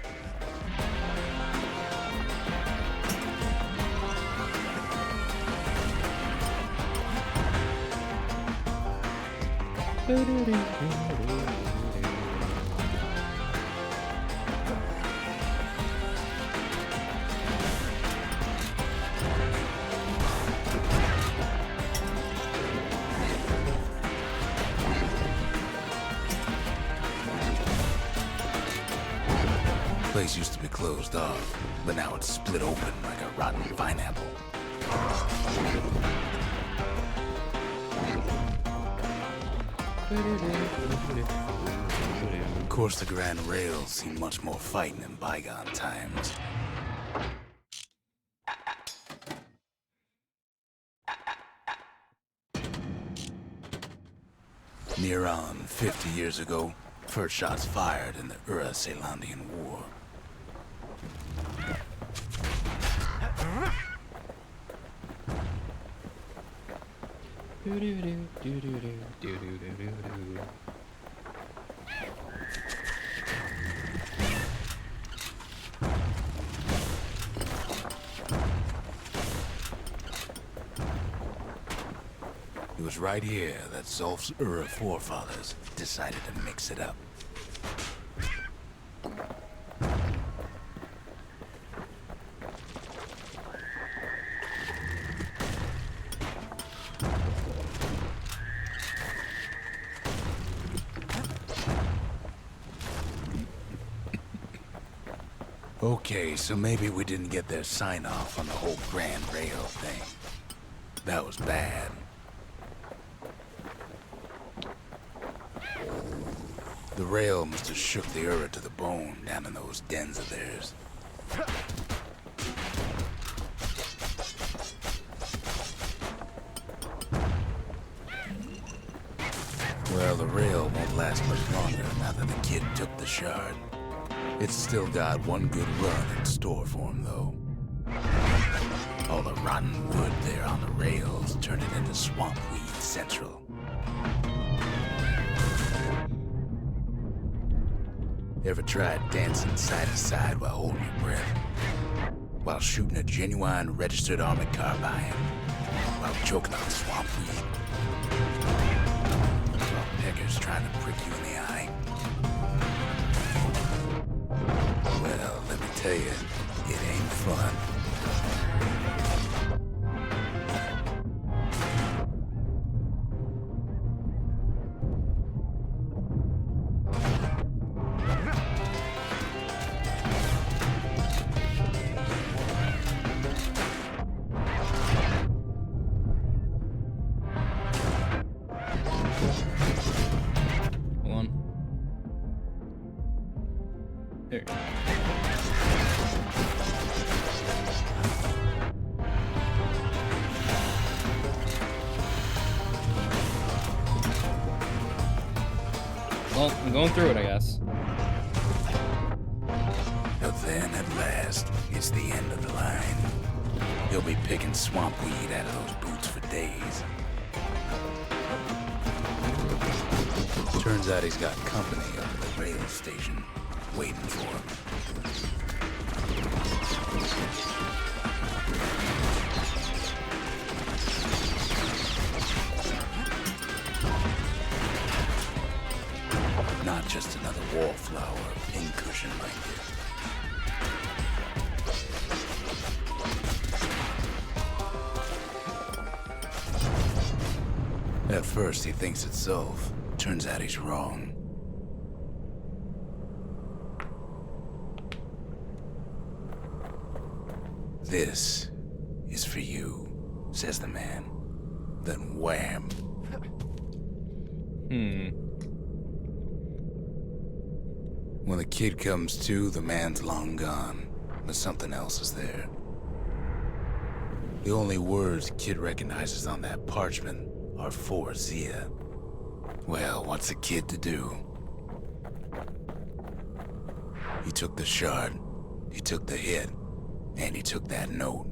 Speaker 2: Place used to be closed off, but now it's split open like a rotten pineapple. Of course, the Grand Rails seen much more fighting in bygone times. Near on 50 years ago, first shots fired in the Ura-Celandian War. It was right here that Zolf's Ura forefathers decided to mix it up. Okay, so maybe we didn't get their sign-off on the whole Grand Rail thing. That was bad. The rail must have shook the Ura to the bone down in those dens of theirs. Well, the rail won't last much longer now that the kid took the shard. It's still got one good run in store for him, though. All the rotten wood there on the rails turned it into swamp weed central. Ever tried dancing side to side while holding your breath? While shooting a genuine registered armored carbine? While choking on swamp weed? While peckers trying to prick you in the eye? Well, let me tell you, it ain't fun.
Speaker 1: There you go. Well, I'm going through it, I guess.
Speaker 2: But then, at last, it's the end of the line. He'll be picking swamp weed out of those boots for days. Turns out he's got company up at the rail station, waiting for him. Not just another wallflower or pincushion like this. At first, he thinks it's Zulf. Turns out he's wrong. This is for you, says the man. Then wham. When the kid comes to, the man's long gone, but something else is there. The only words kid recognizes on that parchment are for Zia. Well, what's a kid to do? He took the shard, he took the hit, and he took that note.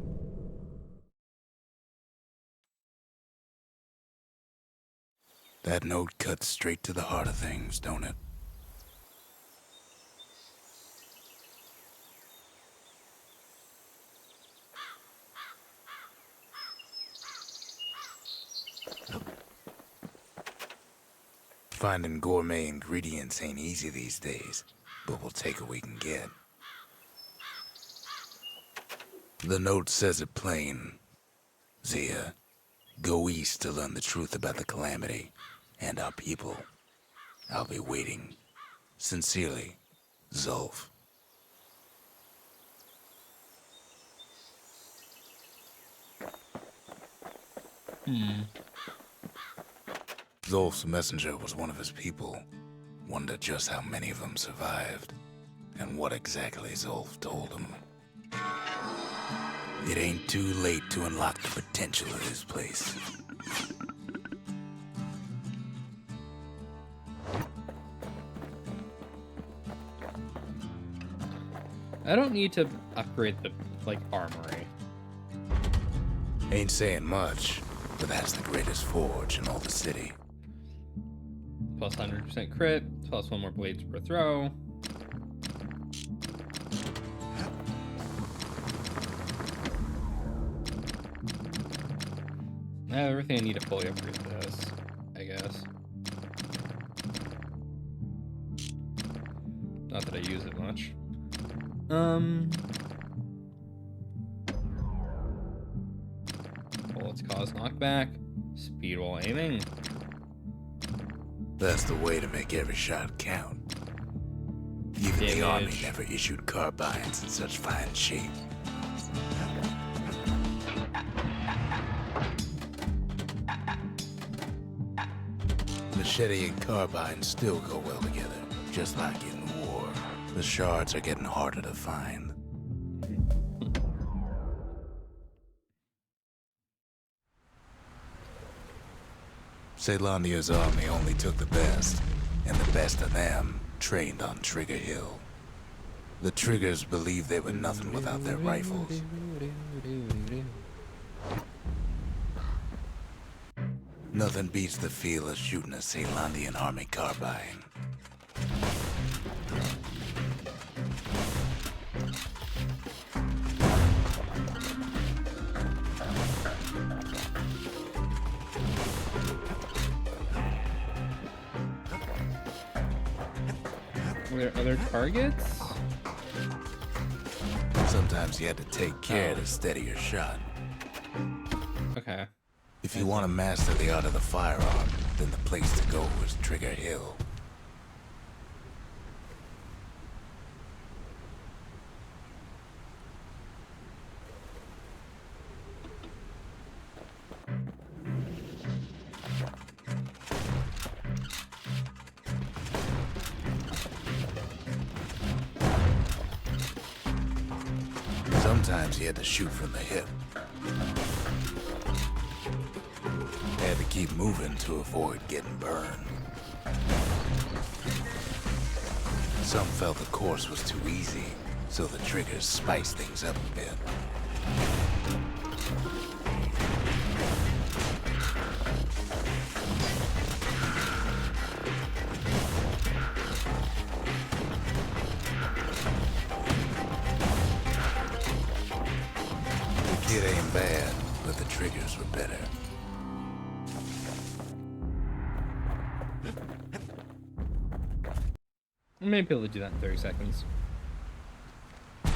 Speaker 2: That note cuts straight to the heart of things, don't it? Finding gourmet ingredients ain't easy these days, but we'll take what we can get. The note says it plain. Zia, go east to learn the truth about the calamity and our people. I'll be waiting. Sincerely, Zulf. Zulf's messenger was one of his people. Wonder just how many of them survived, and what exactly Zulf told him. It ain't too late to unlock the potential of this place.
Speaker 1: I don't need to upgrade the, armory.
Speaker 2: Ain't saying much, but that's the greatest forge in all the city.
Speaker 1: Plus 100% crit, plus 1 more blades per throw. I have everything I need to fully upgrade this, I guess. Not that I use it much. Bullets cause knockback. Speed while aiming.
Speaker 2: That's the way to make every shot count. Even the army
Speaker 1: Damage.
Speaker 2: never issued carbines in such fine shape. Machete and carbine still go well together, just like in war. The shards are getting harder to find. Caelandia's army only took the best, and the best of them trained on Trigger Hill. The Triggers believed they were nothing without their rifles. Nothing beats the feel of shooting a Caelandian army carbine.
Speaker 1: Are there other targets?
Speaker 2: Sometimes you had to take care to steady your shot.
Speaker 1: Okay.
Speaker 2: If you want to master the art of the firearm, then the place to go is Trigger Hill. Sometimes you had to shoot from the hip. Had to keep moving to avoid getting burned. Some felt the course was too easy, so the triggers spiced things up a bit. The kid ain't bad, but the triggers were better.
Speaker 1: I may be able to do that in 30 seconds. I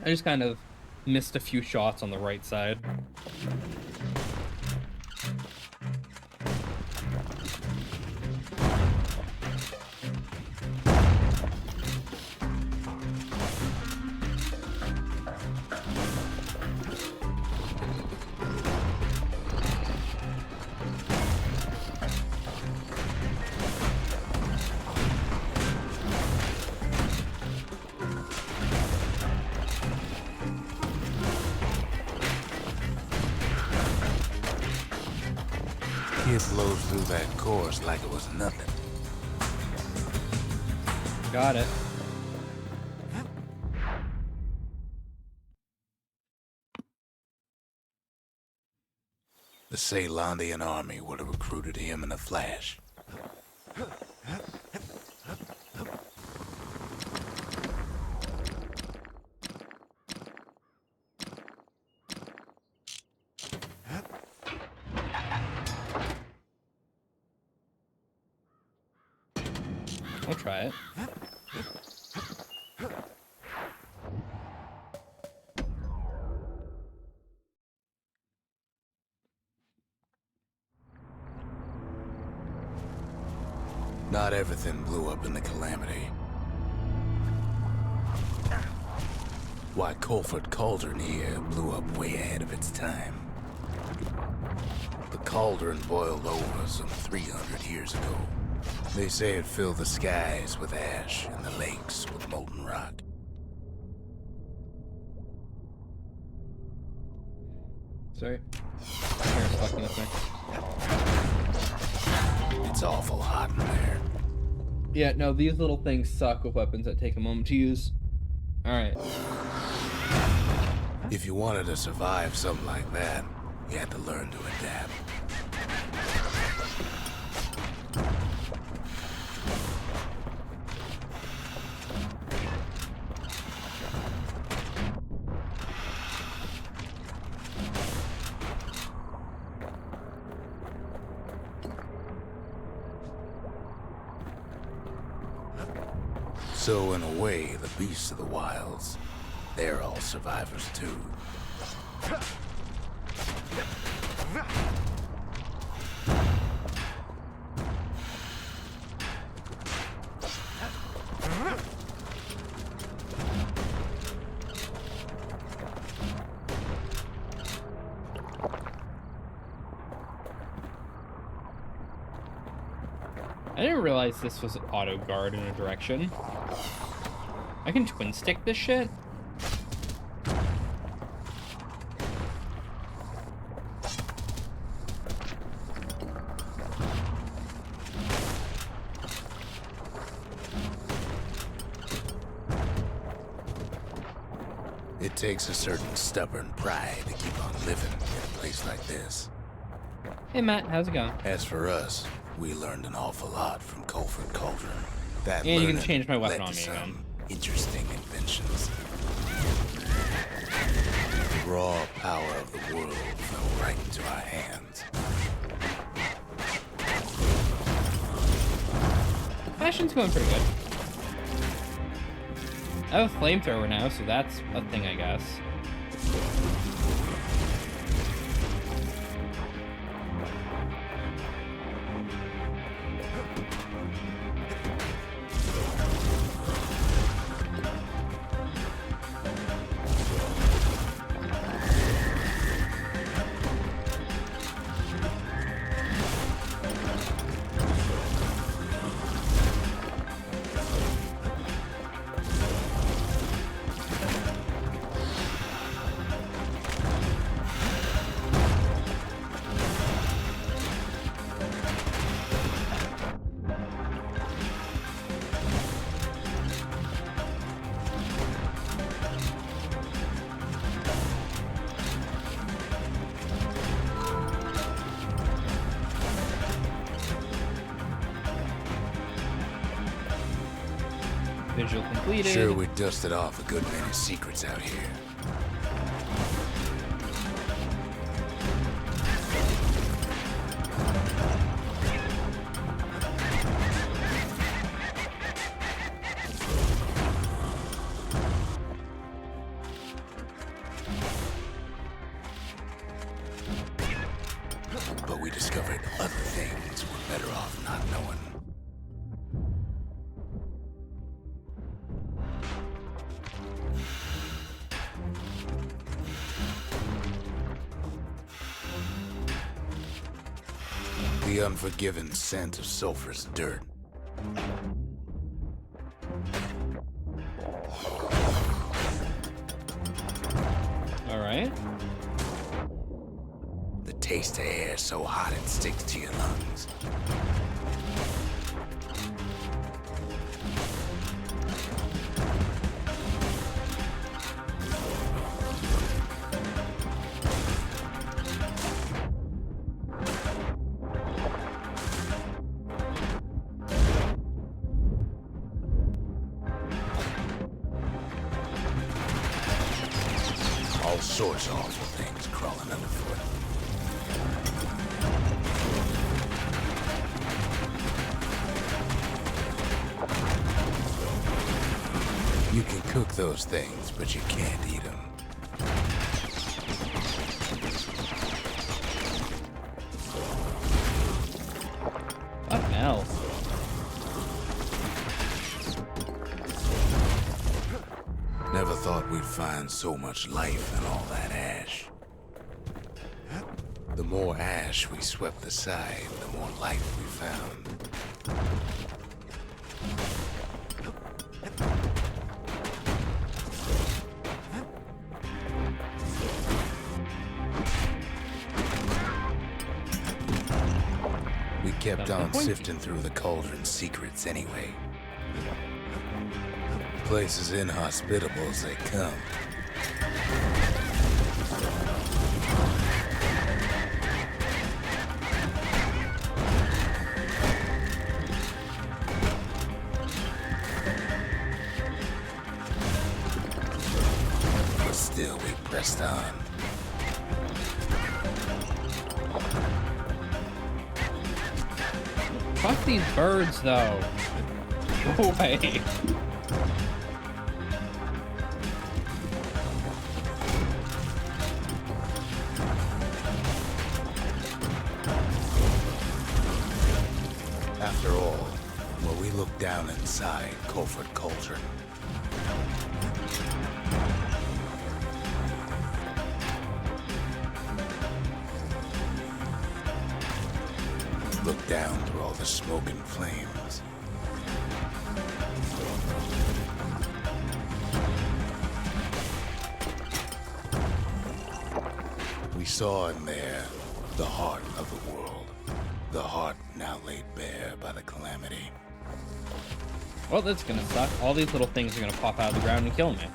Speaker 1: just kind of missed a few shots on the right side.
Speaker 2: Kid blows through that course like it was nothing.
Speaker 1: Got it.
Speaker 2: The Caelandian army would have recruited him in a flash.
Speaker 1: I'll try it.
Speaker 2: Not everything blew up in the Calamity. Why Colford Cauldron here blew up way ahead of its time. The cauldron boiled over some 300 years ago. They say it filled the skies with ash and the lakes with molten rock.
Speaker 1: Sorry. Camera's fucking with me.
Speaker 2: It's awful hot in there.
Speaker 1: Yeah, no, these little things suck with weapons that take a moment to use. Alright.
Speaker 2: If you wanted to survive something like that, you had to learn to adapt. So in a way, the beasts of the wilds, they're all survivors too.
Speaker 1: I didn't realize this was auto guard in a direction. I can twin stick this shit?
Speaker 2: It takes a certain stubborn pride to keep on living in a place like this.
Speaker 1: Hey Matt, how's it going?
Speaker 2: As for us, we learned an awful lot from Colford Cauldron. That
Speaker 1: And you can
Speaker 2: learning
Speaker 1: change my weapon
Speaker 2: led
Speaker 1: on
Speaker 2: to
Speaker 1: me
Speaker 2: some
Speaker 1: again.
Speaker 2: interesting inventions. The raw power of the world fell right into our hands.
Speaker 1: Bastion's going pretty good. I have a flamethrower now, so that's a thing, I guess. Visual completed.
Speaker 2: Sure, we dusted off a good many secrets out here. But we discovered other things we're better off not knowing. The unforgiven scent of sulfurous dirt.
Speaker 1: All right.
Speaker 2: The taste of air so hot it sticks to your lungs. All sorts of awful things crawling underfoot. You can cook those things, but you can't eat them.
Speaker 1: Fuck hell.
Speaker 2: Never thought we'd find so much life in all that ash. The more ash we swept aside, the more life we found. We kept on sifting through the cauldron's secrets anyway. Place as inhospitable as they come. But still we pressed on.
Speaker 1: Fuck these birds, though. Go away.
Speaker 2: After all, when we look down inside Colford Cauldron, look down through all the the smoke and flames. We saw in there the heart of the world. The heart now laid bare by the calamity.
Speaker 1: Well, that's gonna suck. All these little things are gonna pop out of the ground and kill me.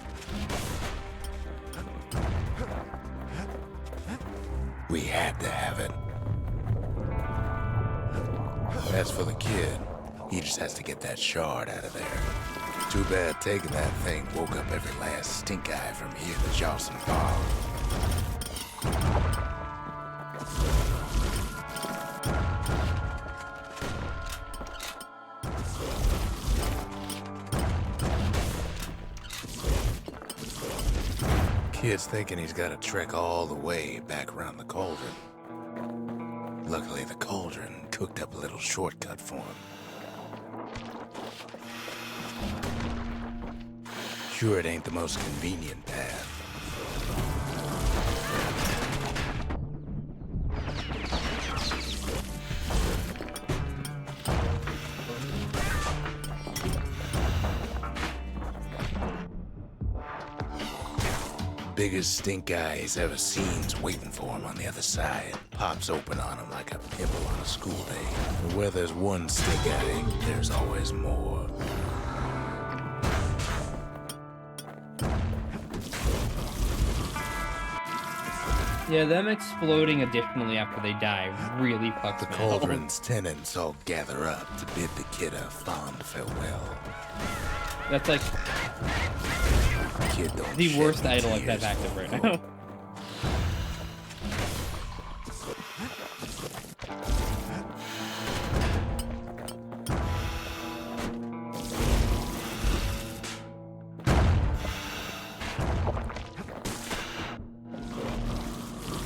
Speaker 2: We had to have it. As for the kid, he just has to get that shard out of there. Too bad taking that thing woke up every last stink eye from here to Johnson Farm. Kid's thinking he's got to trek all the way back around the cauldron. Luckily, the cauldron cooked up a little shortcut for him. Sure, it ain't the most convenient path. Biggest stink eye he's ever seen's waiting for him on the other side. Pops open on him like a pimple on a school day. But where there's one stink eye, there's always more.
Speaker 1: Yeah, them exploding additionally after they die really fucks
Speaker 2: The
Speaker 1: me.
Speaker 2: cauldron's tenants all gather up to bid the kid a fond farewell.
Speaker 1: That's like
Speaker 2: Kid don't
Speaker 1: the
Speaker 2: shed
Speaker 1: worst
Speaker 2: any
Speaker 1: idol I've
Speaker 2: tears
Speaker 1: active
Speaker 2: for
Speaker 1: right
Speaker 2: him.
Speaker 1: now.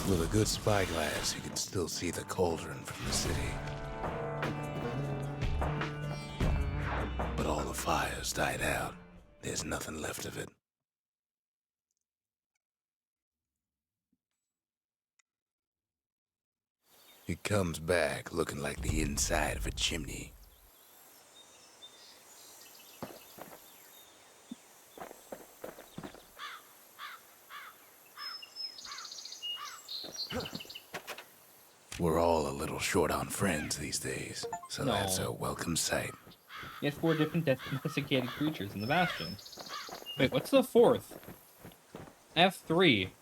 Speaker 2: With a good spyglass, you can still see the cauldron from the city. But all the fires died out. There's nothing left of it. It comes back looking like the inside of a chimney. We're all a little short on friends these days, so
Speaker 1: No.
Speaker 2: that's a welcome sight.
Speaker 1: You had 4 different domesticated creatures in the Bastion. Wait, what's the 4th? I have 3.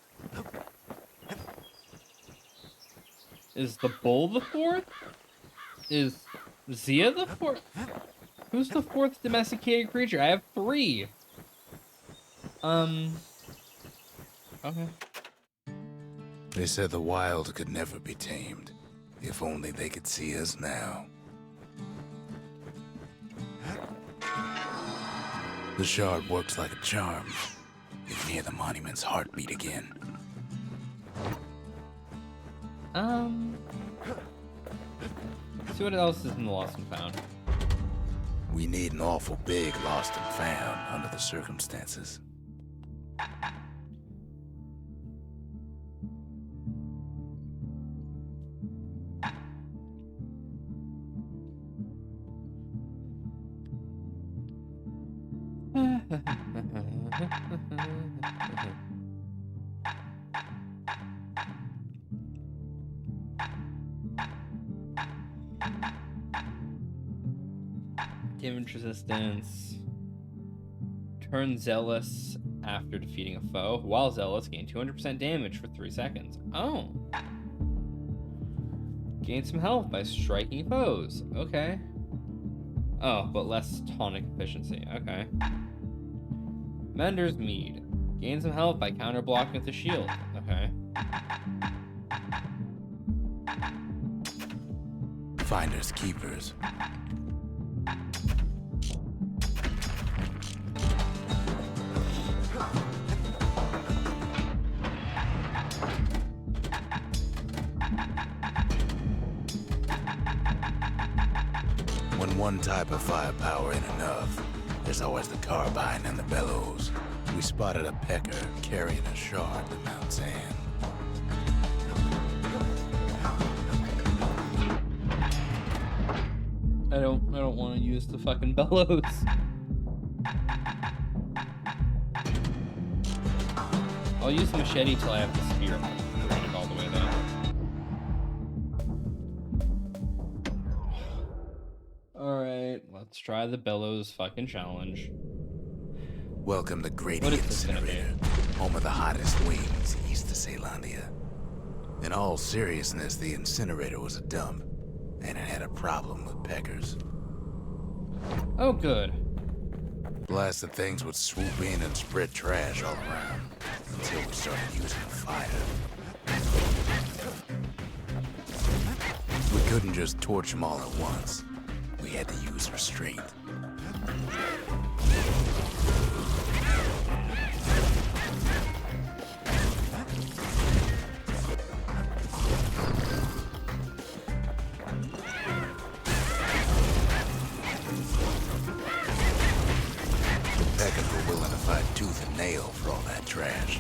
Speaker 1: Is the bull the 4th? Is Zia the 4th? Who's the 4th domesticated creature? I have 3. Okay.
Speaker 2: They said the wild could never be tamed. If only they could see us now. The shard works like a charm. You can hear the monument's heartbeat again.
Speaker 1: Let's see what else is in the Lost and Found.
Speaker 2: We need an awful big lost and found under the circumstances.
Speaker 1: Damage resistance. Turn zealous after defeating a foe. While zealous, gain 200% damage for 3 seconds. Oh. Gain some health by striking foes. Okay. Oh, but less tonic efficiency. Okay. Mender's Mead. Gain some health by counter blocking with the shield. Okay.
Speaker 2: Finders keepers. When one type of firepower ain't enough, there's always the carbine and the bellows. We spotted a pecker carrying a shard to Mount Zan.
Speaker 1: I don't want to use the fucking bellows. I'll use the machete till I have the spear. Run it all the way though. Alright, let's try the bellows fucking challenge.
Speaker 2: Welcome to Grady
Speaker 1: What is this gonna be?
Speaker 2: Incinerator, home of the hottest wings east of Ceylondia. In all seriousness, the incinerator was a dump, and it had a problem with peckers.
Speaker 1: Oh, good.
Speaker 2: Blasted things would swoop in and spread trash all around, until we started using fire. We couldn't just torch them all at once. We had to use restraint. Peckers were willing to fight tooth and nail for all that trash.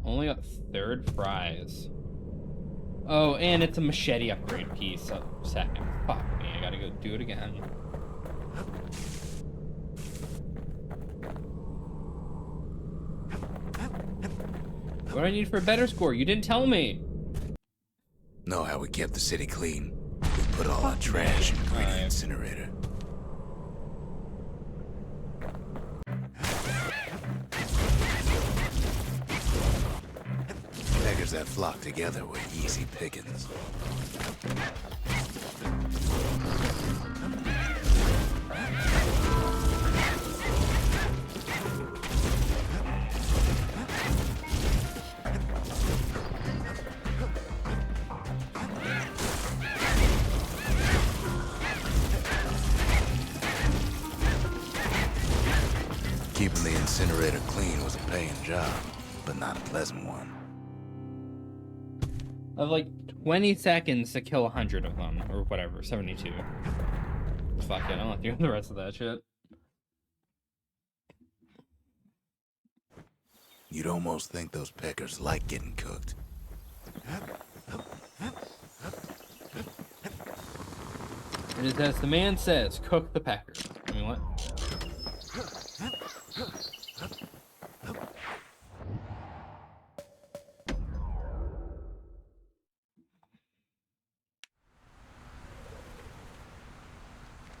Speaker 1: Only got third fries. Oh, and it's a machete upgrade piece. Oh, second. Fuck me, I gotta go do it again. What do I need for a better score? You didn't tell me.
Speaker 2: Know how we kept the city clean? We put all our trash in Grady
Speaker 1: Alright.
Speaker 2: Incinerator. Beggars that flock together were easy pickings. Keeping the incinerator clean was a paying job, but not a pleasant one.
Speaker 1: I have like 20 seconds to kill 100 of them, or whatever, 72. Fuck it, I'll not do the rest of that shit.
Speaker 2: You'd almost think those peckers like getting cooked.
Speaker 1: It is as the man says, cook the pecker. I mean, what?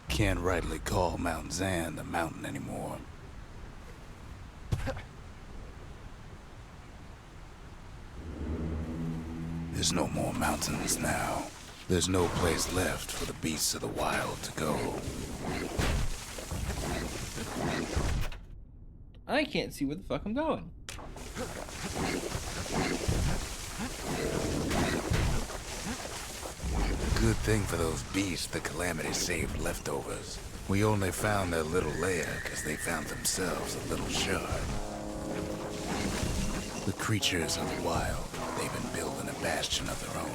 Speaker 2: Can't rightly call Mount Zan a mountain anymore. There's no more mountains now. There's no place left for the beasts of the wild to go.
Speaker 1: I can't see where the fuck I'm going.
Speaker 2: Good thing for those beasts the Calamity saved leftovers. We only found their little lair because they found themselves a little shard. The creatures of the wild, they've been building a bastion of their own.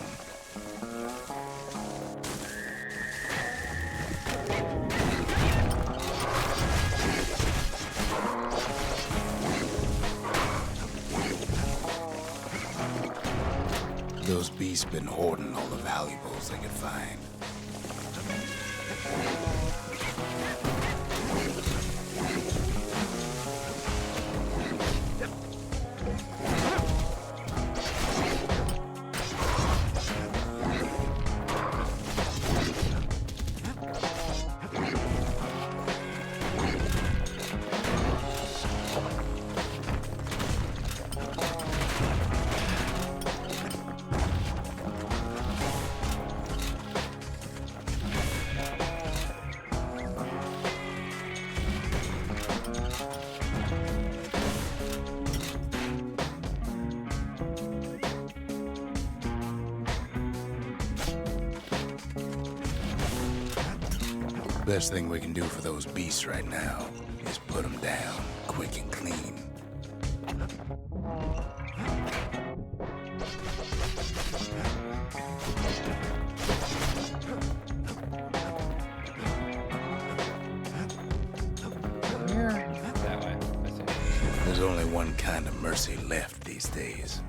Speaker 2: Those beasts been hoarding all the valuables they could find. Best thing we can do for those beasts right now is put them down quick and clean.
Speaker 1: That way. I see.
Speaker 2: There's only one kind of mercy left these days.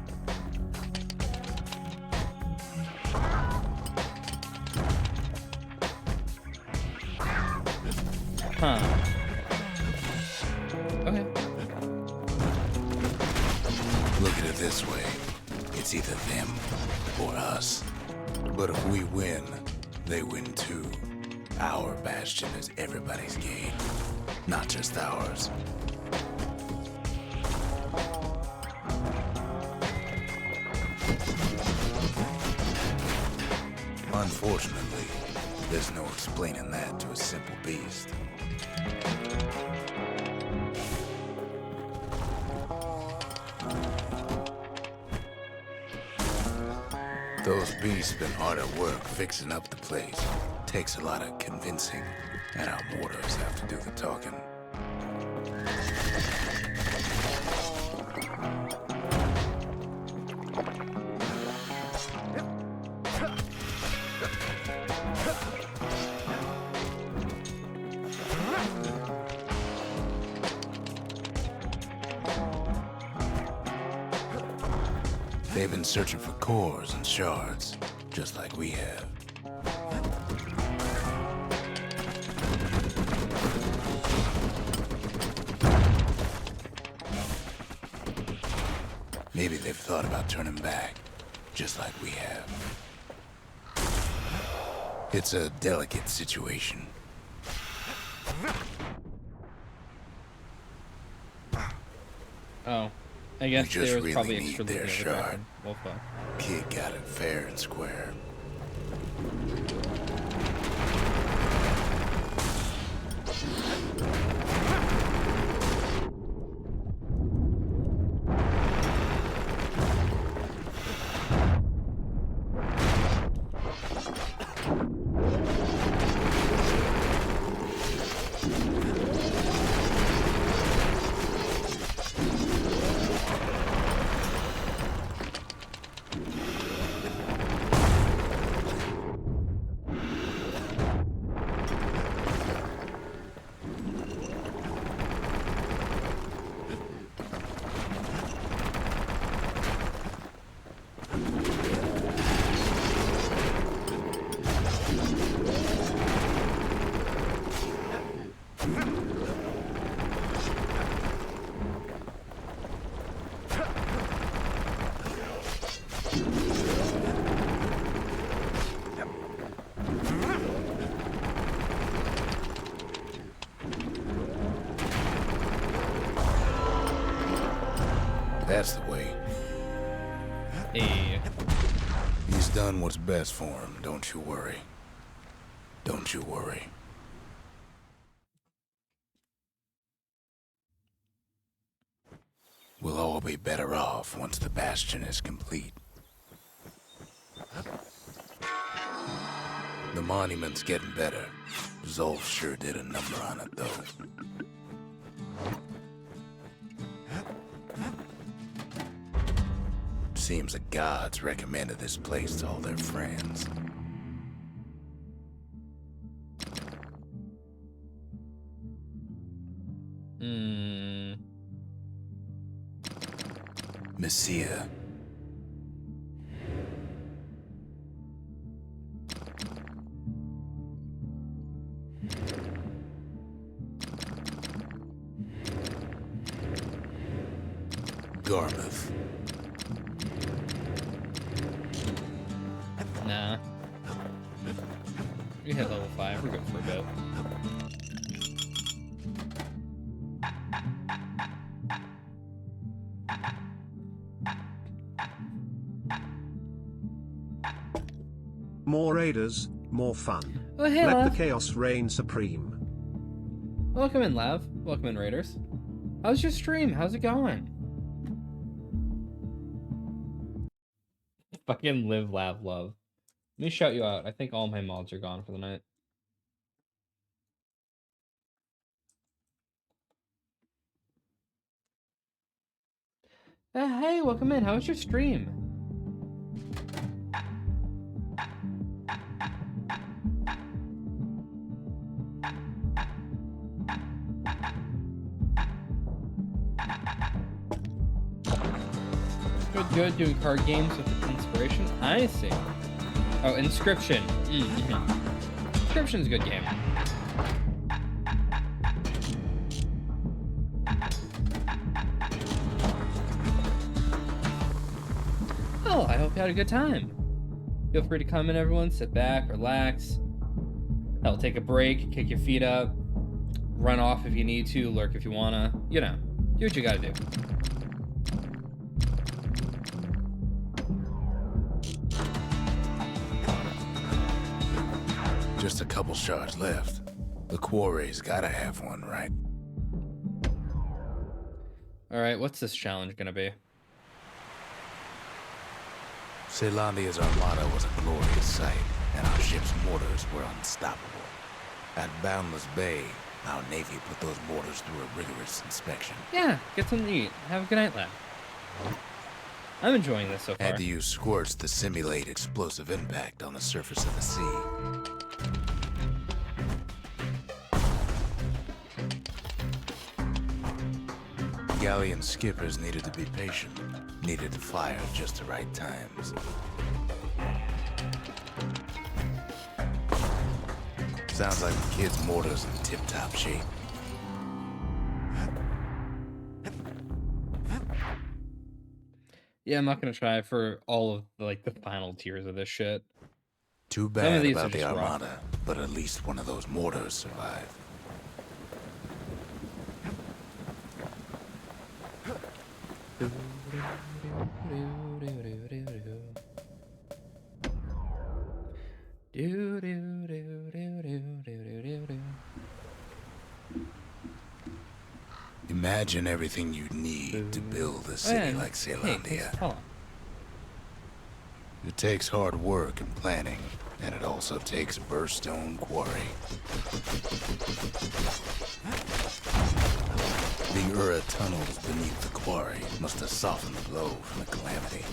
Speaker 1: Huh. Okay.
Speaker 2: Look at it this way. It's either them or us. But if we win, they win too. Our Bastion is everybody's game, not just ours. Unfortunately, there's no explaining that to a simple beast. Those beasts been hard at work fixing up the place. Takes a lot of convincing, and our mortars have to do the talking. They've been searching for cores and shards, just like we have. Maybe they've thought about turning back, just like we have. It's a delicate situation.
Speaker 1: Oh. I guess
Speaker 2: just
Speaker 1: there was
Speaker 2: really
Speaker 1: probably
Speaker 2: need
Speaker 1: extra
Speaker 2: their
Speaker 1: loot in the
Speaker 2: shard.
Speaker 1: weapon. Well, fuck.
Speaker 2: Kid got it fair and square. That's the way.
Speaker 1: Hey.
Speaker 2: He's done what's best for him, don't you worry. Don't you worry. We'll all be better off once the Bastion is complete. The monument's getting better. Zolf sure did a number on it, though. Seems the gods recommended this place to all their friends. Messiah. Garmouth.
Speaker 1: Nah. We hit level 5. We're good for a bit.
Speaker 4: More raiders, more fun.
Speaker 1: Oh, hey,
Speaker 4: Let
Speaker 1: Lav.
Speaker 4: the chaos reign supreme.
Speaker 1: Welcome in, Lav. Welcome in, Raiders. How's your stream? How's it going? Fucking live, laugh, love. Let me shout you out. I think all my mods are gone for the night. Hey, welcome in. How was your stream? Good doing card games with inspiration. I see. Oh, Inscription. Inscription's a good game. Well, I hope you had a good time. Feel free to comment, everyone. Sit back, relax. Hell, take a break, kick your feet up, run off if you need to, lurk if you wanna. You know, do what you gotta do.
Speaker 2: Just a couple shards left. The quarry's gotta have one, right?
Speaker 1: Alright, what's this challenge gonna be?
Speaker 2: Zealandia's armada was a glorious sight, and our ship's mortars were unstoppable. At Boundless Bay, our Navy put those mortars through a rigorous inspection.
Speaker 1: Yeah, get something to eat. Have a good night, lad. I'm enjoying this so far.
Speaker 2: Had to use squirts to simulate explosive impact on the surface of the sea. Galleon skippers needed to be patient, needed to fire at just the right times. Sounds like the kid's mortar's in tip-top shape.
Speaker 1: Yeah, I'm not gonna try for all of like the final tiers of this shit.
Speaker 2: Too
Speaker 1: Some of
Speaker 2: bad
Speaker 1: these
Speaker 2: about
Speaker 1: are
Speaker 2: the
Speaker 1: just rough.
Speaker 2: armada, but at least one of those mortars survived. Imagine everything you'd need to build a city like Zealandia.
Speaker 1: Hold on.
Speaker 2: It takes hard work and planning, and it also takes Burstone Quarry. The Ura tunnels beneath the quarry must have softened the blow from the calamity.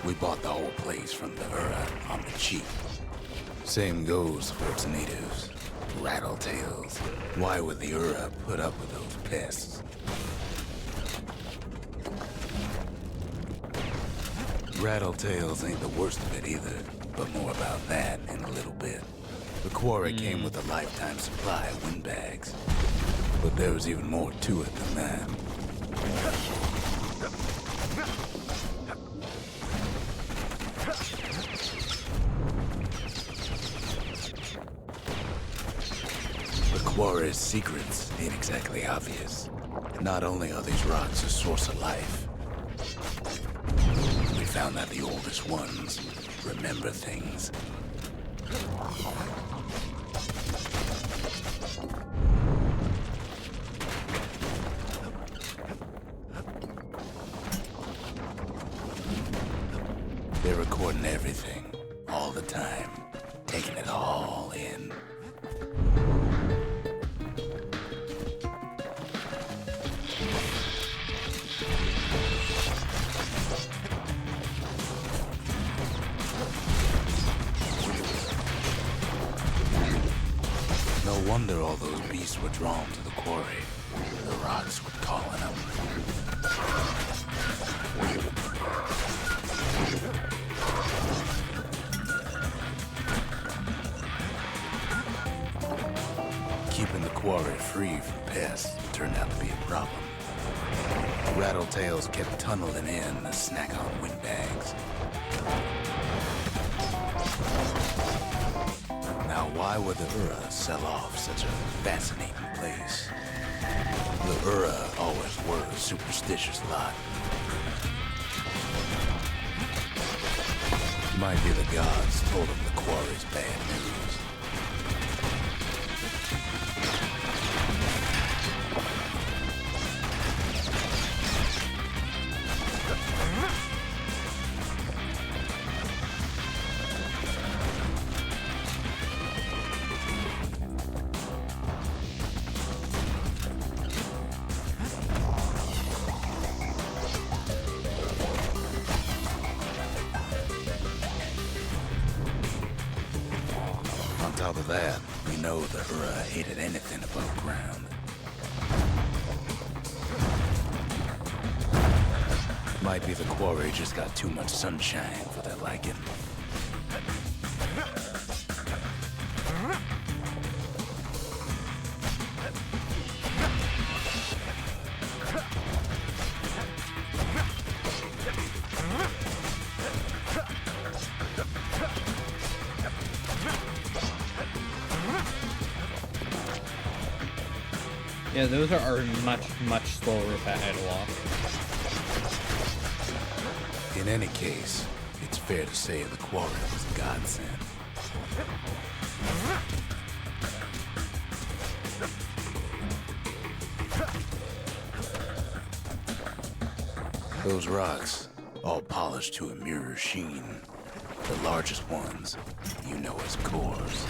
Speaker 2: We bought the whole place from the Ura on the cheap. Same goes for its natives. Rattletails. Why would the Ura put up with those pests? Rattletails ain't the worst of it either, but more about that in a little bit. The quarry came with a lifetime supply of windbags, but there was even more to it than that. The quarry's secrets ain't exactly obvious. Not only are these rocks a source of life, we found that the oldest ones remember things. They're recording everything, all the time, taking it all in. No wonder all those beasts were drawn to the quarry. The rocks were calling them. Keeping the quarry free from pests turned out to be a problem. Rattletails kept tunneling in to snack on windbags. Now, why would the Ura sell off such a fascinating place? The Ura always were a superstitious lot. Might be the gods told them the quarry's bad news. On top of that, we know the Ura hated anything above ground. Might be the quarry just got too much sunshine for their liking.
Speaker 1: Yeah, those are much, much slower if at all.
Speaker 2: In any case, it's fair to say the quarry was a godsend. Those rocks, all polished to a mirror sheen. The largest ones, you know as cores.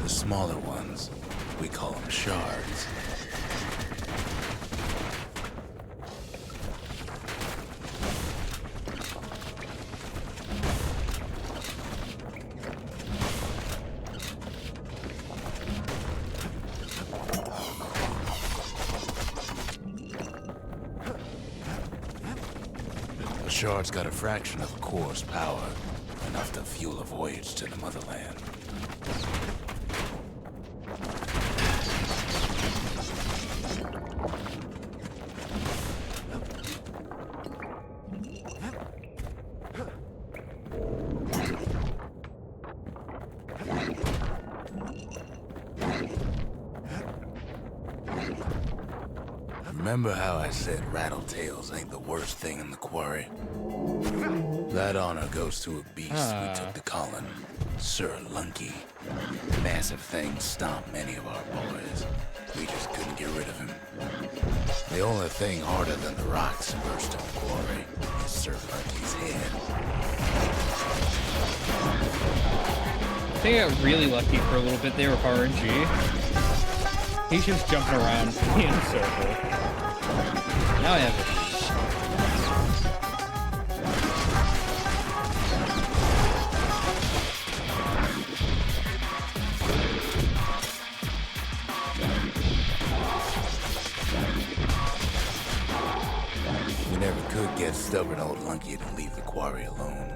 Speaker 2: The smaller ones, we call them shards. A shard's got a fraction of a core's power, enough to fuel a voyage to the motherland. Remember how I said Rattletails ain't the worst thing in the quarry? That honor goes to a beast we took to Colin, Sir Lunky. Massive thing stomped many of our boys. We just couldn't get rid of him. The only thing harder than the rocks in Burstone Quarry is Sir Lunky's head.
Speaker 1: I think I got really lucky for a little bit there with RNG. He's just jumping around in a circle. Now I have it.
Speaker 2: We never could get stubborn old Lunky to leave the quarry alone.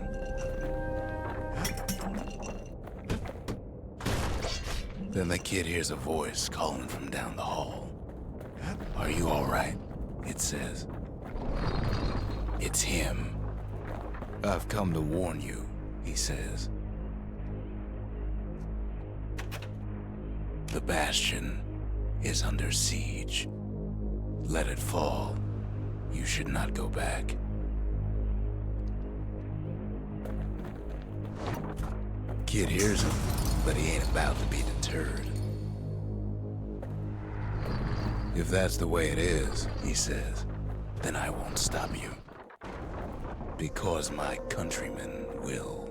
Speaker 2: Then the kid hears a voice calling from down the hall. "Are you all right?" it says. It's him. "I've come to warn you," he says. "The Bastion is under siege. Let it fall. You should not go back." Kid hears him, but he ain't about to be deterred. "If that's the way it is," he says, "then I won't stop you. Because my countrymen will."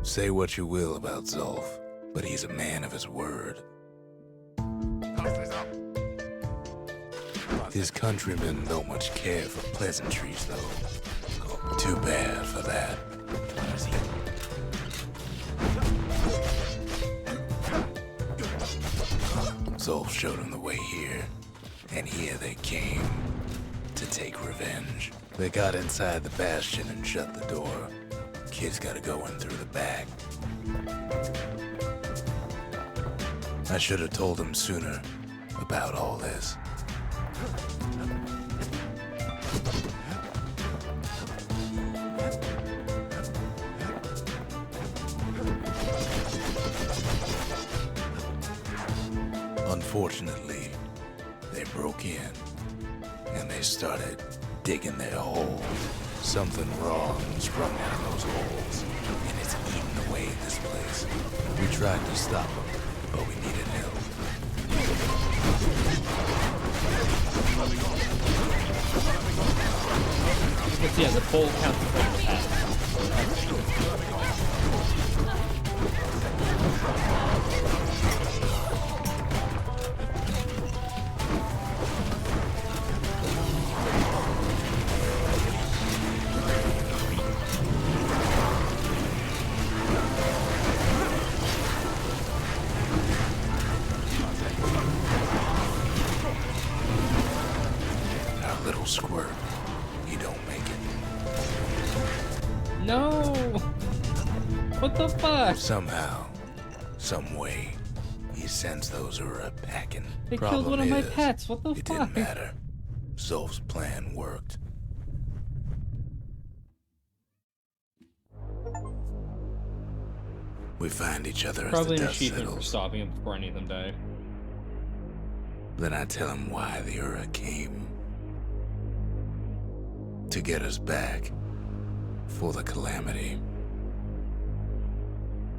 Speaker 2: Say what you will about Zolf, but he's a man of his word. His countrymen don't much care for pleasantries, though. Too bad for that. Zolf showed him the way here, and here they came to take revenge. They got inside the Bastion and shut the door. Kid's gotta go in through the back. I should have told him sooner about all this. Unfortunately, they broke in, and they started digging their hole. Something wrong sprung out of those holes, and it's eating away this place. We tried to stop them, but we needed help.
Speaker 1: But yeah, the pole counts as like the path. No! What the fuck?
Speaker 2: Somehow, some way, he sends those who are packing.
Speaker 1: They killed one of my pets. What the
Speaker 2: It
Speaker 1: fuck?
Speaker 2: didn't matter. Zolf's plan worked. We find each other
Speaker 1: Probably
Speaker 2: as
Speaker 1: an
Speaker 2: the dust
Speaker 1: achievement for
Speaker 2: settles.
Speaker 1: stopping him before any of them die.
Speaker 2: Then I tell him why the Ura came. To get us back. For the Calamity.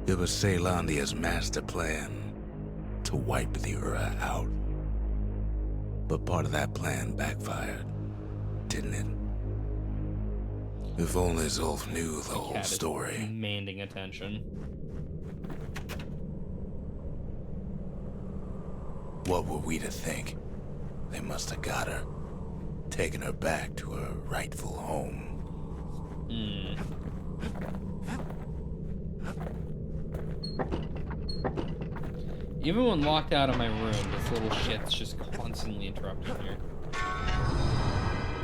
Speaker 2: It was Caelondia's master plan to wipe the Ura out. But part of that plan backfired, didn't it? If only Zolf knew the whole
Speaker 1: Cat is
Speaker 2: story.
Speaker 1: demanding attention.
Speaker 2: What were we to think? They must have got her, taken her back to her rightful home.
Speaker 1: Even when locked out of my room, this little shit's just constantly interrupting here.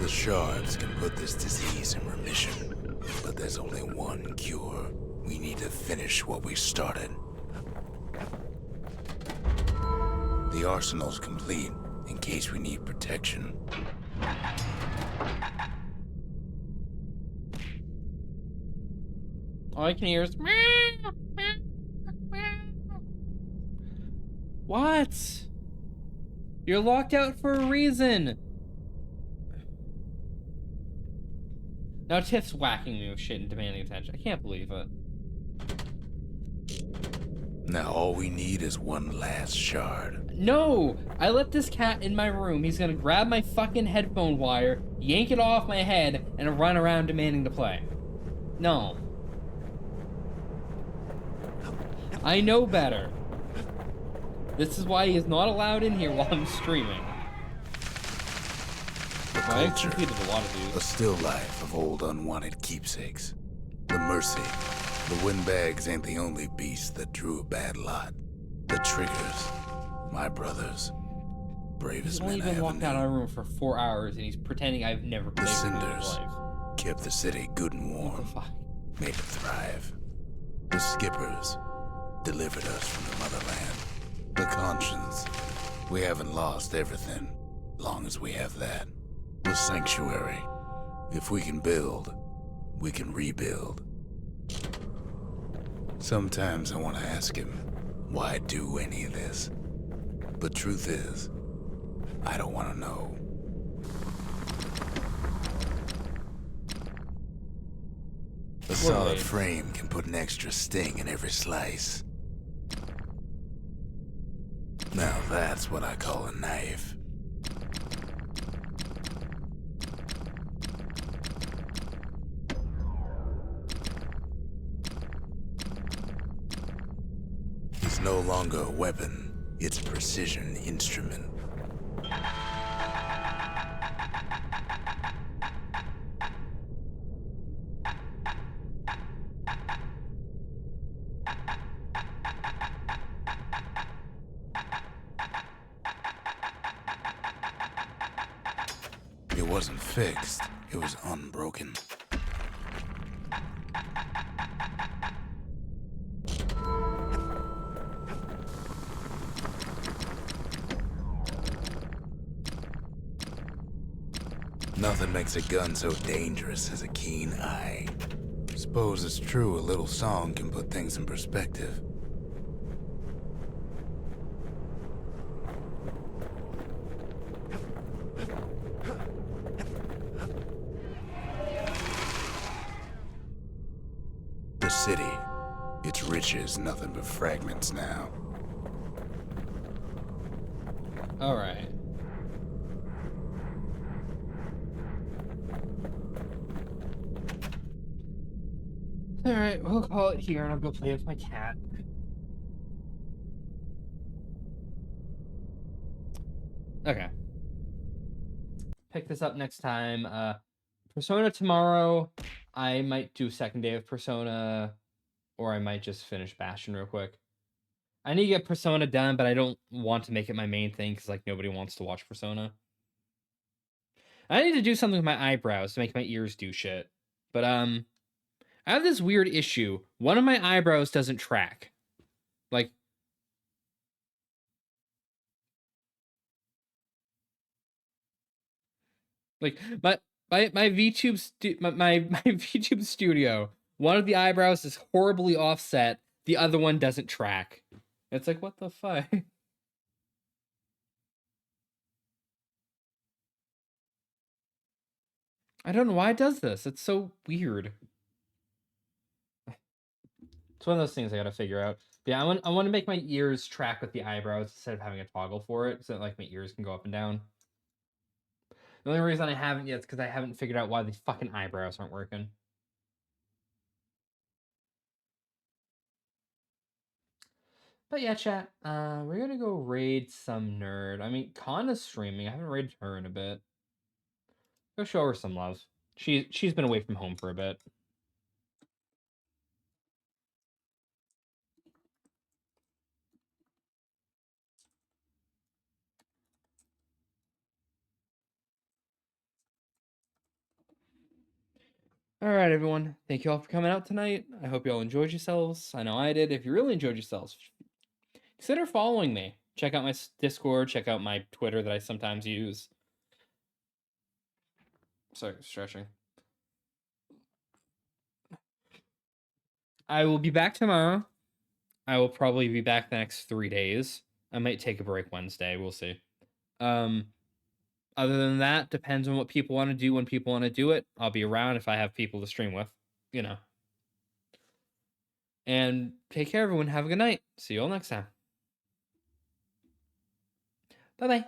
Speaker 2: The shards can put this disease in remission, but there's only one cure. We need to finish what we started. The arsenal's complete, in case we need protection.
Speaker 1: All I can hear is meow, meow, meow. What? You're locked out for a reason. Now Tiff's whacking me with shit and demanding attention. I can't believe it.
Speaker 2: Now all we need is one last shard.
Speaker 1: No! I let this cat in my room. He's gonna grab my fucking headphone wire, yank it off my head, and run around demanding to play. No. I know better. This is why he is not allowed in here while I'm streaming.
Speaker 2: The
Speaker 1: Well, I've
Speaker 2: culture,
Speaker 1: completed a lot of
Speaker 2: a
Speaker 1: these.
Speaker 2: still life of old unwanted keepsakes. The mercy, the windbags ain't the only beast that drew a bad lot. The triggers, my brothers,
Speaker 1: He's
Speaker 2: bravest
Speaker 1: only
Speaker 2: men I
Speaker 1: been
Speaker 2: ever
Speaker 1: locked out of
Speaker 2: knew.
Speaker 1: a room for 4 hours, and he's pretending I've never
Speaker 2: The
Speaker 1: played with him in
Speaker 2: cinders
Speaker 1: his life.
Speaker 2: kept the city good and
Speaker 1: What the
Speaker 2: warm,
Speaker 1: fuck?
Speaker 2: made it thrive. The skippers delivered us from the motherland. The conscience, we haven't lost everything, long as we have that. The sanctuary, if we can build, we can rebuild. Sometimes I want to ask him, why do any of this? But truth is, I don't want to know. A solid
Speaker 1: Right.
Speaker 2: frame can put an extra sting in every slice. Now that's what I call a knife. It's no longer a weapon, it's a precision instrument. It wasn't fixed, it was unbroken. Nothing makes a gun so dangerous as a keen eye. Suppose it's true a little song can put things in perspective. The city, its riches nothing but fragments now.
Speaker 1: Alright. Alright, we'll call it here and I'll go play with my cat. Okay. Pick this up next time. Persona tomorrow. I might do second day of Persona, or I might just finish Bastion real quick. I need to get Persona done, but I don't want to make it my main thing because like nobody wants to watch Persona. I need to do something with my eyebrows to make my ears do shit. But I I have this weird issue. One of my eyebrows doesn't track. Like, but my VTube my VTube studio, one of the eyebrows is horribly offset, the other one doesn't track. It's like, what the fuck? I don't know why it does this. It's so weird. It's one of those things I gotta figure out. But yeah, I want to make my ears track with the eyebrows instead of having a toggle for it, so that like my ears can go up and down. The only reason I haven't yet is because I haven't figured out why these fucking eyebrows aren't working. But yeah, chat. We're gonna go raid some nerd. I mean, Kana's streaming. I haven't raided her in a bit. Go show her some love. She's been away from home for a bit. All right, everyone. Thank you all for coming out tonight. I hope you all enjoyed yourselves. I know I did. If you really enjoyed yourselves, consider following me. Check out my Discord. Check out my Twitter that I sometimes use. Sorry, stretching. I will be back tomorrow. I will probably be back the next 3 days. I might take a break Wednesday. We'll see. Other than that, depends on what people want to do when people want to do it. I'll be around if I have people to stream with, you know. And take care, everyone. Have a good night. See you all next time. Bye-bye.